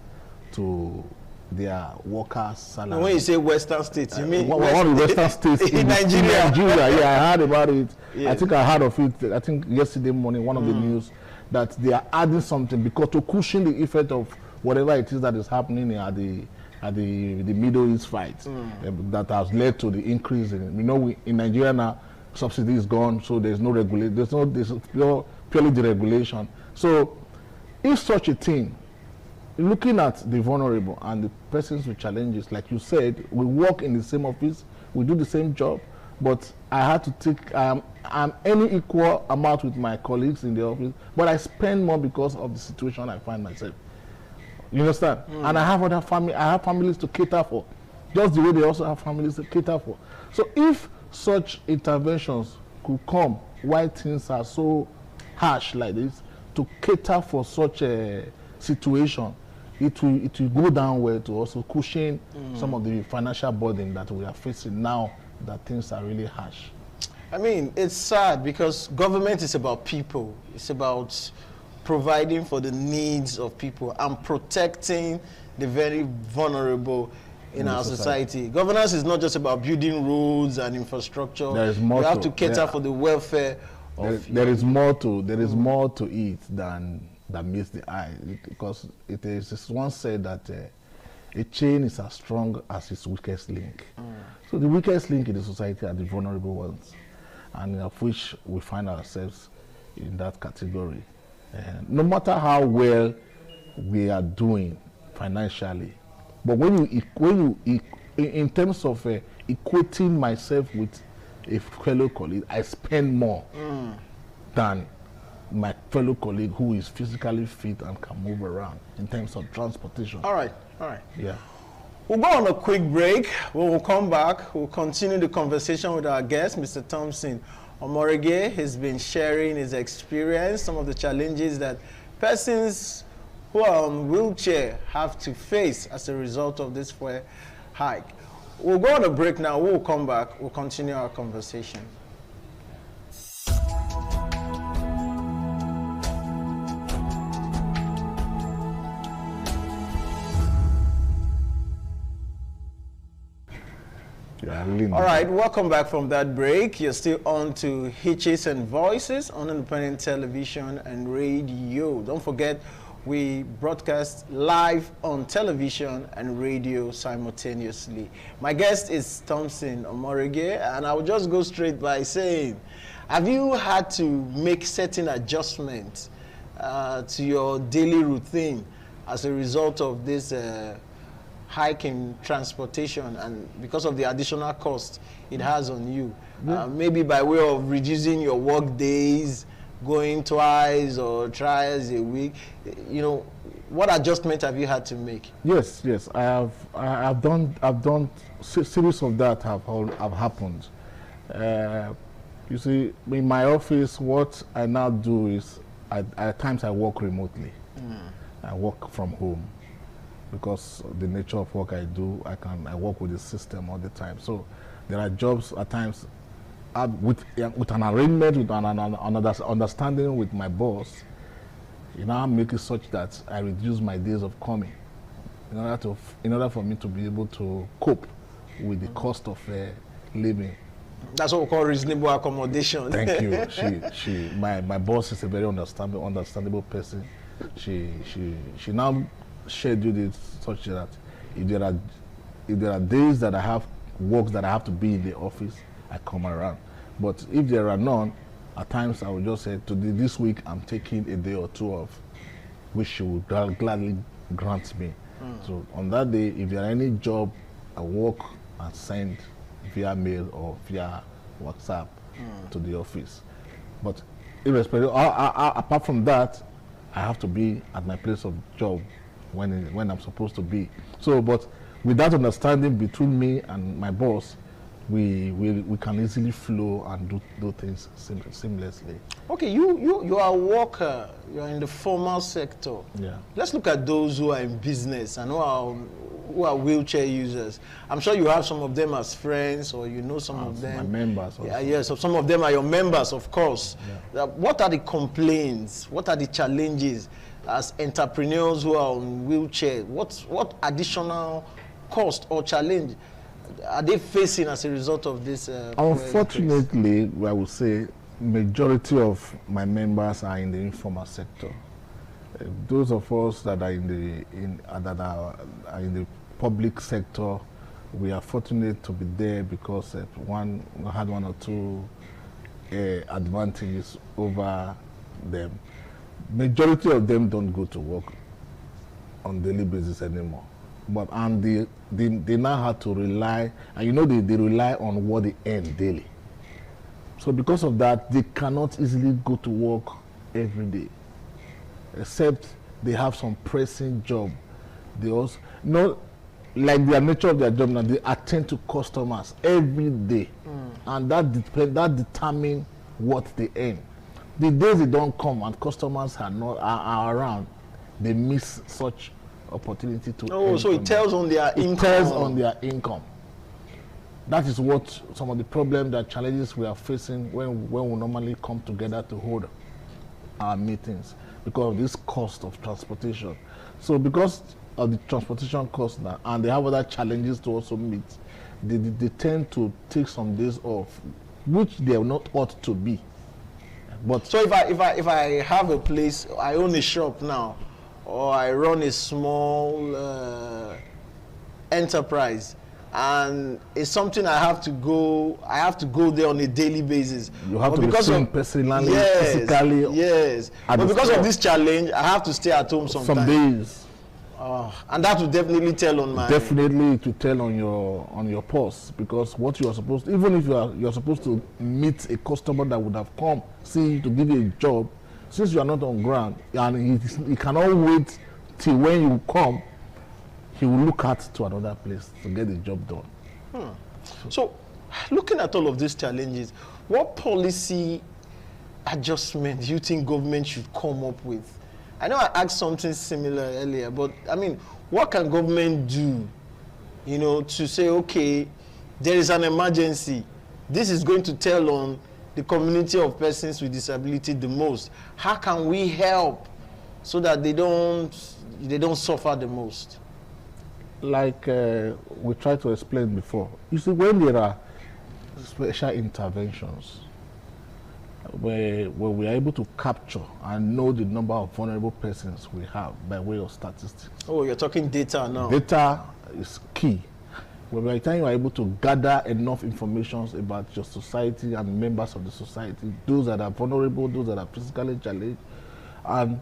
to their workers' salary. And when you say Western states, you mean one of the Western states in Nigeria? Yeah, I heard about it. Yeah. I think I heard of it. I think yesterday morning, one of the news, that they are adding something because to cushion the effect of whatever it is that is happening at the Middle East fight that has led to the increase in. In Nigeria now, subsidy is gone, so there's no regulation. There's purely deregulation. So, if such a thing, looking at the vulnerable and the persons with challenges, like you said, we work in the same office, we do the same job, but I had to take, I'm any equal amount with my colleagues in the office, but I spend more because of the situation I find myself. You understand? And I have families to cater for, just the way they also have families to cater for. So if such interventions could come while things are so harsh like this, to cater for such a situation, it will go down well to also cushion some of the financial burden that we are facing now that things are really harsh. I mean, it's sad because government is about people. It's about providing for the needs of people and protecting the very vulnerable in our society. Governance is not just about building roads and infrastructure. There is more. You have to cater for the welfare of there is more to it than meets the eye, because it's once said that a chain is as strong as its weakest link. So the weakest link in the society are the vulnerable ones, and of which we find ourselves in that category. No matter how well we are doing financially, but when you in terms of equating myself with a fellow colleague, I spend more than my fellow colleague who is physically fit and can move around in terms of transportation. All right. Yeah. We'll go on a quick break. When we'll come back, we'll continue the conversation with our guest, Mr. Thompson Omorige. He's been sharing his experience, some of the challenges that persons who are on wheelchair have to face as a result of this fuel hike. We'll go on a break now. We'll come back. We'll continue our conversation. All right, welcome back from that break. You're still on to Hitches and Voices on independent television and radio. Don't forget, we broadcast live on television and radio simultaneously. My guest is Thompson Omorige, and I will just go straight by saying, have you had to make certain adjustments to your daily routine as a result of this hike in transportation and because of the additional cost it has on you? Maybe by way of reducing your work days, going twice or thrice a week, what adjustment have you had to make? Yes, I've done series of that have happened. You see, in my office, what I now do is at times I work remotely. I work from home because of the nature of work I do. I work with the system all the time. So there are jobs at times with an arrangement, with an understanding with my boss. I make it such that I reduce my days of coming in order for me to be able to cope with the cost of living. That's what we call reasonable accommodation. Thank you. My boss is a very understandable person. She now scheduled it such that if there are days that I have works that I have to be in the office, I come around. But if there are none, at times I will just say, this week I'm taking a day or two off, which she will gladly grant me. So on that day, if there are any job, I work and send via mail or via WhatsApp to the office. But irrespective, apart from that, I have to be at my place of job when I'm supposed to be. So, but with that understanding between me and my boss, we can easily flow and do things seamlessly. Okay, you are a worker. You are in the formal sector. Yeah. Let's look at those who are in business and who are wheelchair users. I'm sure you have some of them as friends, or you know some of them. My members. Also. Yeah, yes. So some of them are your members, of course. Yeah. What are the complaints? What are the challenges as entrepreneurs who are on wheelchair? What additional cost or challenge are they facing as a result of this? Unfortunately, I would say majority of my members are in the informal sector. Those of us that are in the public sector, we are fortunate to be there because we had one or two advantages over them. Majority of them don't go to work on daily basis anymore. But they now have to rely, and you know they rely on what they earn daily. So because of that, they cannot easily go to work every day, except they have some pressing job. They also, like the nature of their job now, they attend to customers every day, and that determines what they earn. The days they don't come and customers are around, they miss such opportunity to earn. So it tells on their income. It tells on their income. That is what some of the problems, the challenges we are facing when we normally come together to hold our meetings, because of this cost of transportation. So because of the transportation cost now, and they have other challenges to also meet, they tend to take some days off, which they are not ought to be. But so if I have a place, I own a shop now, or I run a small enterprise, and it's something I have to go there on a daily basis. You have to be seen personally, physically. Yes. But because of this challenge, I have to stay at home sometimes. Some days. And that will definitely tell on my. Definitely, it will tell on your pulse, because what you are supposed to, even if you're supposed to meet a customer that would have come see you to give you a job, since you are not on ground and he cannot wait till when you come, he will look at to another place to get the job done. So, looking at all of these challenges, what policy adjustment do you think government should come up with? I know I asked something similar earlier, but I mean, what can government do, to say, okay, there is an emergency. This is going to tell on the community of persons with disability the most. How can we help so that they don't suffer the most? Like we tried to explain before, you see, when there are special interventions where we are able to capture and know the number of vulnerable persons we have by way of statistics. Oh, you're talking data now. Data is key. By the time you are able to gather enough information about your society and members of the society, those that are vulnerable, those that are physically challenged, and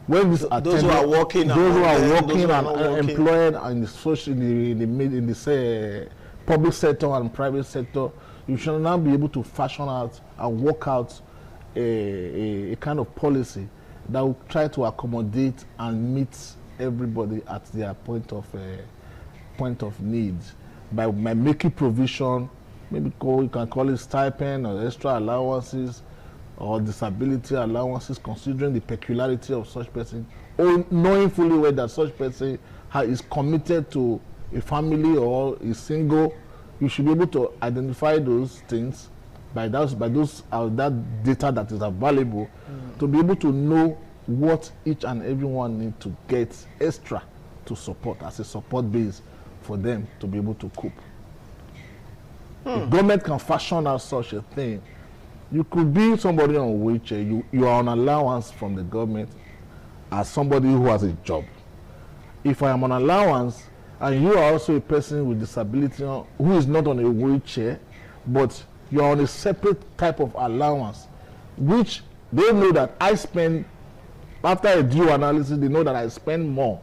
when this those who are working, and employed in the social, in the public sector and private sector, you should now be able to fashion out and work out a kind of policy that will try to accommodate and meet everybody at their point of need by making provision. Maybe you can call it stipend or extra allowances or disability allowances, considering the peculiarity of such person, or knowing fully well that such person is committed to a family or is single. You should be able to identify those things by that data that is available, to be able to know what each and everyone needs to get extra to support as a support base for them to be able to cope. If government can fashion out such a thing, you could be somebody on a wheelchair, you are on allowance from the government as somebody who has a job. If I am on allowance and you are also a person with disability who is not on a wheelchair, but you are on a separate type of allowance, which they know that I spend, after a due analysis, they know that I spend more.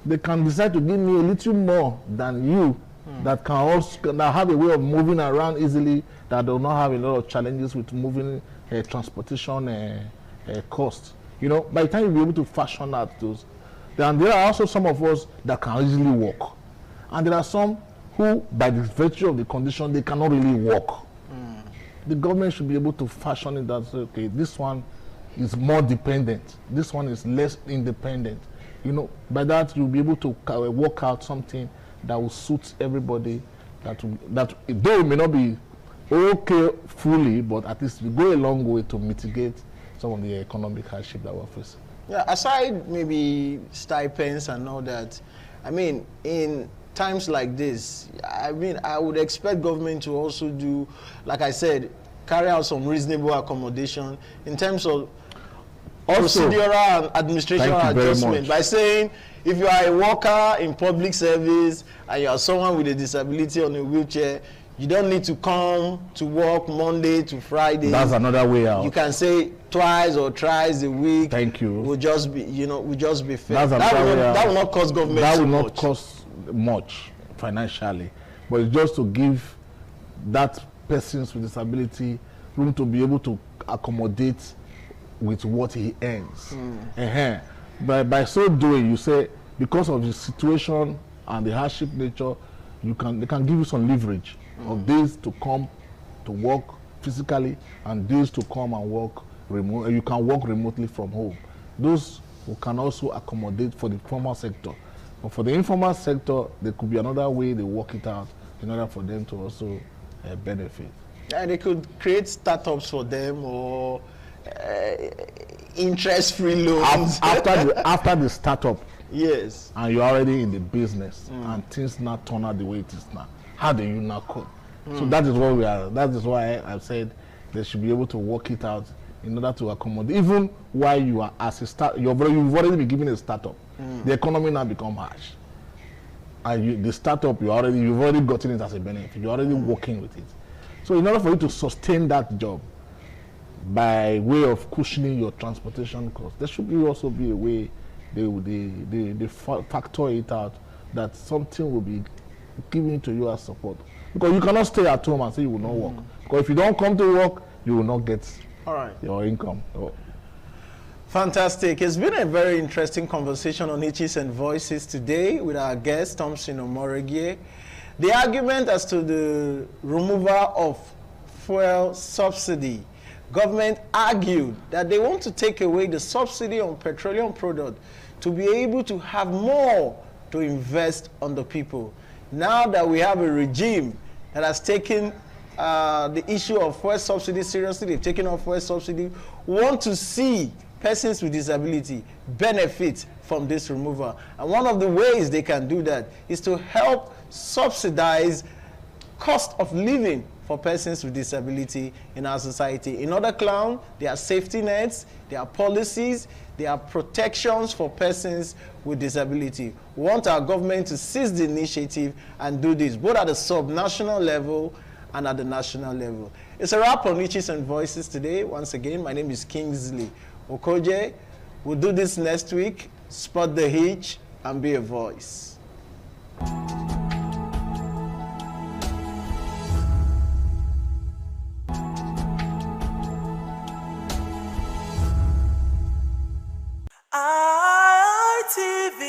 They can decide to give me a little more than you, that can also have a way of moving around easily, that do not have a lot of challenges with moving transportation costs. By the time you'll be able to fashion out those, then there are also some of us that can easily walk, and there are some who, by the virtue of the condition, they cannot really work. The government should be able to fashion it that, okay, this one is more dependent, this one is less independent. You know, by that you'll be able to work out something that will suit everybody, that though it may not be okay fully, but at least we go a long way to mitigate some of the economic hardship that we're facing. Yeah, aside maybe stipends and all that, I mean, in times like this, I mean, I would expect government to also do, like I said, carry out some reasonable accommodation in terms of also, procedural and administrative adjustment by saying if you are a worker in public service and you are someone with a disability on a wheelchair, you don't need to come to work Monday to Friday. That's another way out. You can say twice or thrice a week. Thank you. Will just be, you know, will just be fair. That will not cost government. That will not cost much financially, but it's just to give that persons with disability room to be able to accommodate with what he earns. By so doing, you say because of the situation and the hardship nature, they can give you some leverage of days to come to work physically and days to come and work remote. You can work remotely from home. Those who can also accommodate for the formal sector. But for the informal sector, there could be another way they work it out in order for them to also benefit. And they could create startups for them or interest-free loans. After the startup, yes, and you're already in the business, and things not turn out the way it is now, how do you now cope? So that is what we are. That is why I've said they should be able to work it out in order to accommodate. Even while you are as a start, you've already been given a startup. The economy now become harsh, and the startup you've already gotten it as a benefit. You're already working with it. So in order for you to sustain that job, by way of cushioning your transportation costs, there should also be a way they factor it out that something will be given to you as support. Because you cannot stay at home and say you will not work. Because if you don't come to work, you will not get your income. Fantastic. It's been a very interesting conversation on Hitches and Voices today with our guest, Thompson Omoregie. The argument as to the removal of fuel subsidy. Government argued that they want to take away the subsidy on petroleum product to be able to have more to invest on the people. Now that we have a regime that has taken the issue of fuel subsidy seriously, they've taken off fuel subsidy, want to see persons with disability benefit from this removal. And one of the ways they can do that is to help subsidize cost of living for persons with disability in our society. In other clown, there are safety nets, there are policies, there are protections for persons with disability. We want our government to seize the initiative and do this, both at the sub-national level and at the national level. It's a wrap on Hitches and Voices today. Once again, my name is Kingsley Okoje. We'll do this next week. Spot the hitch and be a voice. ITV,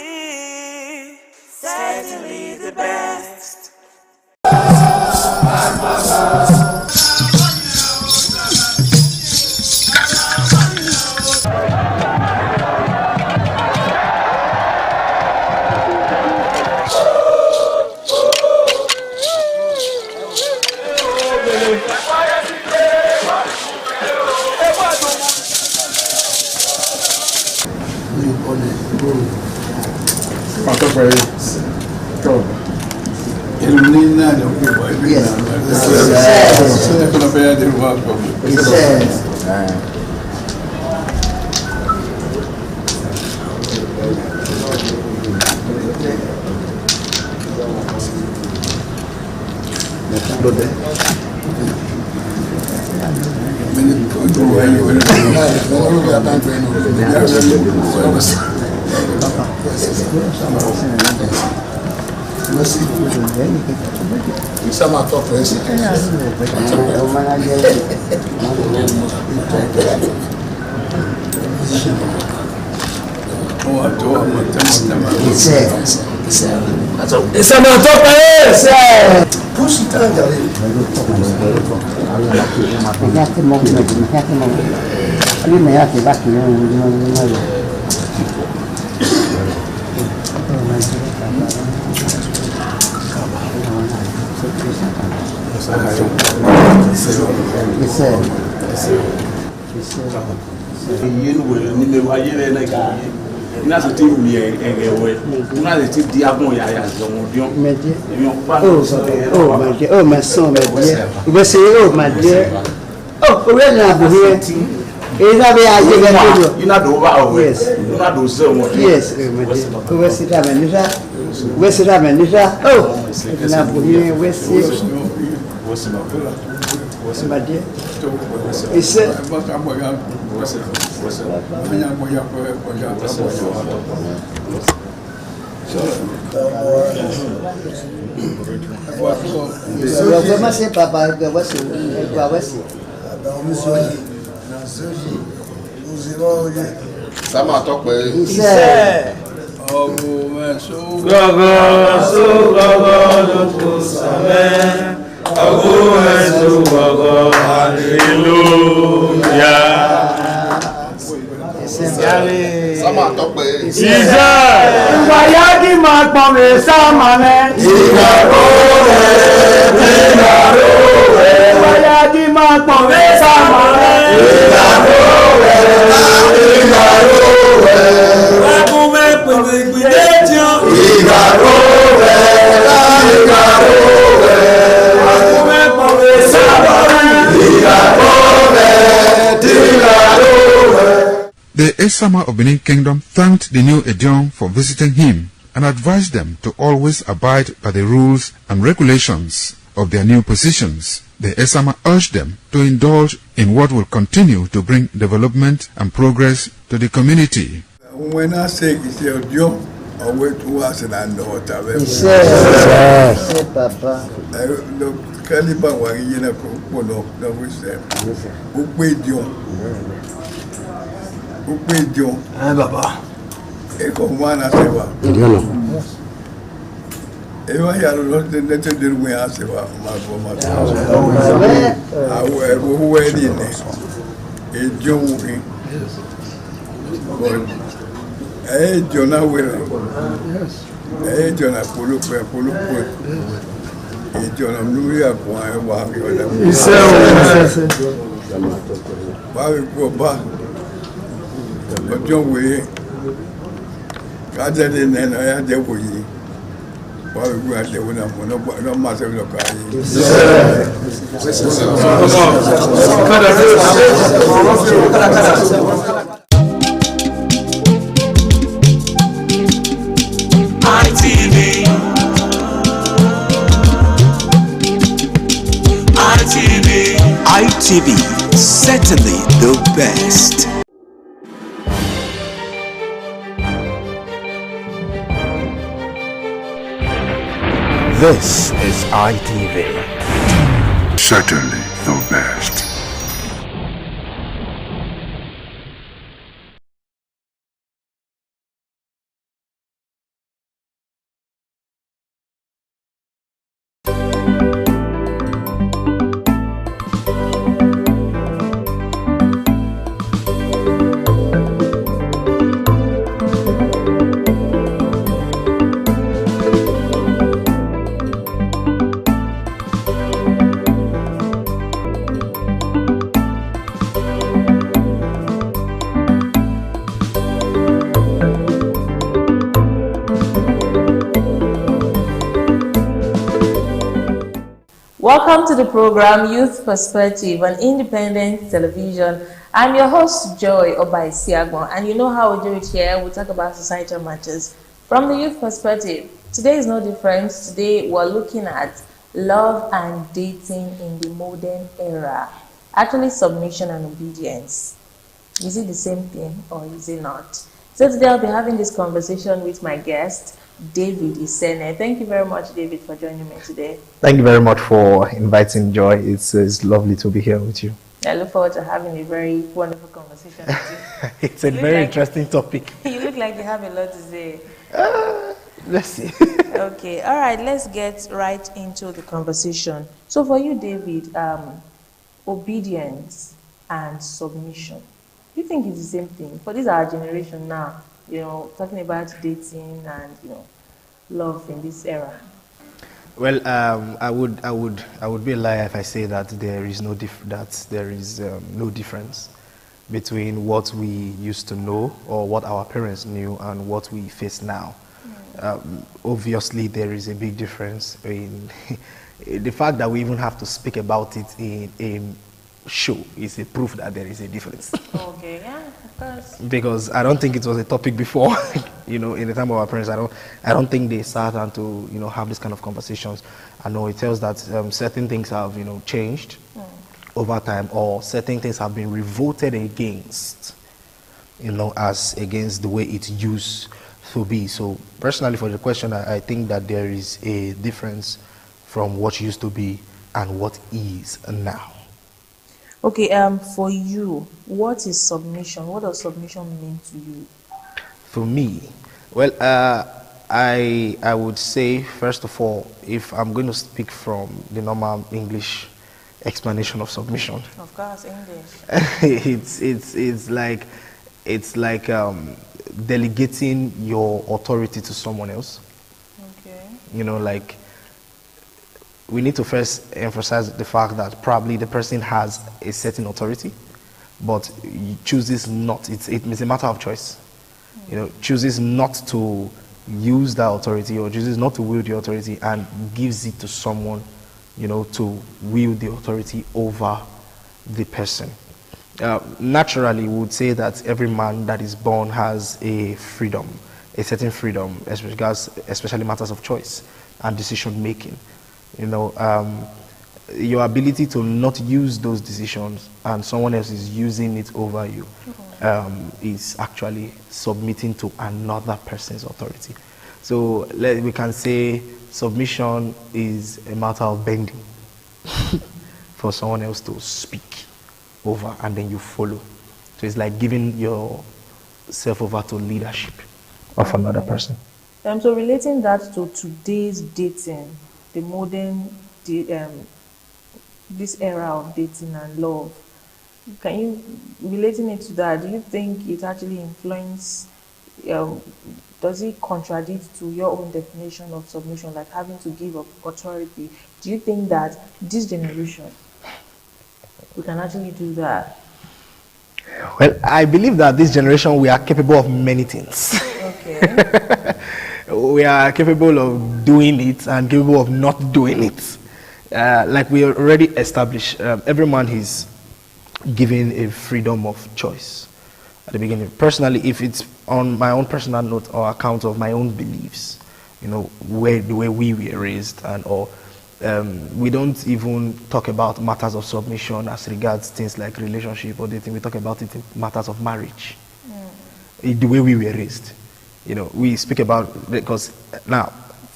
certainly the best. ìsọ̀nà tó pẹ́ ṣe. Push it down, Jare. Ina so ti mi egewe una le ti di agbon ya ya zo mo dion medie eyan pa oh my dear, oh my son medie we say oh my dear, oh we na bo here is that be aje ga to ina do ba o yes ina do se mo yes medie we see that menisha oh na bo here we see my dear is Sama talk pé iṣẹ́ ọ̀rọ̀ sógọ́gọ́ ló kó sàmẹ́ ọ̀rọ̀ sógọ́gọ́ hallelujah. Sama talk pé iṣẹ́ ìwàyági máa pọ̀ mí sáàmà mẹ́ ìgbàgbọ́ rẹ̀ ìwàyági máa pọ̀ mí sáàmà mẹ́ ìgbàgbọ́ The Esama of Benin Kingdom thanked the new Edion for visiting him and advised them to always abide by the rules and regulations of their new positions. The Esama urged them to indulge in what will continue to bring development and progress to the community. When I say it's your job, I wait to us and I know what I will. Yes, Papa. Caliban was in a no, we said. Who paid you? Who paid you? Baba. Eko mwana sewa. Ewa ya lote nete dirwe ya sewa mabo. Awe huwe nini? Ejo muhi. Jona wele. Jona pulu. Jona mluya kwa wa yola. Bawe kwa ba. Ojo we. Kaja de nena ya de wuyi. Bawe kwa de wona no ma se lo kai. ITV, certainly the best. This is ITV. Certainly the best. Welcome to the program Youth Perspective on Independent Television. I'm your host, Joy Obaisiagbon, and you know how we do it here. We talk about societal matters from the youth perspective. Today is no different. Today we're looking at love and dating in the modern era. Actually, submission and obedience. Is it the same thing or is it not? So today I'll be having this conversation with my guest, David Isene. Thank you very much, David, for joining me today. Thank you very much for inviting Joy. It's lovely to be here with you. I look forward to having a very wonderful conversation with you. It's a very interesting topic. You look like you have a lot to say. Let's see. Okay, all right, let's get right into the conversation. So for you, David, obedience and submission, do you think it's the same thing? For this our generation now, talking about dating and love in this era. Well, I would be a liar if I say that there is no no difference between what we used to know or what our parents knew and what we face now. Obviously, there is a big difference in the fact that we even have to speak about it in a show is a proof that there is a difference. Okay, yeah, of course. Because I don't think it was a topic before, in the time of our parents. I don't think they sat down to have this kind of conversations. I know it tells that certain things have changed over time, or certain things have been revolted against, as against the way it used to be. So personally, for the question, I think that there is a difference from what used to be and what is now. Okay, for you, what is submission? What does submission mean to you? For me, well, I would say, first of all, if I'm going to speak from the normal English explanation of submission. Of course, English. it's like delegating your authority to someone else. Okay. We need to first emphasize the fact that probably the person has a certain authority, but chooses not. It's a matter of choice. Chooses not to use that authority or chooses not to wield the authority and gives it to someone, to wield the authority over the person. Naturally, we would say that every man that is born has a certain freedom, especially matters of choice and decision making. Your ability to not use those decisions and someone else is using it over you is actually submitting to another person's authority. So we can say submission is a matter of bending for someone else to speak over and then you follow. So it's like giving yourself over to leadership of another person. So relating that to today's dating, the modern, this era of dating and love, can you, relating it to that, do you think it actually influences, does it contradict to your own definition of submission, like having to give up authority? Do you think that this generation, we can actually do that? Well, I believe that this generation, we are capable of many things. Okay. We are capable of doing it and capable of not doing it. Like we already established, every man is given a freedom of choice at the beginning. Personally, if it's on my own personal note or account of my own beliefs, the way we were raised and all, we don't even talk about matters of submission as regards things like relationship or dating. We talk about it in matters of marriage. The way we were raised. We speak about, because now,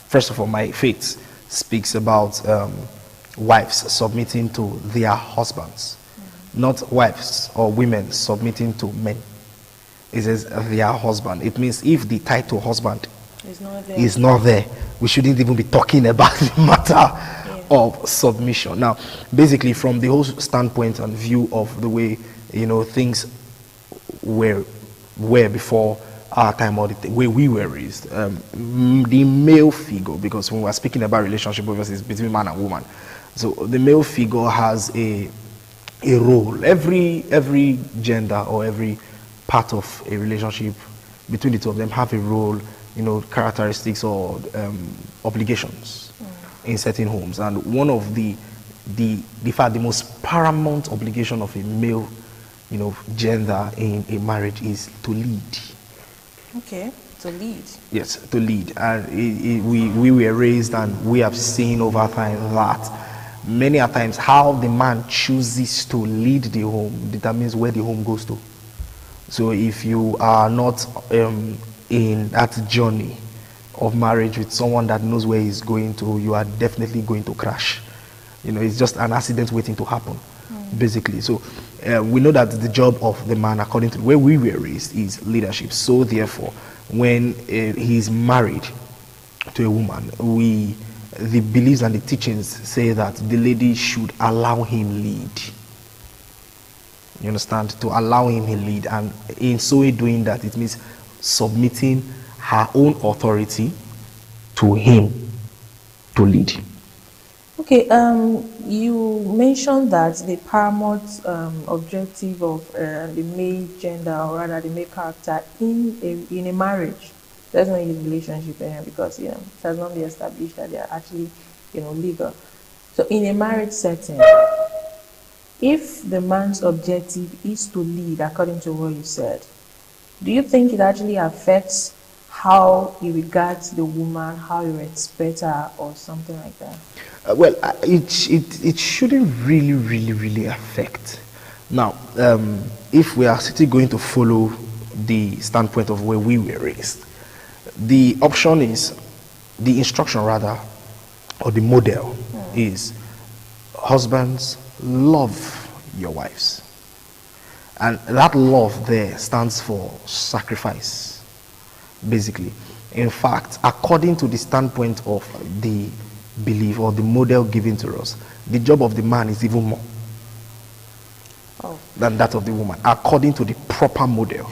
first of all, my faith speaks about wives submitting to their husbands, not wives or women submitting to men. It says their husband. It means if the title husband is not there, we shouldn't even be talking about the matter of submission. Now, basically, from the whole standpoint and view of the way things were before our time or the way we were raised, the male figure, because when we're speaking about relationship, obviously it's between man and woman, so the male figure has a role. Every gender or every part of a relationship between the two of them have a role, characteristics or obligations in certain homes. And one of the most paramount obligation of a male gender in a marriage is to lead. Okay, to lead. Yes, to lead. And we were raised and we have seen over time that many a times how the man chooses to lead the home determines where the home goes to. So if you are not in that journey of marriage with someone that knows where he's going to, you are definitely going to crash. It's just an accident waiting to happen, basically. So we know that the job of the man, according to the way we were raised, is leadership. So therefore, when he's married to a woman, the beliefs and the teachings say that the lady should allow him lead. You understand? To allow him to lead, and in so doing that, it means submitting her own authority to him to lead. Okay, you mentioned that the paramount objective of the male gender, or rather the male character in a marriage, that's not his relationship, because it has not been established that they are actually legal. So in a marriage setting, if the man's objective is to lead, according to what you said, do you think it actually affects how he regards the woman, how he respects her, or something like that? Well, it shouldn't really affect. Now, if we are still going to follow the standpoint of where we were raised, the option is, the instruction rather, or the model is, husbands, love your wives. And that love there stands for sacrifice, basically. In fact, according to the standpoint of the belief or the model given to us, the job of the man is even more than that of the woman, according to the proper model.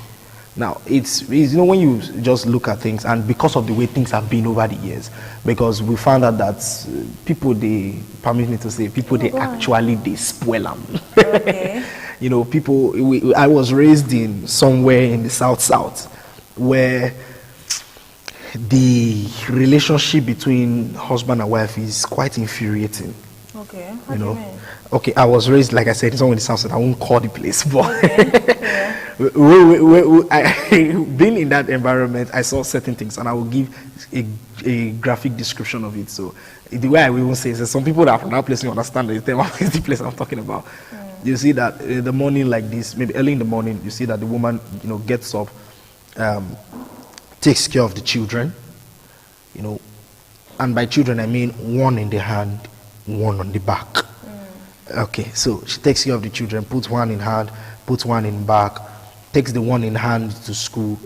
Now, it's when you just look at things, and because of the way things have been over the years, because we found out that people, they permit me to say, people, they spoil them. Okay. People, I was raised in somewhere in the south, where the relationship between husband and wife is quite infuriating. Okay, how do you mean? Okay, I was raised, like I said, in somewhere in the south, I won't call the place, but being in that environment, I saw certain things, and I will give a graphic description of it. So the way I will say is that some people that are from that place, you understand that it's the place I'm talking about. You see that in the morning like this, maybe early in the morning, you see that the woman, gets up, takes care of the children, and by children I mean one in the hand, one on the back. Okay, so she takes care of the children, puts one in hand, puts one in back, takes the one in hand to school.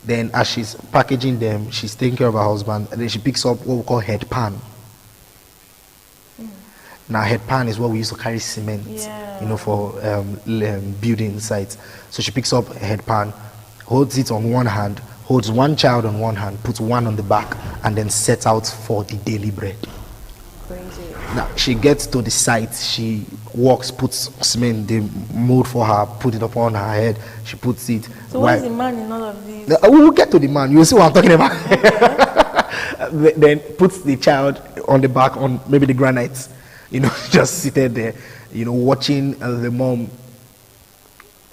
Then as she's packaging them, she's taking care of her husband, and then she picks up what we call head pan. Now head pan is what we used to carry cement, for building sites. So she picks up a head pan, holds it on one hand, holds one child on one hand, puts one on the back, and then sets out for the daily bread. Crazy. Now she gets to the site, she walks, puts cement, they mold for her, put it upon her head, she puts it. So what is the man in all of this? We will get to the man, you'll see what I'm talking about. Okay. Then puts the child on the back, on maybe the granites, just seated there, watching the mom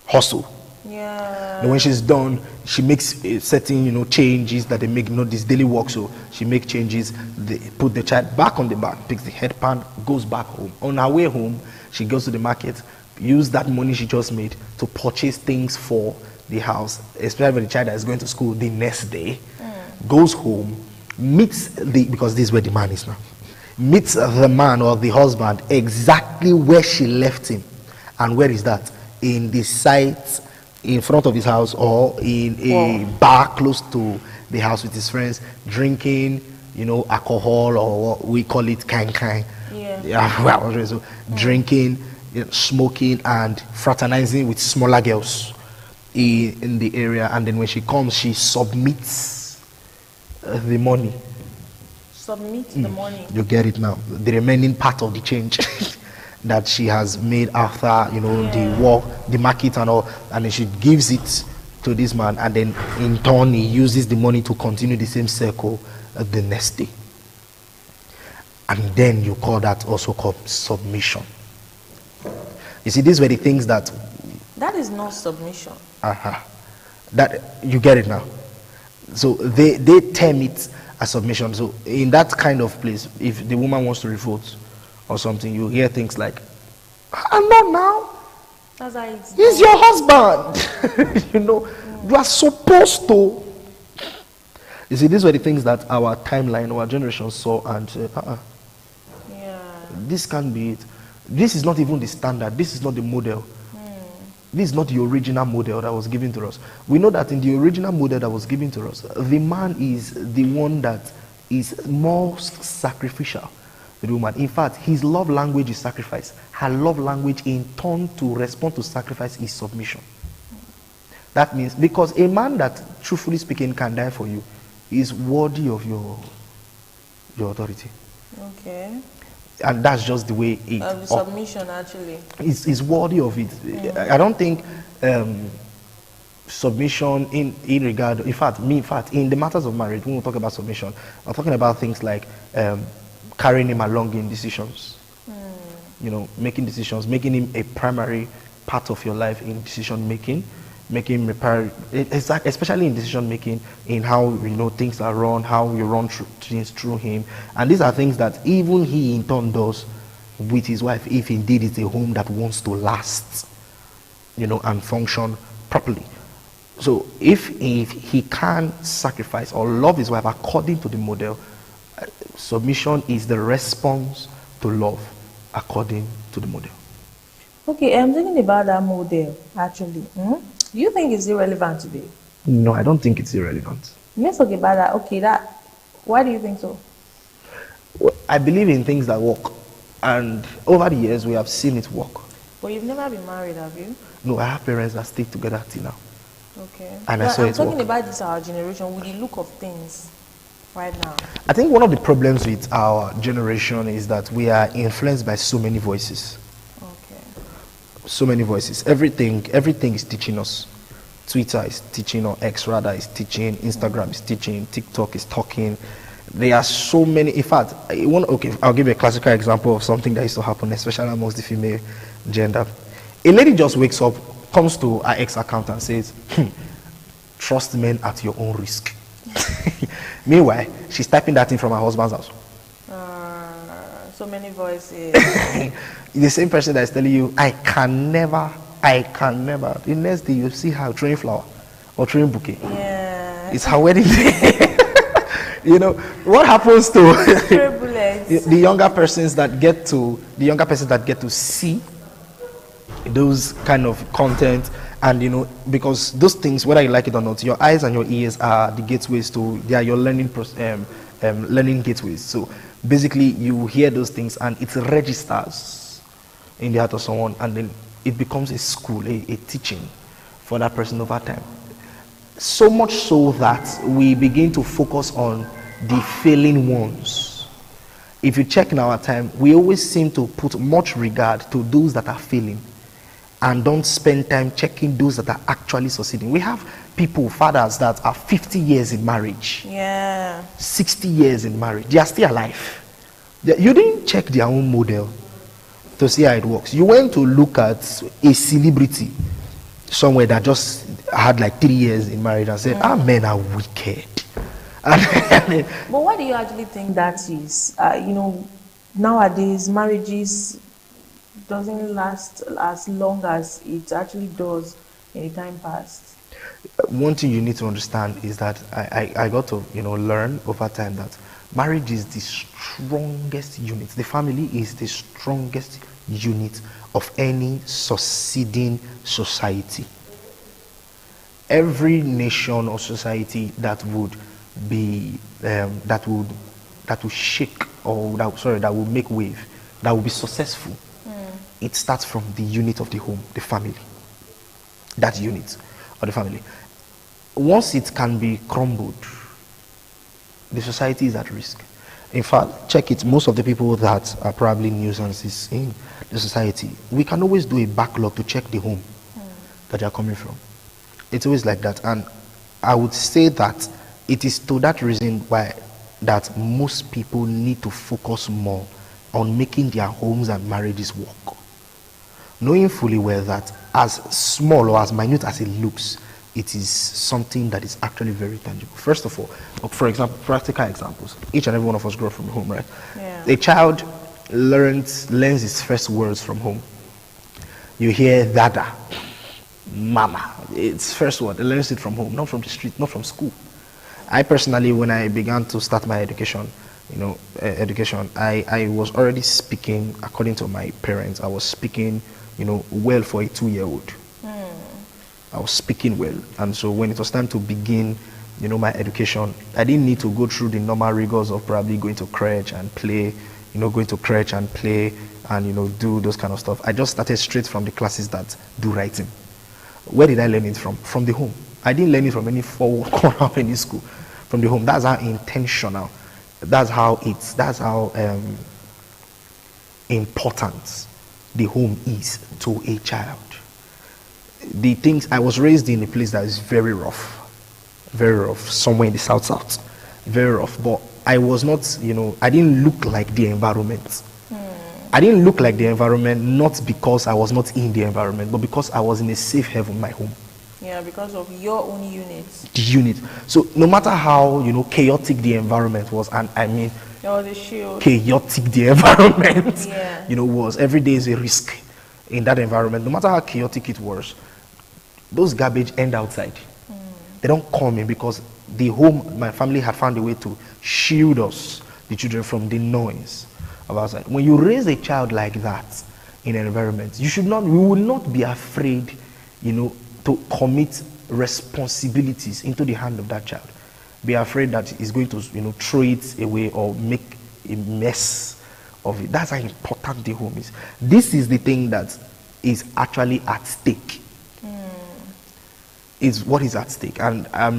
hustle. Yeah. And when she's done, she makes certain, changes that they make, this daily work. So she makes changes, they put the child back on the back, takes the headpan, goes back home. On her way home, she goes to the market, use that money she just made to purchase things for the house, especially when the child is going to school the next day, goes home, meets because this is where the man is now, meets the man or the husband exactly where she left him. And where is that? In the site in front of his house, or in a bar close to the house with his friends, drinking, alcohol, or what we call it kind. So drinking, smoking, and fraternizing with smaller girls in the area. And then when she comes, she submits the money. Submit the money. You get it now. The remaining part of the change that she has made after the work, the market and all, and then she gives it to this man, and then in turn he uses the money to continue the same circle the next day. And then you call that also called submission. You see, these were the things that is not submission. That you get it now. So they term it as submission. So in that kind of place, if the woman wants to revolt or something, you hear things like, "I'm not now. That's how he's your husband." You are supposed to. You see, these were the things that our timeline, our generation saw and said, this can't be it. This is not even the standard. This is not the model. This is not the original model that was given to us. We know that in the original model that was given to us, the man is the one that is more sacrificial to the woman. In fact, his love language is sacrifice. Her love language in turn to respond to sacrifice is submission. That means, because a man that, truthfully speaking, can die for you is worthy of your authority. Okay. And that's just the way it The submission actually is worthy of it. I don't think submission in regard, in fact, in the matters of marriage, when we talk about submission, I'm talking about things like carrying him along in decisions. You know, making decisions, making him a primary part of your life in decision making, making him especially in decision making, in how things are run, how you run things through him. And these are things that even he in turn does with his wife, if indeed it's a home that wants to last, and function properly. So if he can sacrifice or love his wife according to the model, submission is the response to love according to the model. Okay, I'm thinking about that model actually. Do you think it's irrelevant today? No, I don't think it's irrelevant. Let's talk about that. Okay, why do you think so? Well, I believe in things that work, and over the years we have seen it work. But you've never been married, have you? No, I have parents that stay together till now. Okay. And I saw it work. I'm talking about this our generation with the look of things right now. I think one of the problems with our generation is that we are influenced by so many voices. Okay. So many voices. Everything is teaching us. Twitter is teaching, or X rather is teaching. Instagram is teaching. TikTok is talking. There are so many. In fact, I'll give you a classical example of something that used to happen, especially amongst the female gender. A lady just wakes up, comes to her ex account and says, trust men at your own risk. Meanwhile, she's typing that in from her husband's house. So many voices. The same person that is telling you, I can never. The next day you see her throwing flower or throwing bouquet. Yeah. It's her wedding day. What happens to the younger persons that get to see those kind of content, and because those things, whether you like it or not, your eyes and your ears are the gateways they are your learning gateways. So basically you hear those things and it registers in the heart of someone, and then it becomes a school, a teaching for that person over time. So much so that we begin to focus on the failing ones. If you check in our time, we always seem to put much regard to those that are failing and don't spend time checking those that are actually succeeding. We have fathers that are 50 years in marriage, 60 years in marriage. They are still alive. You didn't check their own model to see how it works. You went to look at a celebrity somewhere that just had like 3 years in marriage and said, men are wicked. But why do you actually think that is? Nowadays marriages doesn't last as long as it actually does in the time past. One thing you need to understand is that I got to learn over time that marriage is the strongest unit. The family is the strongest unit of any succeeding society. Every nation or society that would shake, or that will make wave, that will be successful, it starts from the unit of the home, the family. That unit of the family. Once it can be crumbled, the society is at risk. In fact, check it, most of the people that are probably nuisances in the society, we can always do a backlog to check the home that they are coming from. It's always like that. And I would say that it is to that reason why that most people need to focus more on making their homes and marriages work. Knowing fully well that as small or as minute as it looks, it is something that is actually very tangible. First of all, for example, practical examples. Each and every one of us grew up from home, right? Yeah. A child learns his first words from home. You hear dada, mama. It's first word. It learns it from home, not from the street, not from school. I personally, when I began to start my education, I was already speaking according to my parents. I was speaking, well for a 2-year-old. I was speaking well, and so when it was time to begin my education. I didn't need to go through the normal rigors of probably going to crèche and play, and do those kind of stuff. I just started straight from the classes that do writing. Where did I learn it from? From the home. I didn't learn it from any forward corner of any school. From the home. That's how intentional. That's how important the home is to a child. The things, I was raised in a place that is very rough, somewhere in the south, very rough. But I was not, I didn't look like the environment. I didn't look like the environment, not because I was not in the environment, but because I was in a safe haven, my home. Yeah, because of your own unit. The unit. So no matter how, chaotic the environment was, and I mean, the shield. Chaotic the environment, yeah. Was every day is a risk in that environment. No matter how chaotic it was, those garbage end outside. They don't come in because the home, my family had found a way to shield us, the children, from the noise of outside. When you raise a child like that in an environment, we will not be afraid, to commit responsibilities into the hand of that child. Be afraid that he's going to, throw it away or make a mess of it. That's how important the home is. This is the thing that is actually at stake. Is what is at stake. And I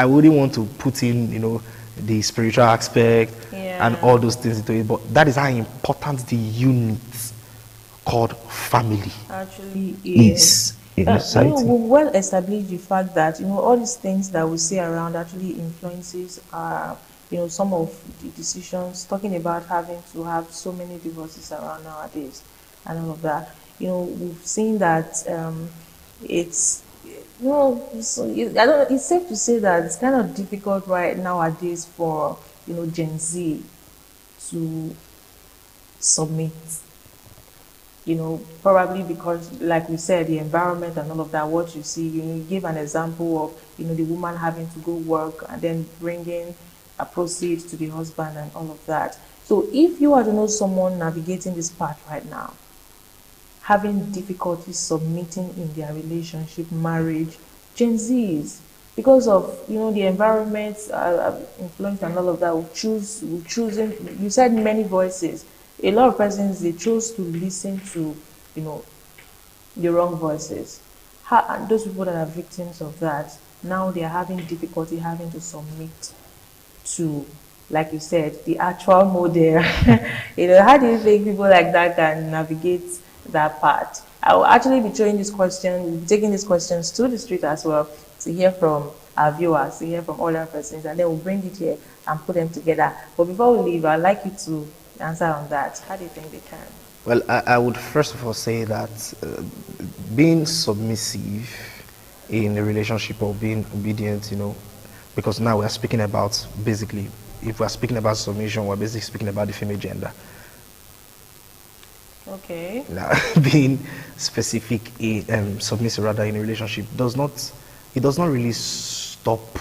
wouldn't want to put in, the spiritual aspect and all those things into it, but that is how important the unit called family actually is in society. We well established the fact that all these things that we see around actually influences some of the decisions, talking about having to have so many divorces around nowadays and all of that. We've seen that it's it's safe to say that it's kind of difficult right nowadays for Gen Z to submit. Probably because, like we said, the environment and all of that. What you see, you give an example of the woman having to go work and then bringing a proceeds to the husband and all of that. So if you are to know someone navigating this path right now, having difficulty submitting in their relationship, marriage, Gen Zs, because of the environment influence and all of that, we're choosing. You said many voices. A lot of persons, they chose to listen to the wrong voices. And those people that are victims of that, now they are having difficulty having to submit to, like you said, the actual model. How do you think people like that can navigate that part? I will actually be taking these questions to the street as well, to hear from our viewers, to hear from all our persons, and then we'll bring it here and put them together. But before we leave, I'd like you to answer on that. How do you think they can? Well, I would first of all say that being submissive in a relationship or being obedient, because now we're speaking about, basically, if we're speaking about submission, we're basically speaking about the female gender. Okay. Now, being specific, submissive rather, in a relationship does not really stop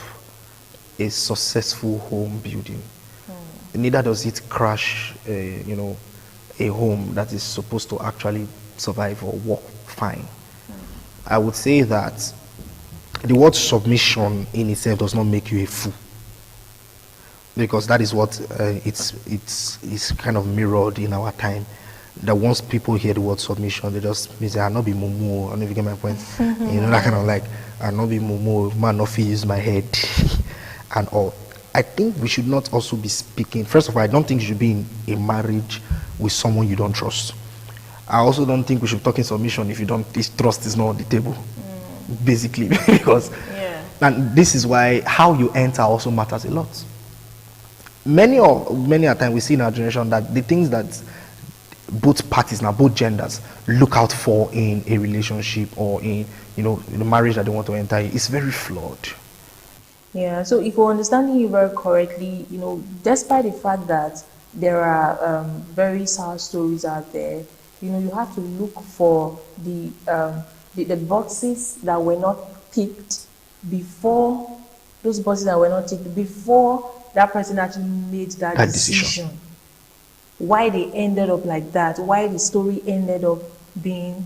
a successful home building. Neither does it crash, a home that is supposed to actually survive or work fine. I would say that the word submission in itself does not make you a fool, because that is what it's kind of mirrored in our time. That once people hear the word submission, they just say, "I'll not be mumu." I don't know if you get my point. That kind of like, "I'll not be mumu, man, not use my head," and all. I think we should not also be speaking. First of all, I don't think you should be in a marriage with someone you don't trust. I also don't think we should talk in submission if trust is not on the table. Basically, because and this is why how you enter also matters a lot. Many a time we see in our generation that the things that both parties now, both genders, look out for in a relationship or in the marriage that they want to enter is very flawed. Yeah, so if we're understanding you very correctly, despite the fact that there are very sad stories out there, you have to look for the boxes that were not ticked before, those boxes that were not ticked before that person actually made that decision. Why they ended up like that, why the story ended up being,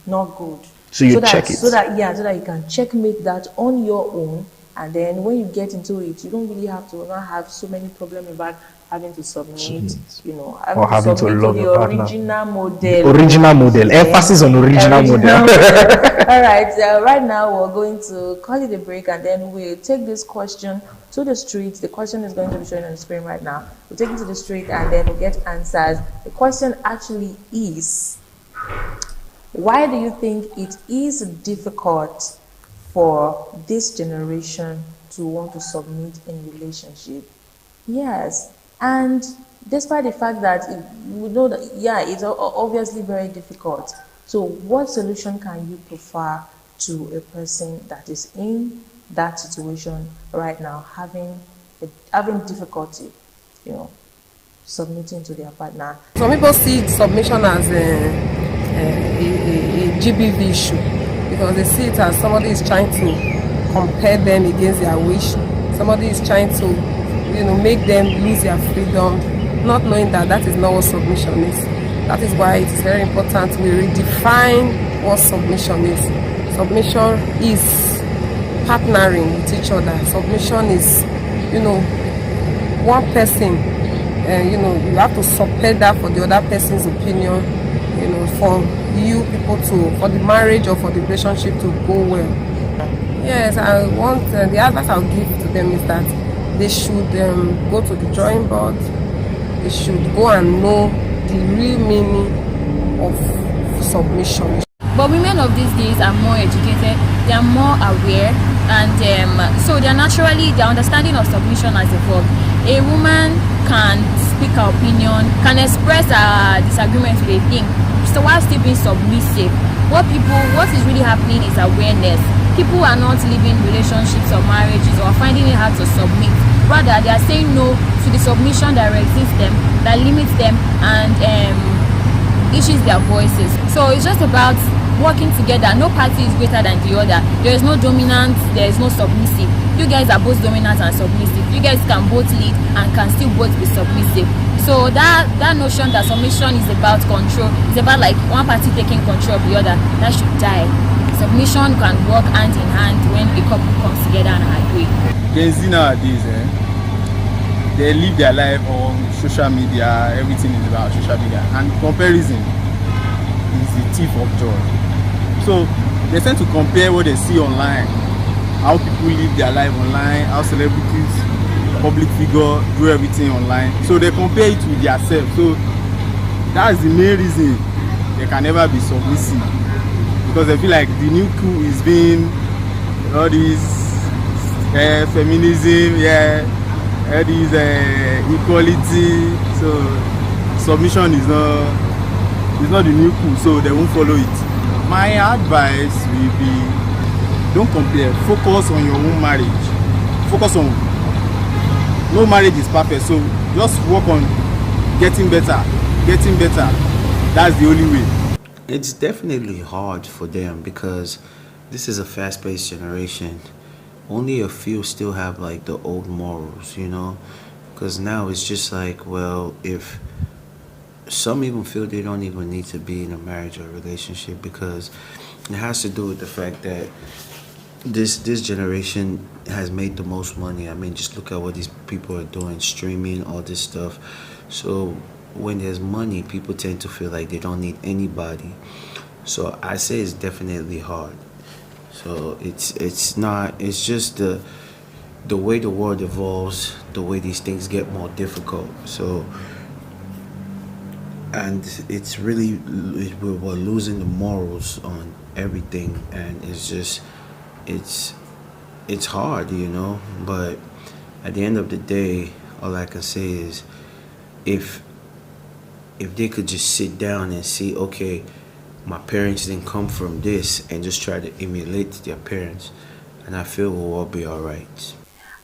not good. So you check it. So that you can checkmate that on your own And then when you get into it, you don't really have to not have so many problems about having to submit, you know, having to love the your partner. original model. Original model. Emphasis on original model. All right. Right now, we're going to call it a break, and then we'll take this question to the street. The question is going to be showing on the screen right now. We'll take it to the street, and then we'll get answers. The question actually is, why do you think it is difficult for this generation to want to submit in relationship? Yes. And despite the fact that we know that, yeah, it's obviously very difficult. So what solution can you prefer to a person that is in that situation right now, having difficulty, you know, submitting to their partner? Some people see submission as a GBV issue, because they see it as somebody is trying to compare them against their wish. Somebody is trying to, you know, make them lose their freedom, not knowing that that is not what submission is. That is why it is very important we redefine what submission is. Submission is partnering with each other. Submission is, you know, one person, you know, you have to support that for the other person's opinion, you know, for you people to, for the marriage or for the relationship to go well. Yes, I want, the advice I'll give to them is that they should go to the drawing board. They should go and know the real meaning of submission. But women of these days are more educated, they are more aware, and so their understanding of submission has evolved. A woman can speak her opinion, can express her disagreement with a thing, so while still being submissive. What is really happening is awareness. People are not living relationships or marriages or finding it hard to submit. Rather, they are saying no to the submission that resists them, that limits them, and issues their voices. So it's just about working together. No party is greater than the other. There is no dominant, there is no submissive. You guys are both dominant and submissive. You guys can both lead and can still both be submissive. So that notion that submission is about control, is about like one party taking control of the other, that should die. Submission can work hand in hand when a couple comes together and agree. Gen Z nowadays, they live their life on social media. Everything is about social media, and comparison is the thief of joy. So they tend to compare what they see online, how people live their life online, how celebrities, public figure do everything online. So they compare it with themselves. So that's the main reason they can never be submissive, because they feel like the new coup is being all these feminism, all these equality. So submission is not the new coup, so they won't follow it. My advice will be, don't compare. Focus on your own marriage. Focus on, no marriage is perfect, so just work on getting better. That's the only way. It's definitely hard for them because this is a fast-paced generation. Only a few still have like the old morals, you know, because now it's just like, well, if some even feel they don't even need to be in a marriage or a relationship, because it has to do with the fact that this generation has made the most money. I mean, just look at what these people are doing, streaming, all this stuff. So when there's money, people tend to feel like they don't need anybody. So I say it's definitely hard. So it's just the way the world evolves, the way these things get more difficult. So, and it's really, we're losing the morals on everything, and it's just, it's hard, you know. But at the end of the day, all I can say is, if they could just sit down and see, okay, my parents didn't come from this, and just try to emulate their parents, and I feel we'll all be all right.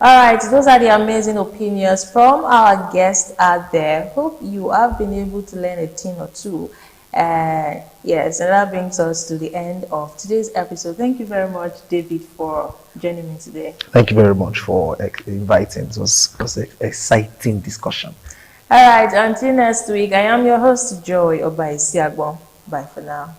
All right, those are the amazing opinions from our guests out there. Hope you have been able to learn a thing or two. Yes, and that brings us to the end of today's episode. Thank you very much, David, for joining me today. Thank you very much for inviting. It was an exciting discussion. All right, until next week, I am your host, Joy Obaisiagbo. Bye for now.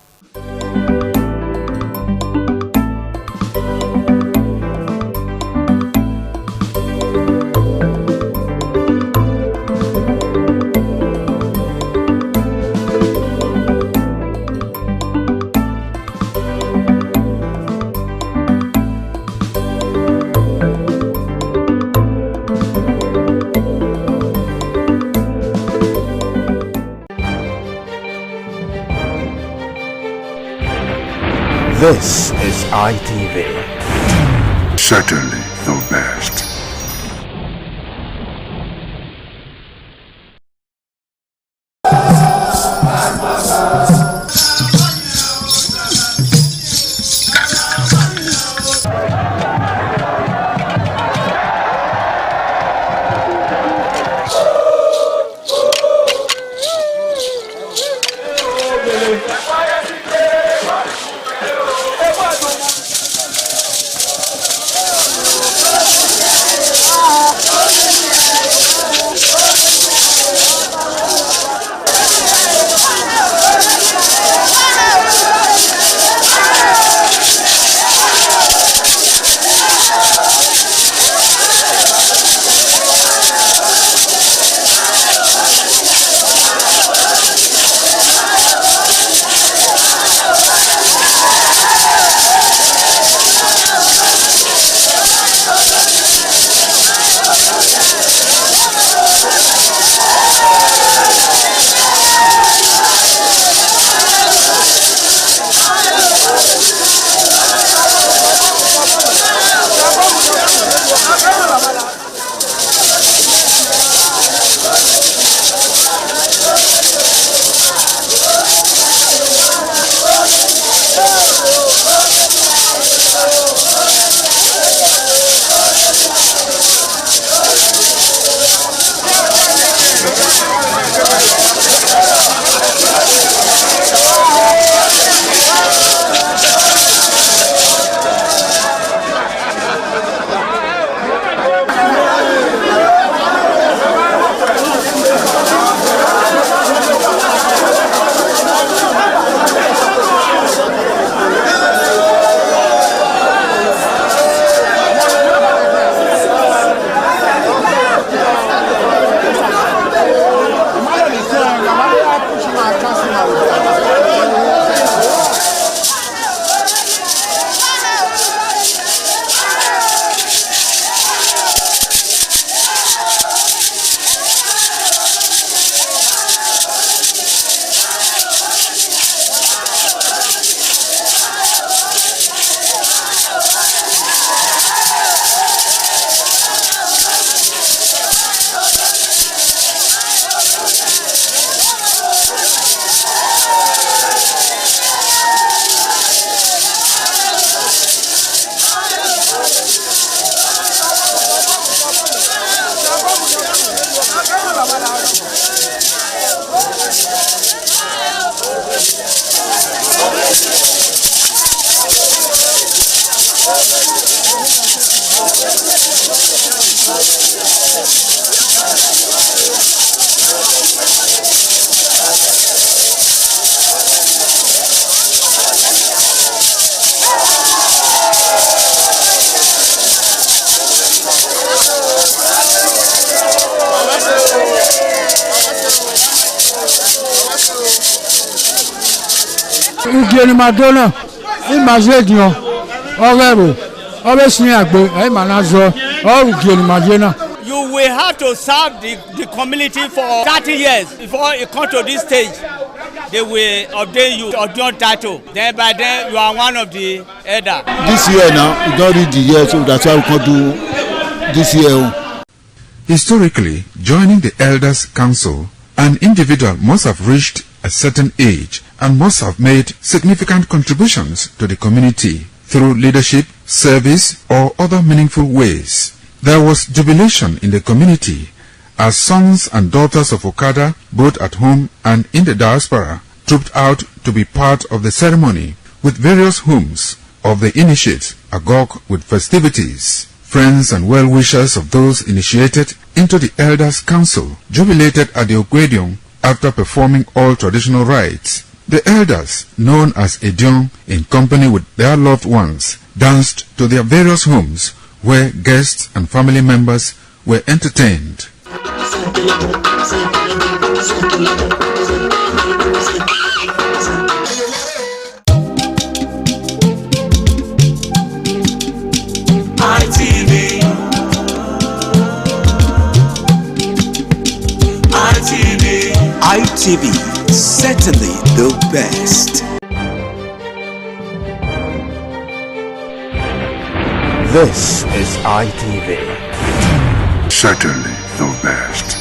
This is ITV. Certainly the best. Ugeni Madonna, imagine Orero, always near Agbo, Manazo, or Ugeni Madonna. You will have to serve the community for 30 years before you come to this stage. They will ordain you ordain title. Then by then you are one of the elder. This year now, we don't read the year, so that's why we can do this year. Historically, joining the Elders Council, an individual must have reached a certain age and must have made significant contributions to the community through leadership, service, or other meaningful ways. There was jubilation in the community as sons and daughters of Okada, both at home and in the diaspora, trooped out to be part of the ceremony with various homes of the initiates agog with festivities. Friends and well-wishers of those initiated into the Elders Council jubilated at the Ogwedion after performing all traditional rites. The elders, known as Edion, in company with their loved ones, danced to their various homes where guests and family members were entertained. ITV, certainly the best. This is ITV. Certainly the best.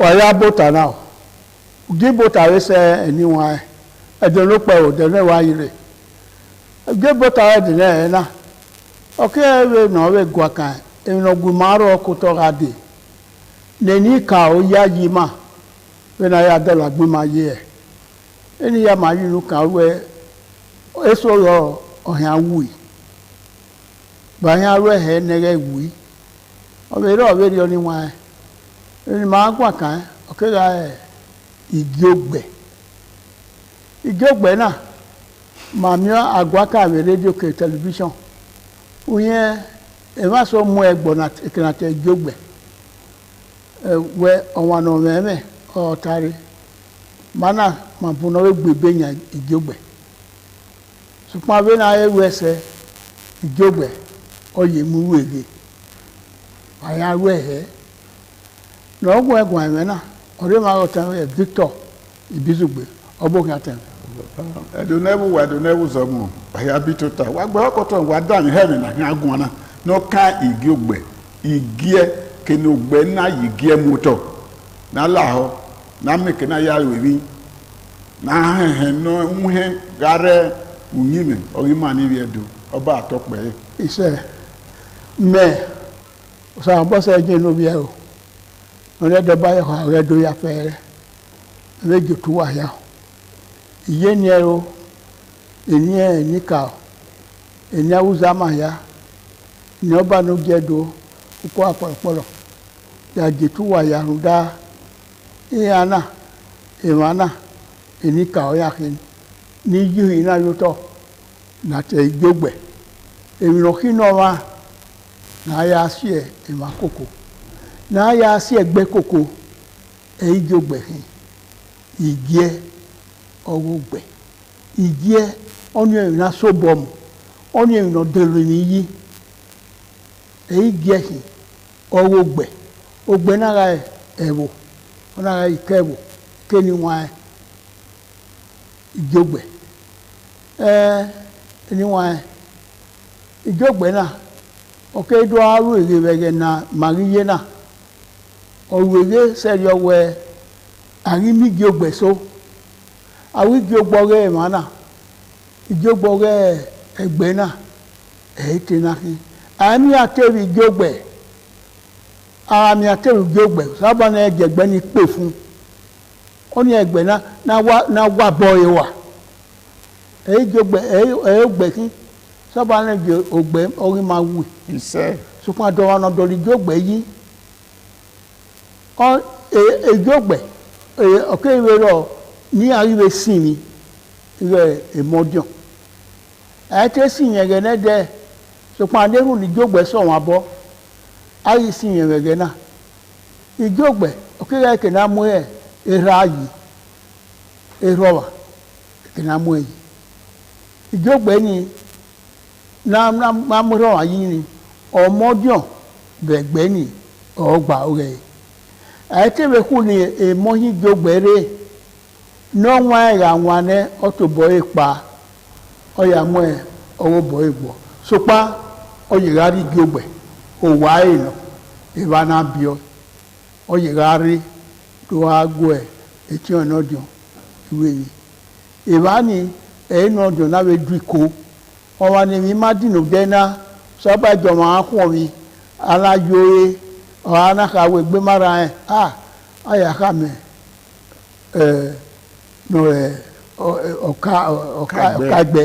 Wàyà bòtà náà gí bòtà rẹ sẹ ẹni wọn ẹdùn ló pẹ òdẹ náà wáyé rẹ gí bòtà rẹ dì náà ẹ náà ọkẹ ẹrẹ náà rẹ gùn àkàn ìrìnàgùn márùn ọkùtọ ra dì nẹni ká ó yá yìí mà bẹ́ẹ̀ náà yà dọ́là gbé máa yé ẹ ẹni yà máa yìí nù kàn wẹ èso rọ ọ̀hìn awùì bàyà rẹ hẹ nẹrẹ wùì ọbẹ rẹ ọbẹ rí ọ ní wọn ẹ ẹni máa gbà kàn ọ̀kẹ́ra ẹ̀ ìgbẹ́ náà màmí àgbákàwé rédíò kè tẹlifíṣàn òyìn ẹ̀ má sọ mú ẹgbọ̀n ìkìnnàtẹ̀ ìgbẹ́ wẹ ọ̀wọ̀n ọ̀mẹ́mẹ́ ọ̀tàrí mana màbùnà gbègbè yàn ìgbẹ́ ṣùgbọ́n abẹ́ náà ẹ̀rù ẹsẹ̀ ìgbẹ́ ọ̀yẹ̀ mú wèrè àyà rẹ̀ ẹ̀ lọ́gùn ẹ̀gùn ẹ̀mẹ́ náà ọ̀rẹ́ máa rọ̀ tẹ̀wé ẹ̀ Victor Ibizugbe ọgbọ́n àtẹ̀wé. ẹ̀dùnẹ́wù sọ̀mù àyà bí tó ta wà gbọ́ ọkọ̀tọ̀ wà dání hẹ́rìn náà ní agùn ọ̀nà náà ká ìgí ògbẹ́ ìgí ẹ̀ kéne ògbẹ́ náà ìgí ẹ̀ mọ́tọ̀ náà làhọ́ náà mẹ́kẹ́ náà yà wẹ̀rí náà hẹ̀hẹ̀ náà ń hẹ́ gárẹ́ ònyìnbẹ̀ ọ̀rẹ́ máa níbi ẹ̀dùn ọba àtọ́pẹ́. iṣẹ́ mẹ́ẹ̀ ọ̀sán àbọ̀sẹ̀ ẹ̀jẹ̀ ló bí ẹ o ọ̀rẹ́ dọ̀bá yẹ kọ́ ọ̀rẹ́ do ya fẹ́rẹ́ ọ̀rẹ́ jòtú wà yá ìyé ni ẹ o èní ẹ ní ká o èní awúzá mà yá ní ọba ní jẹ́ do kókó àpọ̀lọpọ̀lọ̀ yà jòtú wà yá rúdá ìyá náà ìwà náà èní ká ọ yá kí ní yíyí náà yóò tọ̀ nàtẹ̀ ìjógbẹ̀ èmi lọ kí náà wá náà yá sí ẹ̀ ìmà kókó náà yà sí ẹgbẹ́ kòkó èyí jó gbẹ̀hìn ìjẹ́ ọwọ́ gbẹ̀ ìjẹ́ ọ̀nà ìrìnà sóbọ̀mù ọ̀nà ìrìnà dèrò níyí èyí gẹ̀hìn ọwọ́ gbẹ̀ ọgbẹ́ náà ẹ̀wò ọ̀nà ìkẹ́wò kéni wọn ìjógbẹ̀ ẹni wọn ìjógbẹ̀ náà ọ̀kẹ́ ìdó arú èrè rẹ̀ náà màríyé náà ọ̀wẹ̀rẹ̀ sẹ́rí ọwẹ́ àrímígi ògbẹ̀só àrígi ògbọ̀rẹ́ ìmọ̀nà ìjógbọ̀rẹ́ ẹgbẹ́ náà èyí ti náà kí àmì àtẹ̀rì ìjógbẹ̀ àmì àtẹ̀rì ìjógbẹ̀ sábà náà ẹgbẹ̀gbẹ́ ni pè fún ó ní ẹgbẹ́ náà wà bọ́ ìwà èyí jógbẹ̀ èyí ògbẹ̀ kí sábà náà ògbẹ̀ orí máa wù ṣùgbọ́n àdọ́wọ́n náà dọ̀rí ìjógbẹ̀ yìí ìjógbẹ̀ ọ̀kẹ́ ìwé rọ̀ ní àríwé sí mi rẹ̀ èmọ́díọ̀n ẹ̀ẹ́tẹ́ sì yẹn rẹ̀ náà dẹ́ ṣùgbọ́n adéhùn ní ìjógbẹ̀ sọ̀wọ́n abọ́ àrí sí yẹn rẹ̀ náà ìjógbẹ̀ ọ̀kẹ́ rẹ̀ kẹ̀ náà mú ẹ̀ ẹ̀rọ ayì ẹ̀rọ wà kẹ̀ náà mú ẹ̀yì ìjógbẹ̀ ni náà mú rọ̀ ayì ni ọmọdíọ̀n bẹ̀gbẹ́ ni ọgbà rẹ̀ ẹtẹ̀wé kú ni èmọ́yìn jógbẹ̀rẹ̀ n'ọnwa ẹ̀rọ àwọn anẹ́ ọ̀tọ̀bọ̀ ìpa ọ̀yàmọ́ ẹ̀ ọwọ́ bọ̀ ìgbọ̀ sopa ọ̀yẹ̀rárí jógbẹ̀ òwà ìnà ìbáná bíọ́ ọ̀yẹ̀rárí tó wá gbọ́ ẹ̀ etí ọ̀nà dùn ìwé yìí ìbáni ẹ̀yìn náà dùn náà wẹ́ dùn ìkó ọ̀wà ni mi má dìnnà dẹ́ná sọ́bàjọ́ máa kọ́ mi alájọ́rẹ́ ọ̀hánà kàwé gbé mára ẹ̀ àyàká mi ọ̀ká gbẹ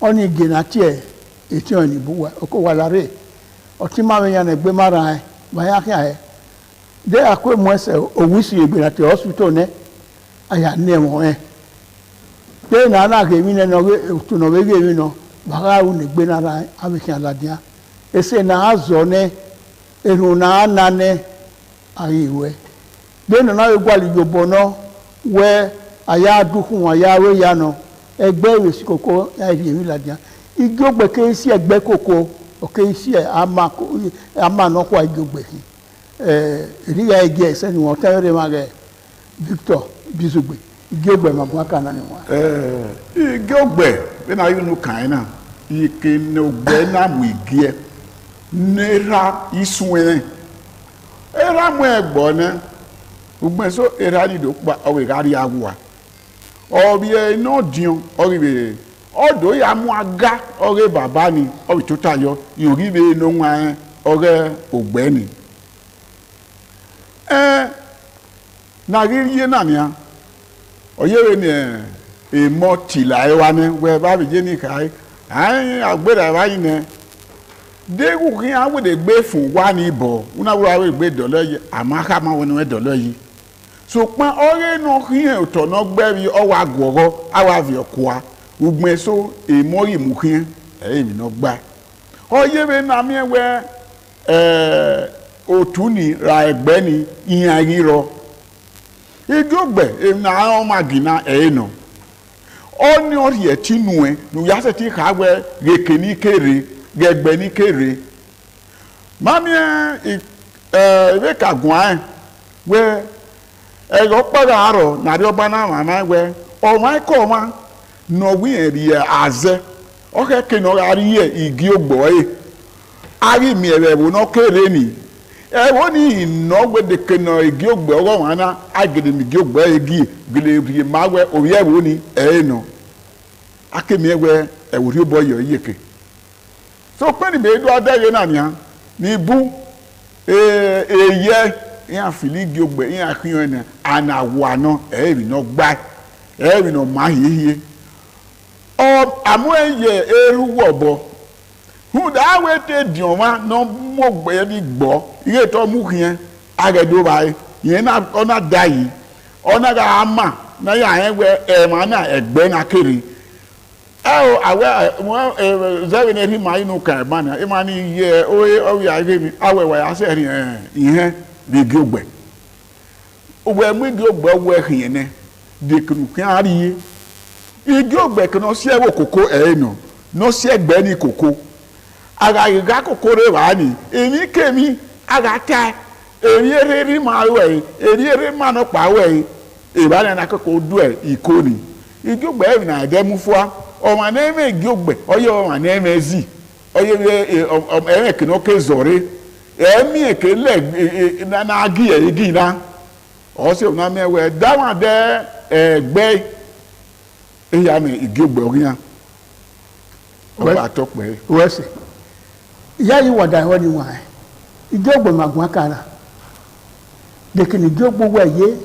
ọ̀ní gènà tiẹ̀ ètí ọ̀nì búwa ọkọ̀ wà lára ẹ̀ ọtí máa ń yànnà gbé mára ẹ̀ báyà kí ẹ̀ dẹ́ àkó ìmọ̀ ẹsẹ̀ òwúsì ìgbìnà tí hospital ní àyà ní ẹ̀wọ̀n ẹ̀ de na na ke mi no tu no be ge mi no ba u ne gbe na ra abiki aladia ese na azo ne eru na anane ayiwe de na na egwali jobo no we aya dukun aya we ya no egbe we si koko ayi mi ladia igogbe ke si egbe koko okay si ama no kwa igogbe ri ya ege ese ni won tare ma ge Victor Bizugbe igogbe ma gwa kana ni wa igogbe be na you no kan na ike no gbe na mu igie nera isunwe era mu egbo ne ugbe so era ni do pa o we gari agwa obi e no diun ori be odo ya mu aga ore baba ni ori to tayo yori be no nwa ore ogbe ni na ri ye na nia oyere ni e mo ti la e wa ni we ba bi je ni kai ai agbera ba yin ne de ku kin a we de gbe fun wa ni bo una wa we gbe dolo yi amaka ma woni we dolo yi so pon ore no kin e to no gbe bi o wa goro awa vi okwa ugbe so e mo yi mu kin e mi no gba oyere na mi we otuni ra egbe ni iyan riro igogbe na o magina no oni ori etinu nu ya se ti ka we reke ni kere gegbe ni kere mami ebe ka gwan we go para aro na ri oba na mama we o ma ko ma no wi eri aze o ke ke no ari ye igi ogbo ari mi ebe wo no kere ni wo ni no gbe de ke no igi ogbo o wa na agede mi igi ogbo igi gele ri ma we o ye wo ni no akemi ewe ewuri obo yo yeke so pe ni be do adere na nia ni bu eye yan filigi ogbe yan akun ene anawo ano eri no gba eri no ma hiye o amu eye eru wobo hu da we te dionwa no mo gbe ni gbo ire to mu kien agedo bai yen na ona dai ona ga ama na ya enwe e ma na egbe na kiri awe zeri ne ri mai no ka ba na e ma ni ye o ya ge mi awe wa ya se ri ihe bi gogbe ogbe mu gogbe wo hien ne de kunu kan ari igogbe kan se wo koko no se gbe ni koko aga iga koko re wa ni emi kemi aga ta eri ma we eri ma no pa we e ba na koko du ikoni igogbe e na de mu fua o ma na eme igogbe oye o ma na eme zi oye eme kino ke zore emi ekele na agi igi na o se na me we da wa de egbe eya me igogbe oyan o ba to pe we se ya yi wada ho ni wa igogbe magun akara de kini igogbe we ye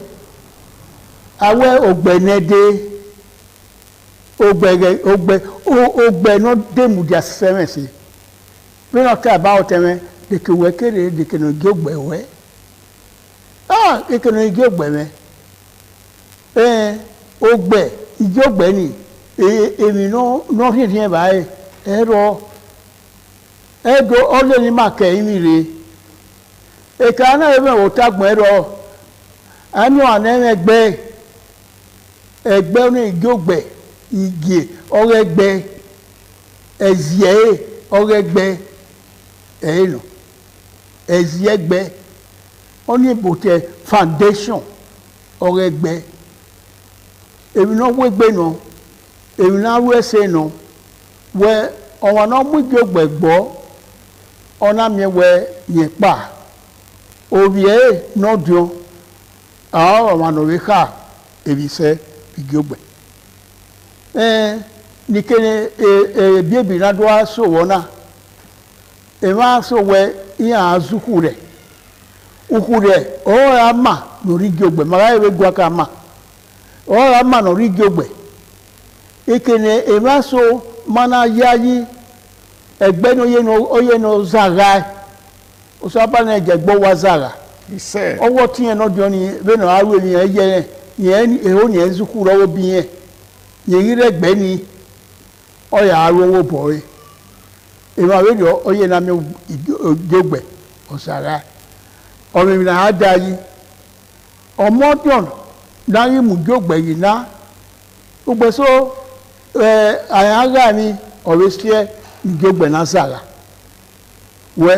awe ogbenede ogbe no demu dia semesi we no ka about them de ke we kere de ke no igogbe we de ke no igogbe me ogbe igogbe ni emi no hin ba ero ego ole ni ma ke imi re e ka na ebe o tagbon ero anu ana egbe ni igogbe igi oregbe ezie oregbe no eziegbe oni bote foundation oregbe èmi no wegbe no èmi na wese no we owa no mu igogbe gbo ona mi we yen pa ovie no dio o ma no we ka ebi se igogbe nikene biebi na do aso wona e ma so we ya azukure ukure o ama no rigogbe mara ewe gwa ka ma o ama no rigogbe ikene e ma so mana yayi egbe no ye no zaga o so ba na je gbo wa zaga ise owo ti en no dio ni be no awe ni eye yen e o ni ezukure o bi yen yẹ̀yí rẹ̀ gbẹ́ ni ọ̀yà arówó bọ̀ ẹ́ ìmọ̀ àwọn ènìyàn ọ̀yẹ̀ náà mi ìjógbẹ̀ ọ̀sàrà ọmọ mi náà á dá yìí ọmọdún náà yìí mú jógbẹ̀ yìí ná gbogbo so àyànká mi ọ̀rẹ́ sílẹ̀ ìjógbẹ̀ náà sàrà wẹ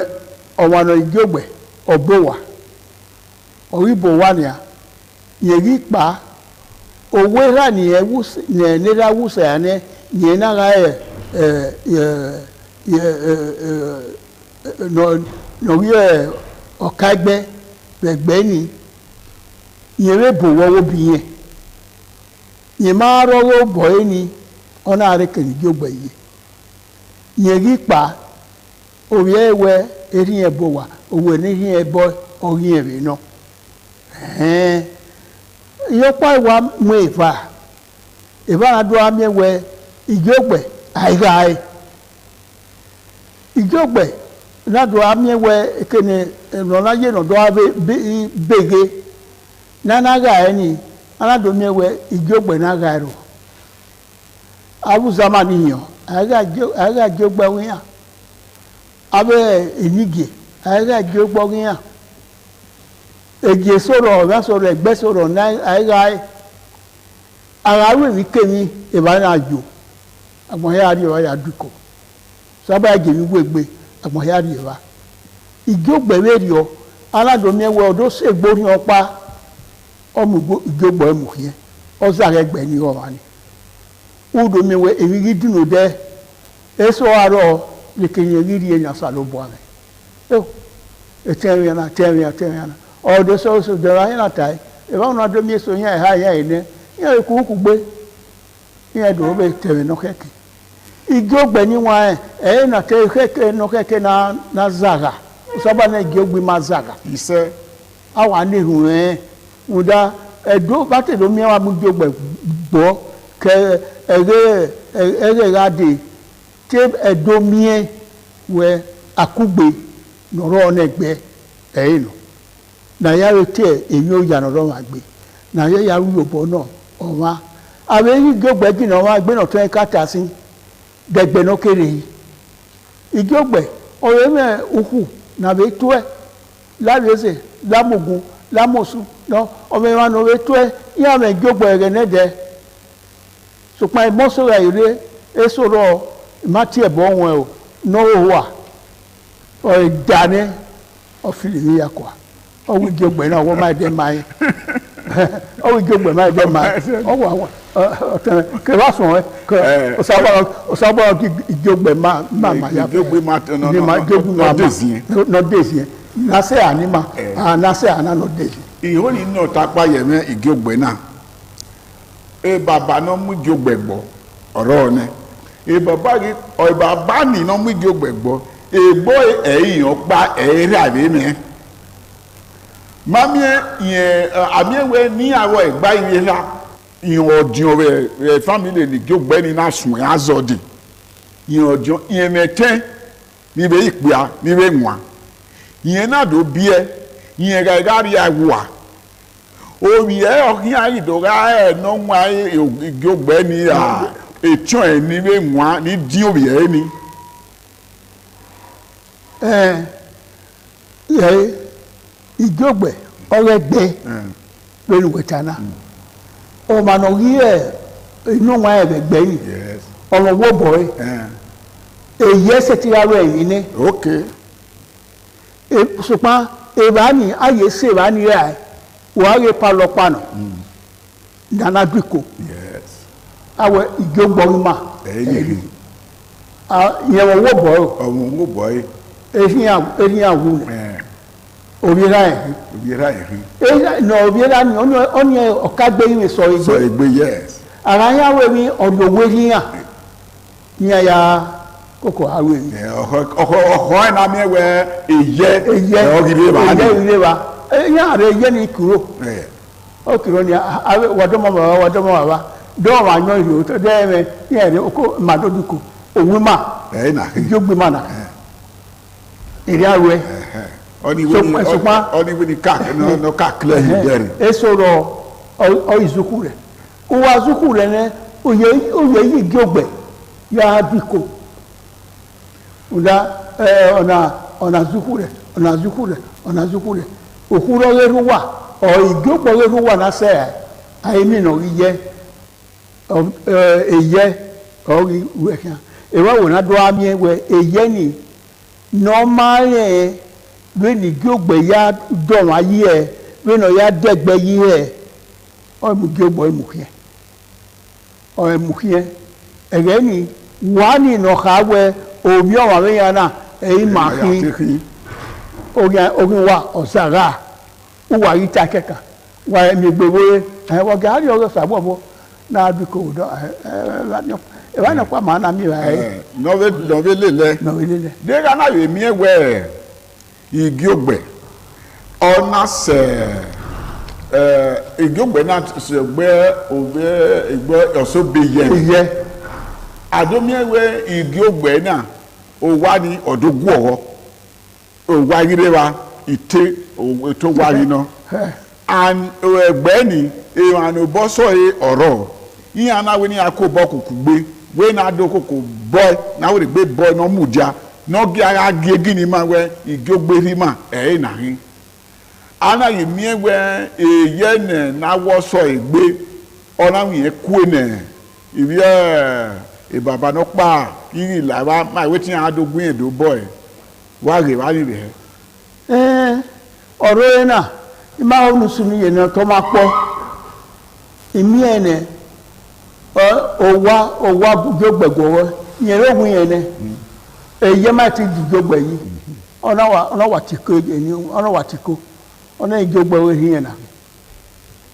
ọ̀wànà ìjógbẹ̀ ọ̀bọ̀wà ọ̀rìbò wà ní à yẹ̀rí pa owó rà nìyẹn nílá wùsà yà ní yẹn náà nọ̀rí ọ̀ka ẹgbẹ́ gbẹ̀gbẹ́ ni yẹn rẹ̀ bò wọ́wọ́ bí yẹn yẹn máa rọ́wọ́ bọ̀ ẹ́ ni ọ̀nà àrẹ́kẹ̀rẹ̀ ìjógbẹ̀ yìí yẹ̀rí pa orí ẹ̀wẹ̀ erin ẹ̀ bò wà owó erin ẹ̀ bọ́ orí ẹ̀rẹ̀ náà ìyọ́pọ̀ ìwà mú ìfà ìfànàdó amẹ́wẹ̀ ìjógbẹ̀ àìrà ẹ̀ ìjógbẹ̀ nàdó amẹ́wẹ̀ kẹ́ni ìrànláyé nàdó bègé nánága ẹ̀ ni nàdó amẹ́wẹ̀ ìjógbẹ̀ nága ẹ̀ rò abúzàmà nìyàn àìrà ìjógbẹ̀ wíyàn abẹ́ ìnígè àìrà ìjógbẹ̀ wíyàn èjì sọ̀rọ̀ ọ̀rẹ́ sọ̀rọ̀ ẹ̀gbẹ́ sọ̀rọ̀ náírà ẹ̀ ara rẹ̀ ní kéwì ìbára àjò àgbọ̀nyá àríwá yà dùkọ̀ sábà jẹ̀mí gbégbé àgbọ̀nyá àríwá ìjógbẹ̀rẹ̀ rí ọ aládùnmẹ́wẹ́ ọdún ṣègbórí ọpá ọmọ ìjógbẹ̀ ẹ̀mù yẹn ọ̀sàrẹ̀gbẹ̀ ní ọ̀rọ̀ ni ọdùnmẹ́wẹ́ èyí rí dùnú dẹ́ èso àárọ̀ lèkèyàn rírí èèyàn sàlóbọ̀ rẹ̀ ẹ̀tẹ̀rìn náà ọdún sọ́ọ́sọ́ dẹ̀rọ ayé náà tàí ìbáwọn náà dọ́mí èso yẹn ẹ̀há yẹn ìní yẹn ikú kú gbé yẹn dùn ó bẹ tẹ̀rẹ̀ náà kẹ́kẹ́ igi ògbẹ́ níwọ̀n ẹ̀yìn náà tẹ̀ kẹ́kẹ́ náà kẹ́kẹ́ náà zàgà sábà náà igi ògbẹ́ máa zàgà. iṣẹ́. àwọn àlehùn ẹ̀ ń da ẹ̀dọ́ bátẹ̀ló mìíràn mú igi ògbẹ́ gbọ́ kẹ ẹ̀rẹ́ adé tí ẹ̀dọ́ mìíràn wẹ àkúgbè nọ̀rọ̀ ọ̀nà ẹ̀gbẹ́ ẹ̀yìn náà na ya rete èyí ó yànnà lọ́wọ́ àgbè na ya ya rúyòbọ̀ náà ọ̀wá àwọn èyí gbẹ́gbẹ́ jìnnà wọn àgbẹ̀ náà tó ẹ̀ káta sí dẹ̀gbẹ̀ náà kéré yìí ìjọgbẹ̀ ọ̀rẹ́ mẹ́ òkú nàbẹ̀ tó ẹ̀ lábẹ́sẹ̀ lámògùn lámòsùn náà ọmọ ìwà náà rẹ̀ tó ẹ̀ yíyá mẹ́ ìjọgbẹ̀ rẹ̀ nẹ́dẹ̀ ṣùgbọ́n ìmọ̀sọ̀rọ̀ ìrẹ́ èsọ̀rọ̀ ìmátì ẹ̀bọ̀ wọn ò náwó wà ọ̀rẹ́ dání ọ̀fìlì níyàkọ̀ ọwọ́ ìjọgbẹ̀ náà wọ́n máa dẹ́ máa yẹn ọwọ́ ìjọgbẹ̀ máa dẹ́ máa ọwọ́ àwọn ọ̀tẹ̀rẹ̀ kẹwàá sùn ẹ ọ̀sàbọ̀ ìjọgbẹ̀ máa yà ìjọgbẹ̀ máa tẹ̀nà náà dèsì yẹn nasẹ́ àníma nasẹ́ àná náà dèsì. ìhóni náà tápá yẹmẹ ìjọgbẹ̀ náà ẹ bàbá náà mú ìjọgbẹ̀ gbọ́ ọ̀rọ̀ ọ̀nẹ́ ẹ bàbá nì náà mú ìjọgbẹ̀ gbọ́ ègbọ́ ẹ̀yìn ọ̀pá ẹ̀rẹ́ àbẹ́mẹ́ mami yẹn àmìẹwẹ ní àwọ ẹgbà ìrẹra ìyẹn ọdún rẹ family ní kí o gbẹni náà sùn ẹ azọdì ìyẹn ọdún ìyẹn mẹtẹ níbẹ ìpìà níbẹ wọn ìyẹn náà dò bíẹ ìyẹn gàgàrí àwùwà orí ẹ ọkìn àyìndọ̀gá ẹ nọ́wọ́ ìgbé ògbẹ́ni ètò ẹ níbẹ wọn ní dín òbí ẹ ní. ìjọgbẹ ọrẹgbẹ lórí wẹtana ọmọnà yí ẹ inú wọn ẹbẹ gbẹ̀yìn ọmọ owó bọ ẹ èyí ẹsẹ tí ara ẹyìn ní. ṣùgbọ́n ìbáni ayé sí ìbáni rẹ wàá rí palọpanà nana dùkọ awọ ìjọgbọrin mà ìyẹn owó bọ ẹ owó bọ ẹ ehin awu rẹ. Obiera ehin. Obiera ehin. No obiera ni oni ọ̀kagbe yin sọ igbe. Sọ igbe yes. Ara ya we mi odo we yin a. Ni ya koko awe mi. Ọkọ na mi we eye ogire ba ni. Eye ba. Ya re eye ni kuro. O kuro ni awe wadomo baba. Do wa yan iri o to de me ni ere oko madoduko. Owu ma. Na. Jogbe ma na. Iri awe. Ọni ni káàkiri ẹ̀yìn bẹ̀rẹ̀. Esoro ọ ìzukú rẹ̀. Uwa zukú rẹ̀ ní oye igi ogbe ya biko ona zukure okuro leru wa o igi ogbe leru wa na se ayemi no iye eye ori wekan ewa wona do ami we eye ni normal we ni igi ogbe ya do wa yi we no ya degbe yi o mu igi ogbe mu kien o mu kien ege ni wani no kawe obi o wa we ya na ma kin ogun wa osara uwa ita keka wa mi gbogbo wa ga ri o sa bo na bi ko do e wa na kwa ma na mi wa no ve lele de ga na we mi ewe igi ogbe ona se igi ogbe na se gbe obe igbo oso be ye ado mi ewe igi ogbe na o wa ni odogun owo o wa ire wa ite o to wa ri no and egbe ni e an obo so oro yin ana we ni akobo kukugbe we na do koko boy na we gbe boy no mudia no gi ara gi gini ma we igogbe ri ma na hin ana yi mi ewe eye ne na wo so egbe ona wi eku ne ibi e baba no pa iri la wa ma wetin adogun edo boy wa re wa ri ọ̀rọ̀ ẹ̀ náà ìmá olùsùnmí yẹn náà tó máa pọ̀ ìmí ẹ̀ nẹ̀ ọwá gbẹ̀gbọ̀wọ́ yẹn lóhun yẹn nẹ̀ èyí má ti dìjọgbẹ̀ yìí ọ̀nà wà tí kò ọ̀nà ìjọgbẹ̀wọ́ yẹn náà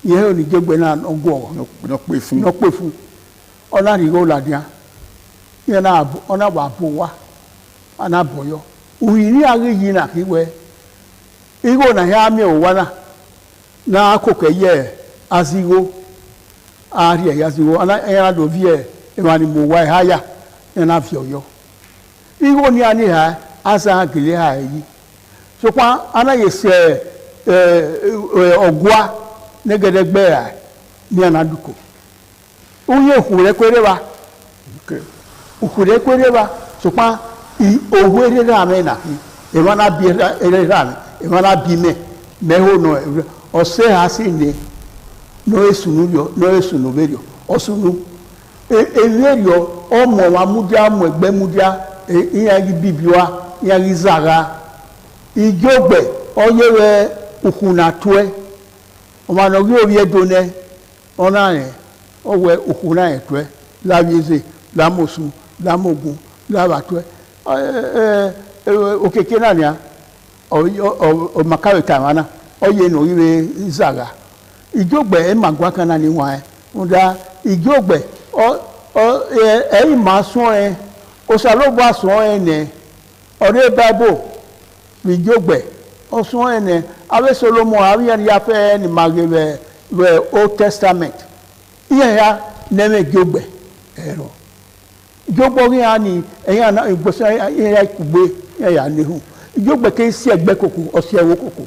yẹn ò ní jọgbẹ̀ náà ọgọ́ ọ̀nà pè fún ọ̀nà ìró làdíà yẹn náà ọ̀nà wà bò wá ọ̀nà bọ̀yọ̀ òyìn ní àárẹ̀ yìí náà kí wẹ́ igo na ya mi owana na akoko ye azigo ari ya azigo ana era do vie e mani mo wa haya na fi oyo igo ni ani ha asa gele ha yi so kwa ana ye se ogwa negedegbe ha ni anaduko uye hure kwere ba hure kwere ba so kwa owo ere ra me na e wana bi ere ra me ìwọ́nà bí mẹ́hónà ọ̀sẹ̀ ha sí ní n'esùnú bẹ́rẹ̀ ọ̀sùnú ewéèrè ọmọ wa múdíá mọ̀ ẹgbẹ́ múdíá ìyàgí bíbíwá ìyàgí zàrà ìjọgbẹ̀ ọyẹ́rẹ́ òkùnàtúẹ́ ọmọdé orí ẹ̀dọ́nẹ́ ọ̀nà rẹ̀ ọwẹ́ òkùnà ẹ̀túẹ́ láwíyézè lámọ̀sùn lámọ̀gùn lábàtúẹ́ òkèké náà ni a o makawe tamana oye no iwe zaga ijogbe e magwa kana ni wa nda ijogbe e ma so o salobo aso ne ore bible ijogbe o so ne awe solomo awi ya fe ni magebe we old testament iye ya neme ijogbe ero ijogbo ri ani eyan na igboso ya kugbe ya nehu ijogbe ke si egbe koko osi ewo koko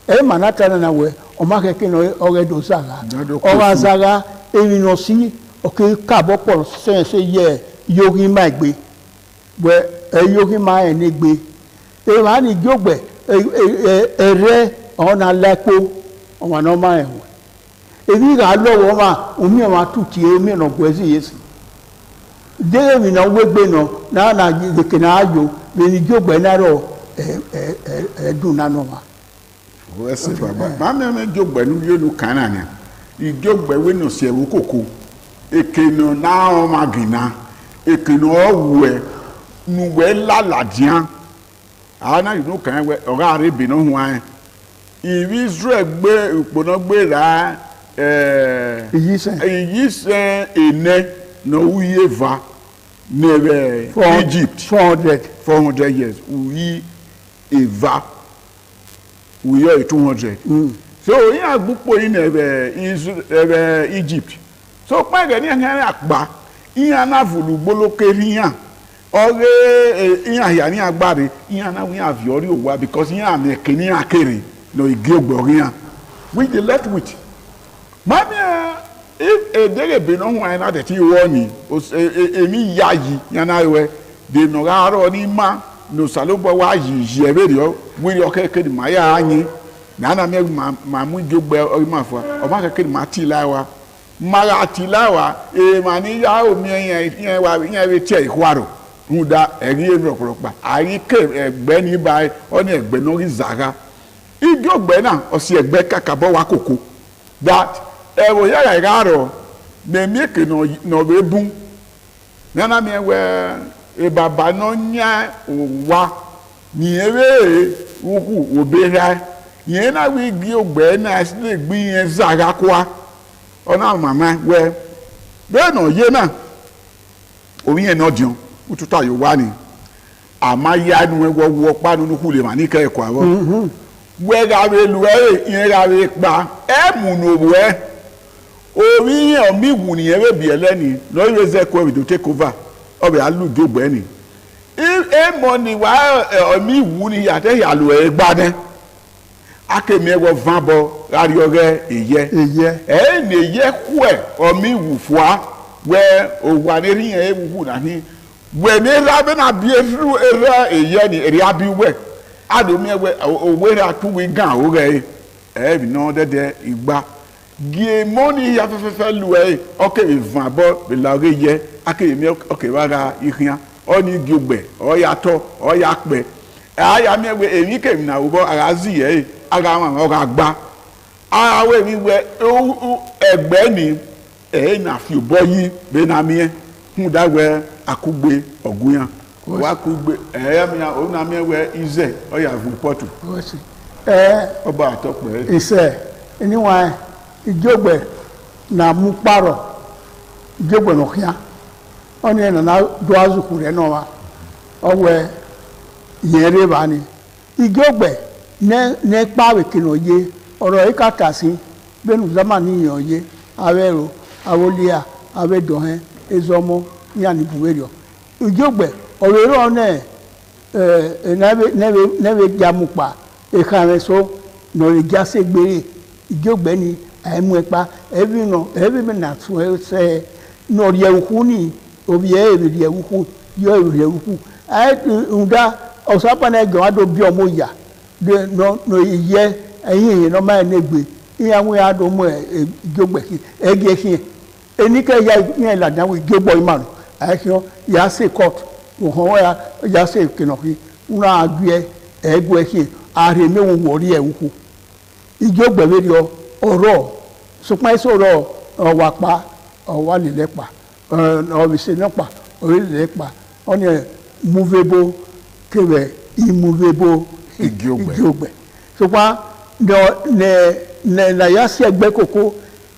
e manata na we o ma keke no ore do saga o wa saga emi no si o ke kabo po se ye yogi ma gbe we yogi ma eni gbe e wa ni ijogbe ere ona lepo o wa no ma ewo ebi ga lowo ma omi ma tuti emi no gwezi yesi de mi na wegbe no na geke na ayo be ni ijogbe na ro ẹdùn nánú wa. Wọ́n ṣe bàbá màmí ẹ̀mí ìjọgbẹ́ ní yóò kàn án yẹn ìjọgbẹ́ wí nù sí ẹ̀wọ́ kòkó èkìnnù náà ọmọ àgìnà èkìnnù ọ̀wẹ̀ nùwẹ̀ lálàdìyàn àwọn náà yìí kàn án wẹ̀ ọ̀gá àrẹ́bìnrin hùwà yẹn ìwí Israel gbé ìpònà gbéra èyí sẹ́ ẹ̀nẹ́ náà wúyẹ́ va ní Egypt 400 years wúyí eva we are 200 so yin agbupo yin ebe Egypt so pa ge ni han akpa yin anavulu gbolokeri yan ore yin ya ni agbare yin na wi aviori owa because yin am ekini akere no igi ogbori yan we dey left with mami edere be no wan na de ti wo ni emi yayi yana we de no garo ni ma no salogbo wa yi ebe rio we rio keke ni ma ya anyi na na me ma mu jogbe o ma fo o ma keke ni ma ti lawa mara ti lawa ma ni ya o mi yen wa yen we ti ikwaro nda eri emi opolopa ari ke egbe ni ba o ni egbe no ri zaga ijogbe na o si egbe kakabo wa koko that ewo ya garo me mi ke no be bun na me we e baba no nya wa ni ewe wuku obera yen na we gi ogbe na le gbi yen zaga kwa ona mama we be no ye na omi yen no dion ututa yo wa ni amaya nu wo pa nu ku le ma ni ke ko awo we ga we lu yen ga we pa e mu no we omi yen mi wu ni ebe bi eleni no reze ko we do take over obe alu jogbe ni e money wa omi wu ni ya te ya lu e gba den akemi ewo vanbo rari ore eye e ne ye ku e omi wu fua we o wa ni ri yen e wu na ni we ni ra be na bi efu era eye ni eri abi we ado mi we owe ra tu we gan o re e bi no de igba gie money ya fefe lu e o ke bi vanbo be la re ye akemi o ke wa ra ihian oni giogbe o ya to o ya pe aya mi we emi ke mi na wo ara zi ye aga ma o ga gba ara we mi we egbe ni na fi bo yi be na mi hu da we akugbe oguyan wa kugbe ya mi na o na mi we ize o ya vu portu oba atope ise anyway ijogbe na mu paro ijogbe no kia oni na do azuku re no wa owe yere ba ni igogbe ne pa we kino ye oro ikata si benu zamani yan ye awero awolia awedohen ezomo yani buwerio igogbe orero ne nebe jamupa ekare so no le jase gbere igogbe ni aimu epa ebi me na so se no rie uku ni obi rie uku yo rie uku ai unda osapa na gan ado bi omo ya de no ye eyin no ma negbe iyawo ya do mo igogbe ki ege ki enike ya yen la dan we igogbo imanu ai ki ya se court wo ho ya se kino ki una agbe egbe ki are me wo wori e uku igogbe we rio oro supa iso oro wa pa o wa le lepa o bi se nopa o le lepa oni movable kebe immovable igogbe supa na ya si egbe koko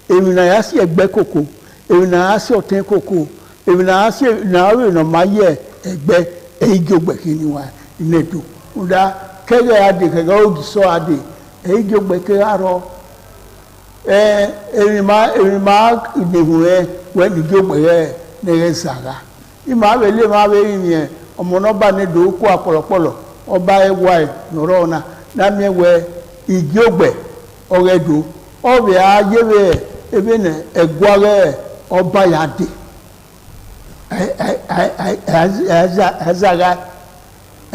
emi na ya si egbe koko emi na ya si oten koko emi na ya si na we no maye egbe igogbe kini wa inedo unda kege ade kege ogi so ade igogbe ke aro emi ma idehun we igogbe ne saga ima we le ma we yin ọmọ náà bá ní dòókù àpọ̀lọpọ̀lọ̀ ọba ẹwà ẹ̀ nọ̀rọ̀ ọ̀nà lámì ẹwẹ́ ìgí ògbẹ̀ ọ̀rẹ́dò ọ̀rẹ́ ayéwẹ̀ ebe nà ẹ̀gbọ́rẹ́ ọba yàdé ẹ̀ẹ́zàgá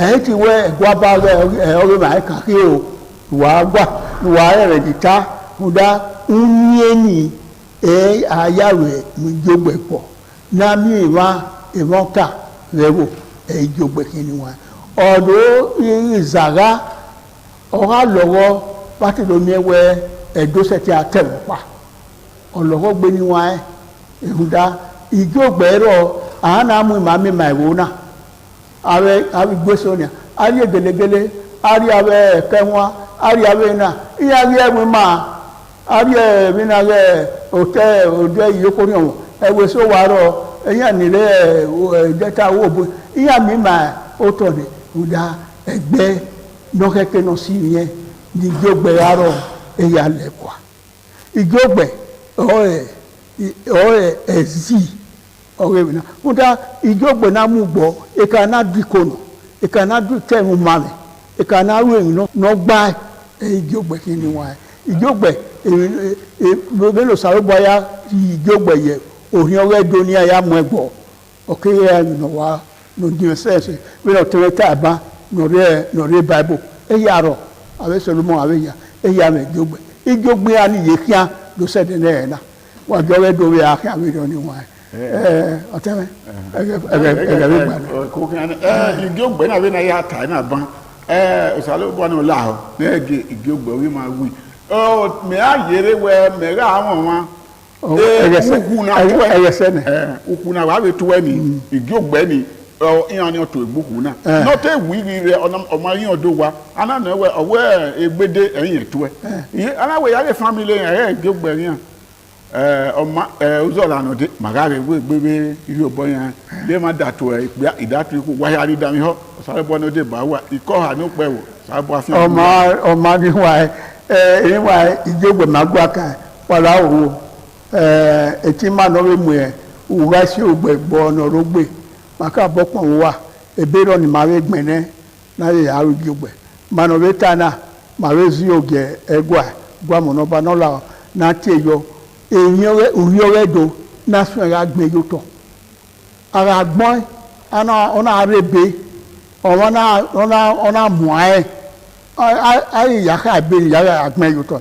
ẹ̀yìn ti wẹ́ ẹ̀gbọ́ abárẹ́ ọ̀rẹ́ màá kàkí o ìwà ẹ̀rẹ̀ dìta múdá ń ní ẹni ayáwẹ̀ ìgí ògbẹ̀ pọ̀ lámì ìmọ̀ta rẹ̀ wò ejogbe kini wa odo izaga ora lowo pati do mi ewe edo se ti atemopa olowo gbe ni wa ehunda ijogbe ro ana mu mami maiwo na awe gbesonia ari gelegele ari awe kenwa ari awe na iya ri ewe ma ari mi na re ote odo yokori on ewe so wa ro eyan ni le data wo bo iya mi ma oto de uda egbe no keke no si yen ni jogbe aro eya le kwa igogbe ezi owe na uda igogbe na mu gbo e ka na dikono e ka na du temu mame e ka na ru no gba igogbe kini wa igogbe be lo saro boya igogbe ye ohin ore do ni aya mo egbo okay no wa no di sense we no tere ta ba no re bible e yaro ave solomon ave ya e ya me igogbe ani ye kian do se de na wa jo we do we akan ave do ni wa ọtẹmẹ ẹgẹ ko kan igogbe na we na ya ta na ban osalo bo na la ho na ege igogbe we ma wi me ayere we me ra awon wa ukuna wa be tuwe ni igogbe ni iyan ni oto egboku na no te wi re ọmọ yin odo wa ana na we owe egbede eyin tuwe ana we ya le family yan igogbe yan ọmọ uzola no de magare we gbebe iri obo yan le ma datu idatu iku wa ya ri dami ho sare bo no de ba wa iko ha no pe wo sare bo afin ọmọ ni wa wa igogbe magwa kan wala owo eti ma no we mu e uga si ogbegbo no rogbe maka bopon wa ebero ni ma we gbene na ye aru igogbe ma no we tana ma we zi oge egwa gwa mo no ba no la na tieyo eyan uriore do na so ra gbe yo to ara gbon ona arebe ona mu ai ya ka be ya agbon yo to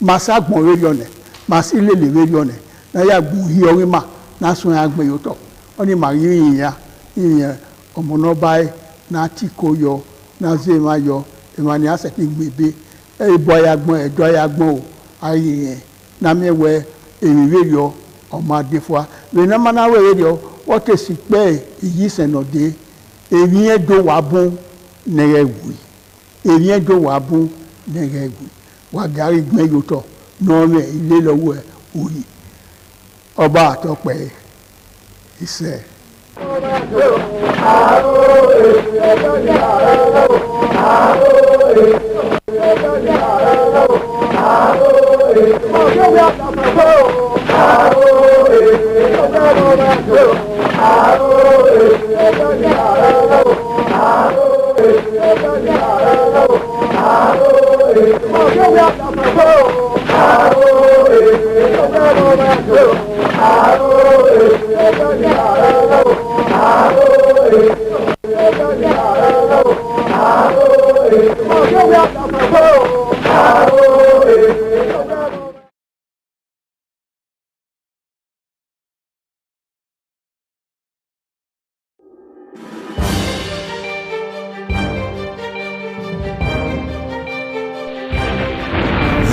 masa gbon we yo ne masi lele we yo ne na ya gbu hi ori ma na so ra gbe yo to oni ma yin omo no bai na ti ko yo na ze ma yo emani ase ki gbebe e boy agbon e do ya gbon o ayi na mi we eri yo ọmọ adefua we na mana we yo o te si pe yi senode eri edo wa bun nere wi eri edo wa bun nere wi wa gari gbon yo to no me ile lowo e oyi ọba atope ise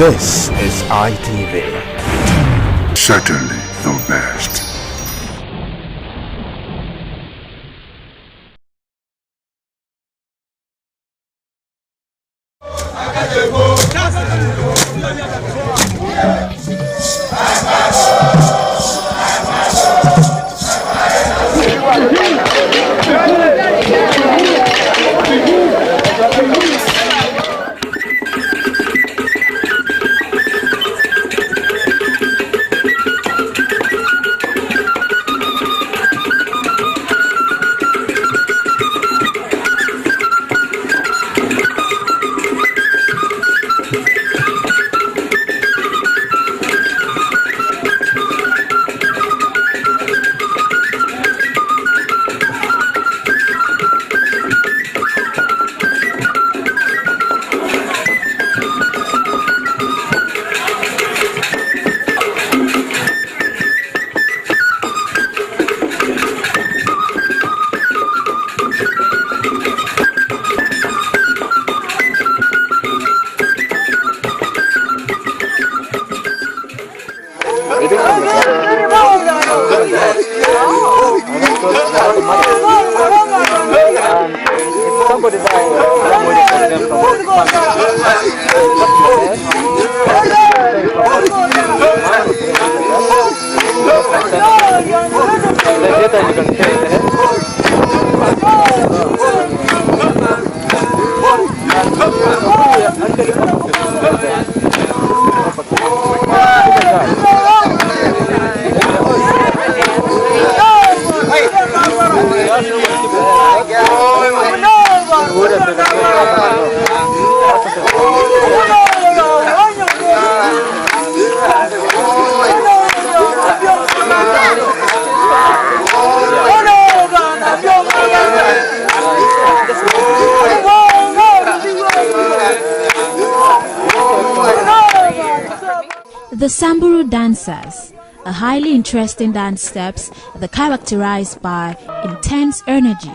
This is ITV. Certainly the best. The Samburu dancers are highly interesting dance steps that are characterized by intense energy,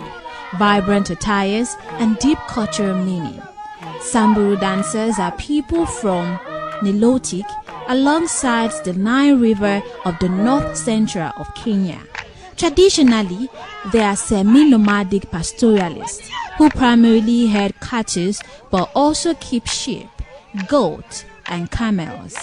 vibrant attires, and deep cultural meaning. Samburu dancers are people from Nilotic alongside the Nile River of the north central of Kenya. Traditionally, they are semi-nomadic pastoralists who primarily herd cattle but also keep sheep, goats, and camels.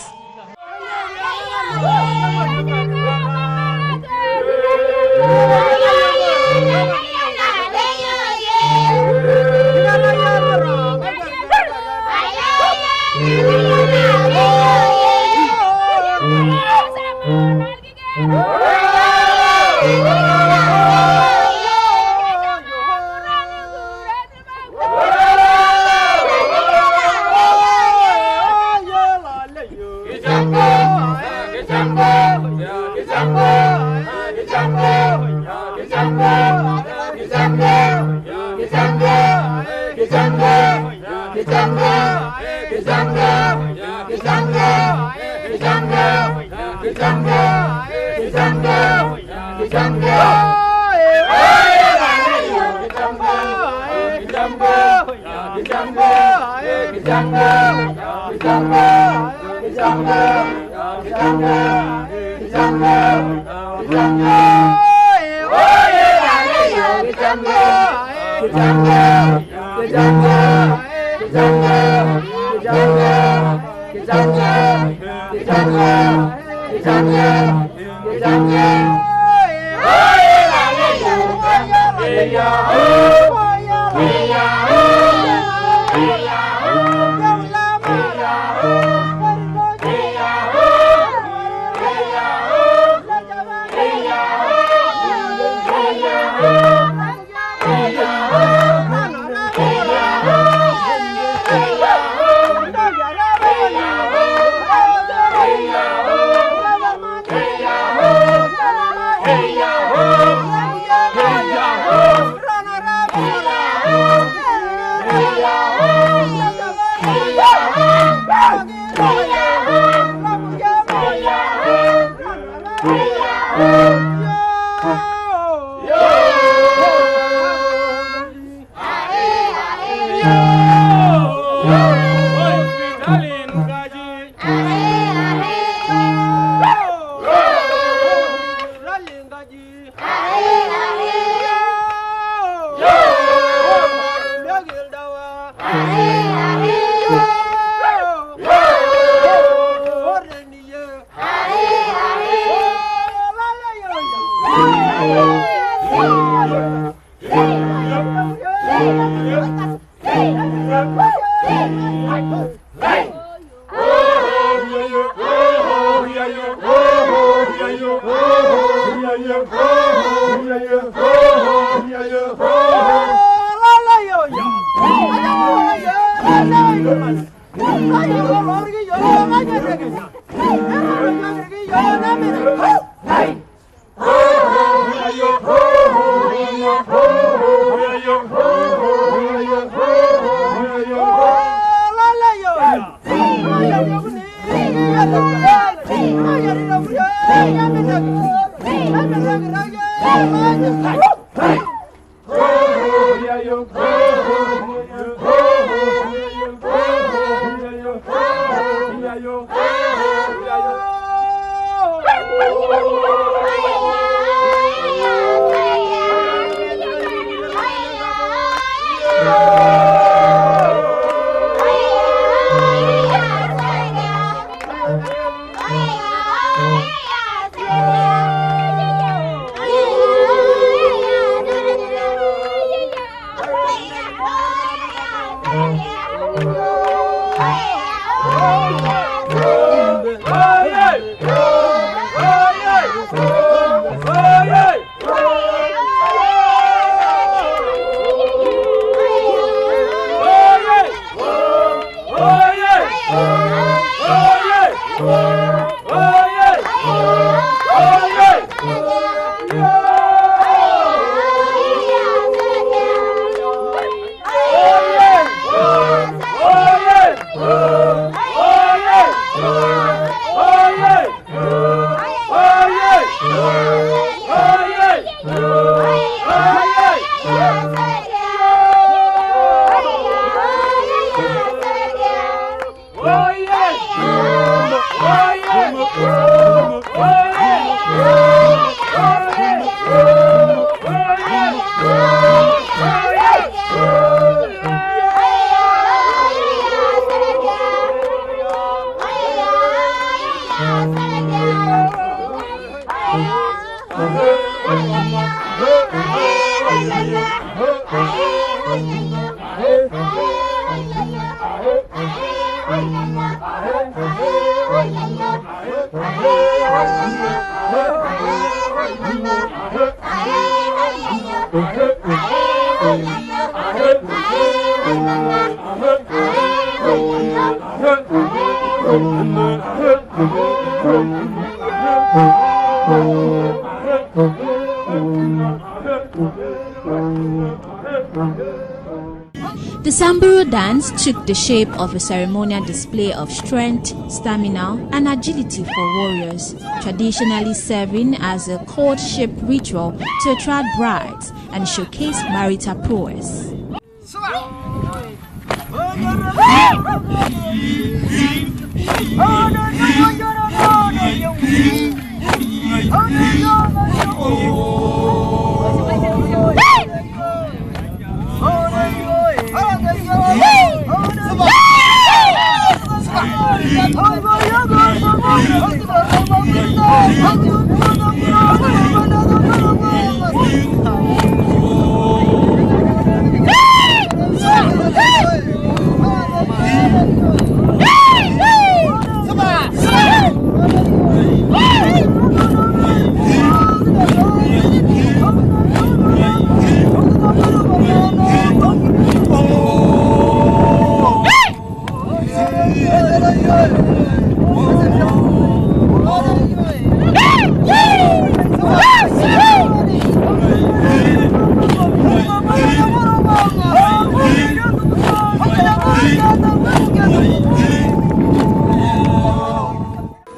The Samburu dance took the shape of a ceremonial display of strength, stamina, and agility for warriors, traditionally serving as a courtship ritual to attract brides and showcase marital prowess.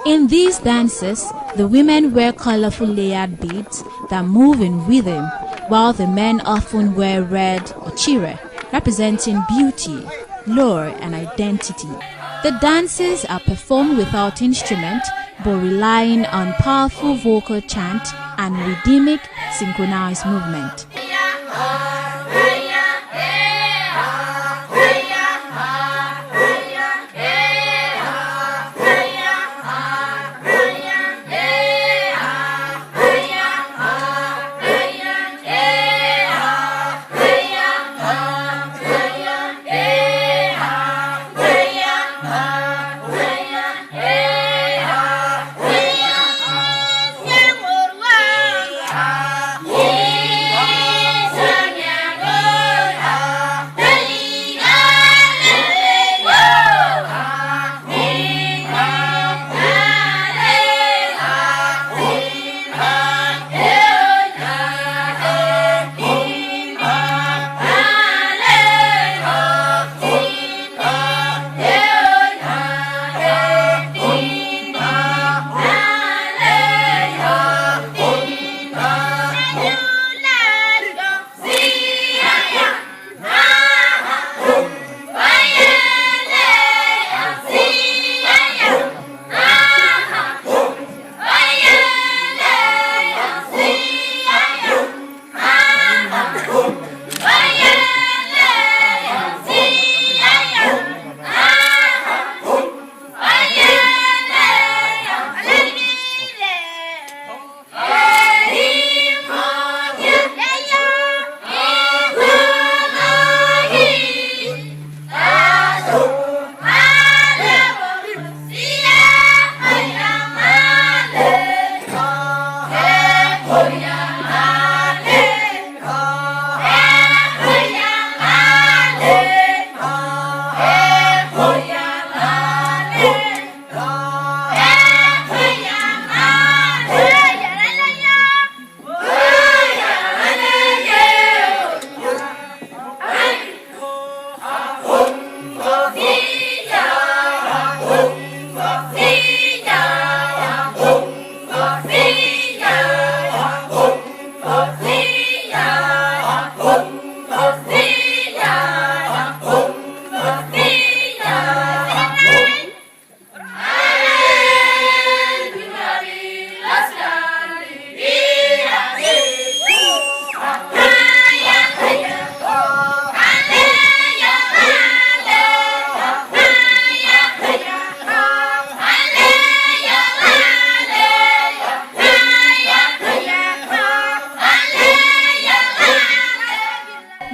In these dances, the women wear colorful layered beads that move in rhythm, while the men often wear red or chire, representing beauty, lore, and identity. The dances are performed without instrument, but relying on powerful vocal chant and rhythmic, synchronized movement.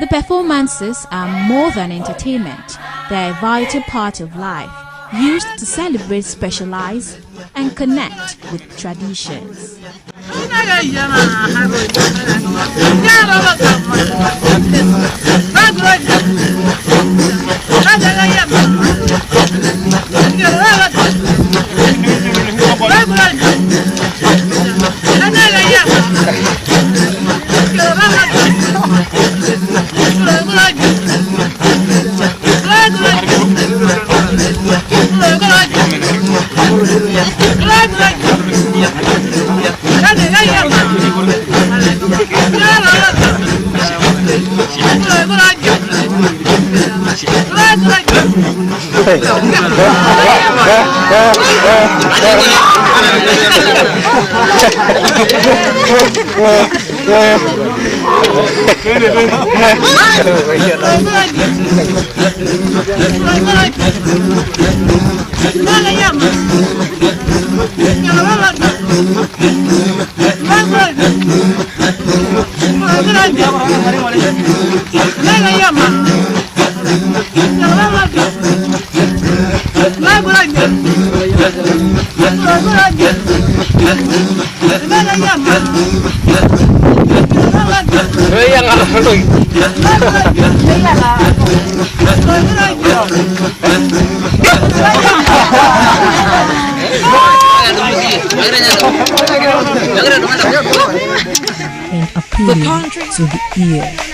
The performances are more than entertainment. They are a vital part of life, used to celebrate, specialize, and connect with traditions. And appealing to the ear.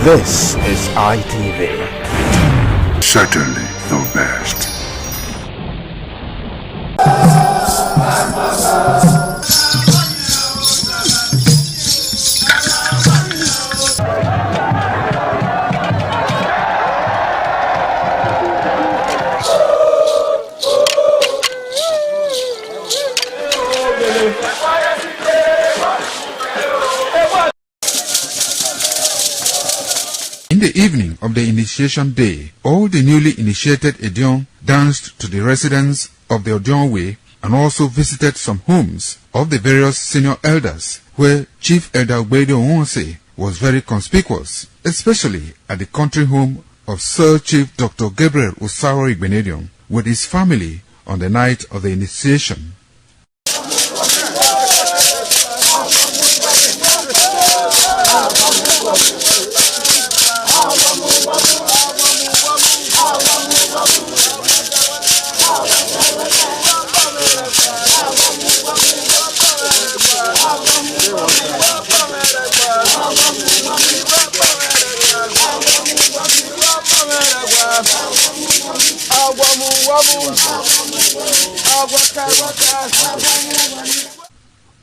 This is ITV. Certainly the best. In the evening of the initiation day, all the newly initiated Edion danced to the residents of the Odion Way and also visited some homes of the various senior elders, where Chief Elder Ogbede Onwonse was very conspicuous, especially at the country home of Sir Chief Dr. Gabriel Osaro Igbenedion with his family on the night of the initiation.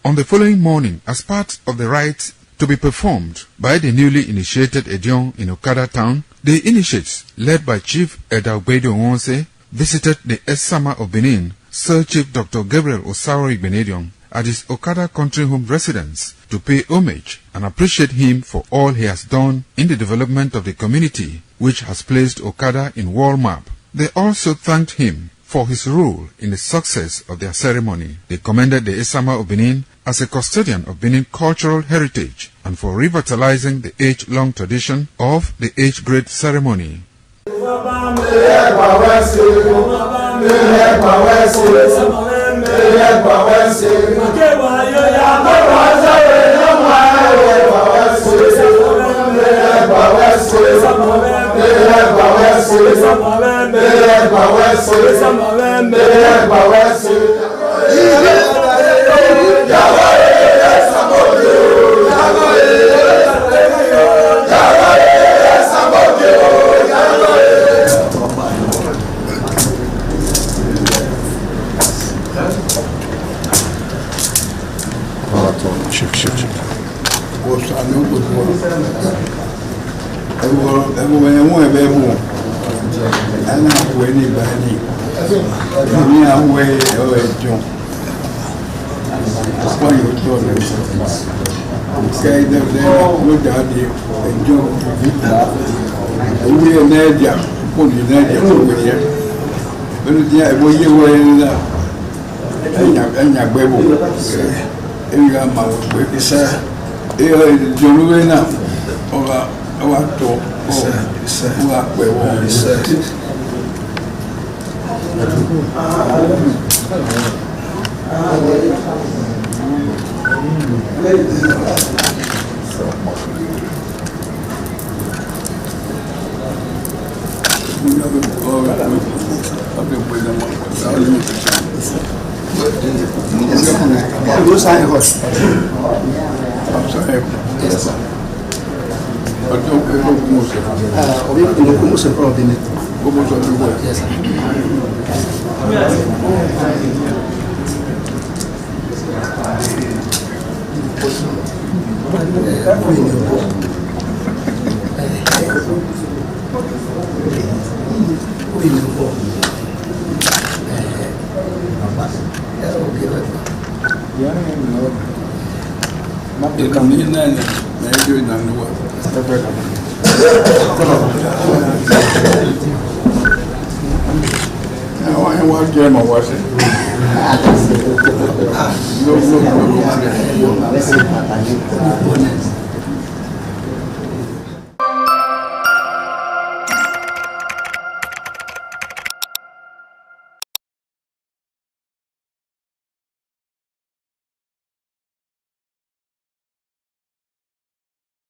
On the following morning, as part of the rite to be performed by the newly initiated Edion in Okada town, the initiates, led by Chief Elder Ogbede Onwonse, visited the Esama of Benin, Sir Chief Dr. Gabriel Osaro Igbenedion, at his Okada country home residence to pay homage and appreciate him for all he has done in the development of the community, which has placed Okada in world map. They also thanked him for his role in the success of their ceremony. They commended the Esama of Benin as a custodian of Benin cultural heritage and for revitalizing the age-long tradition of the age-grade ceremony. No.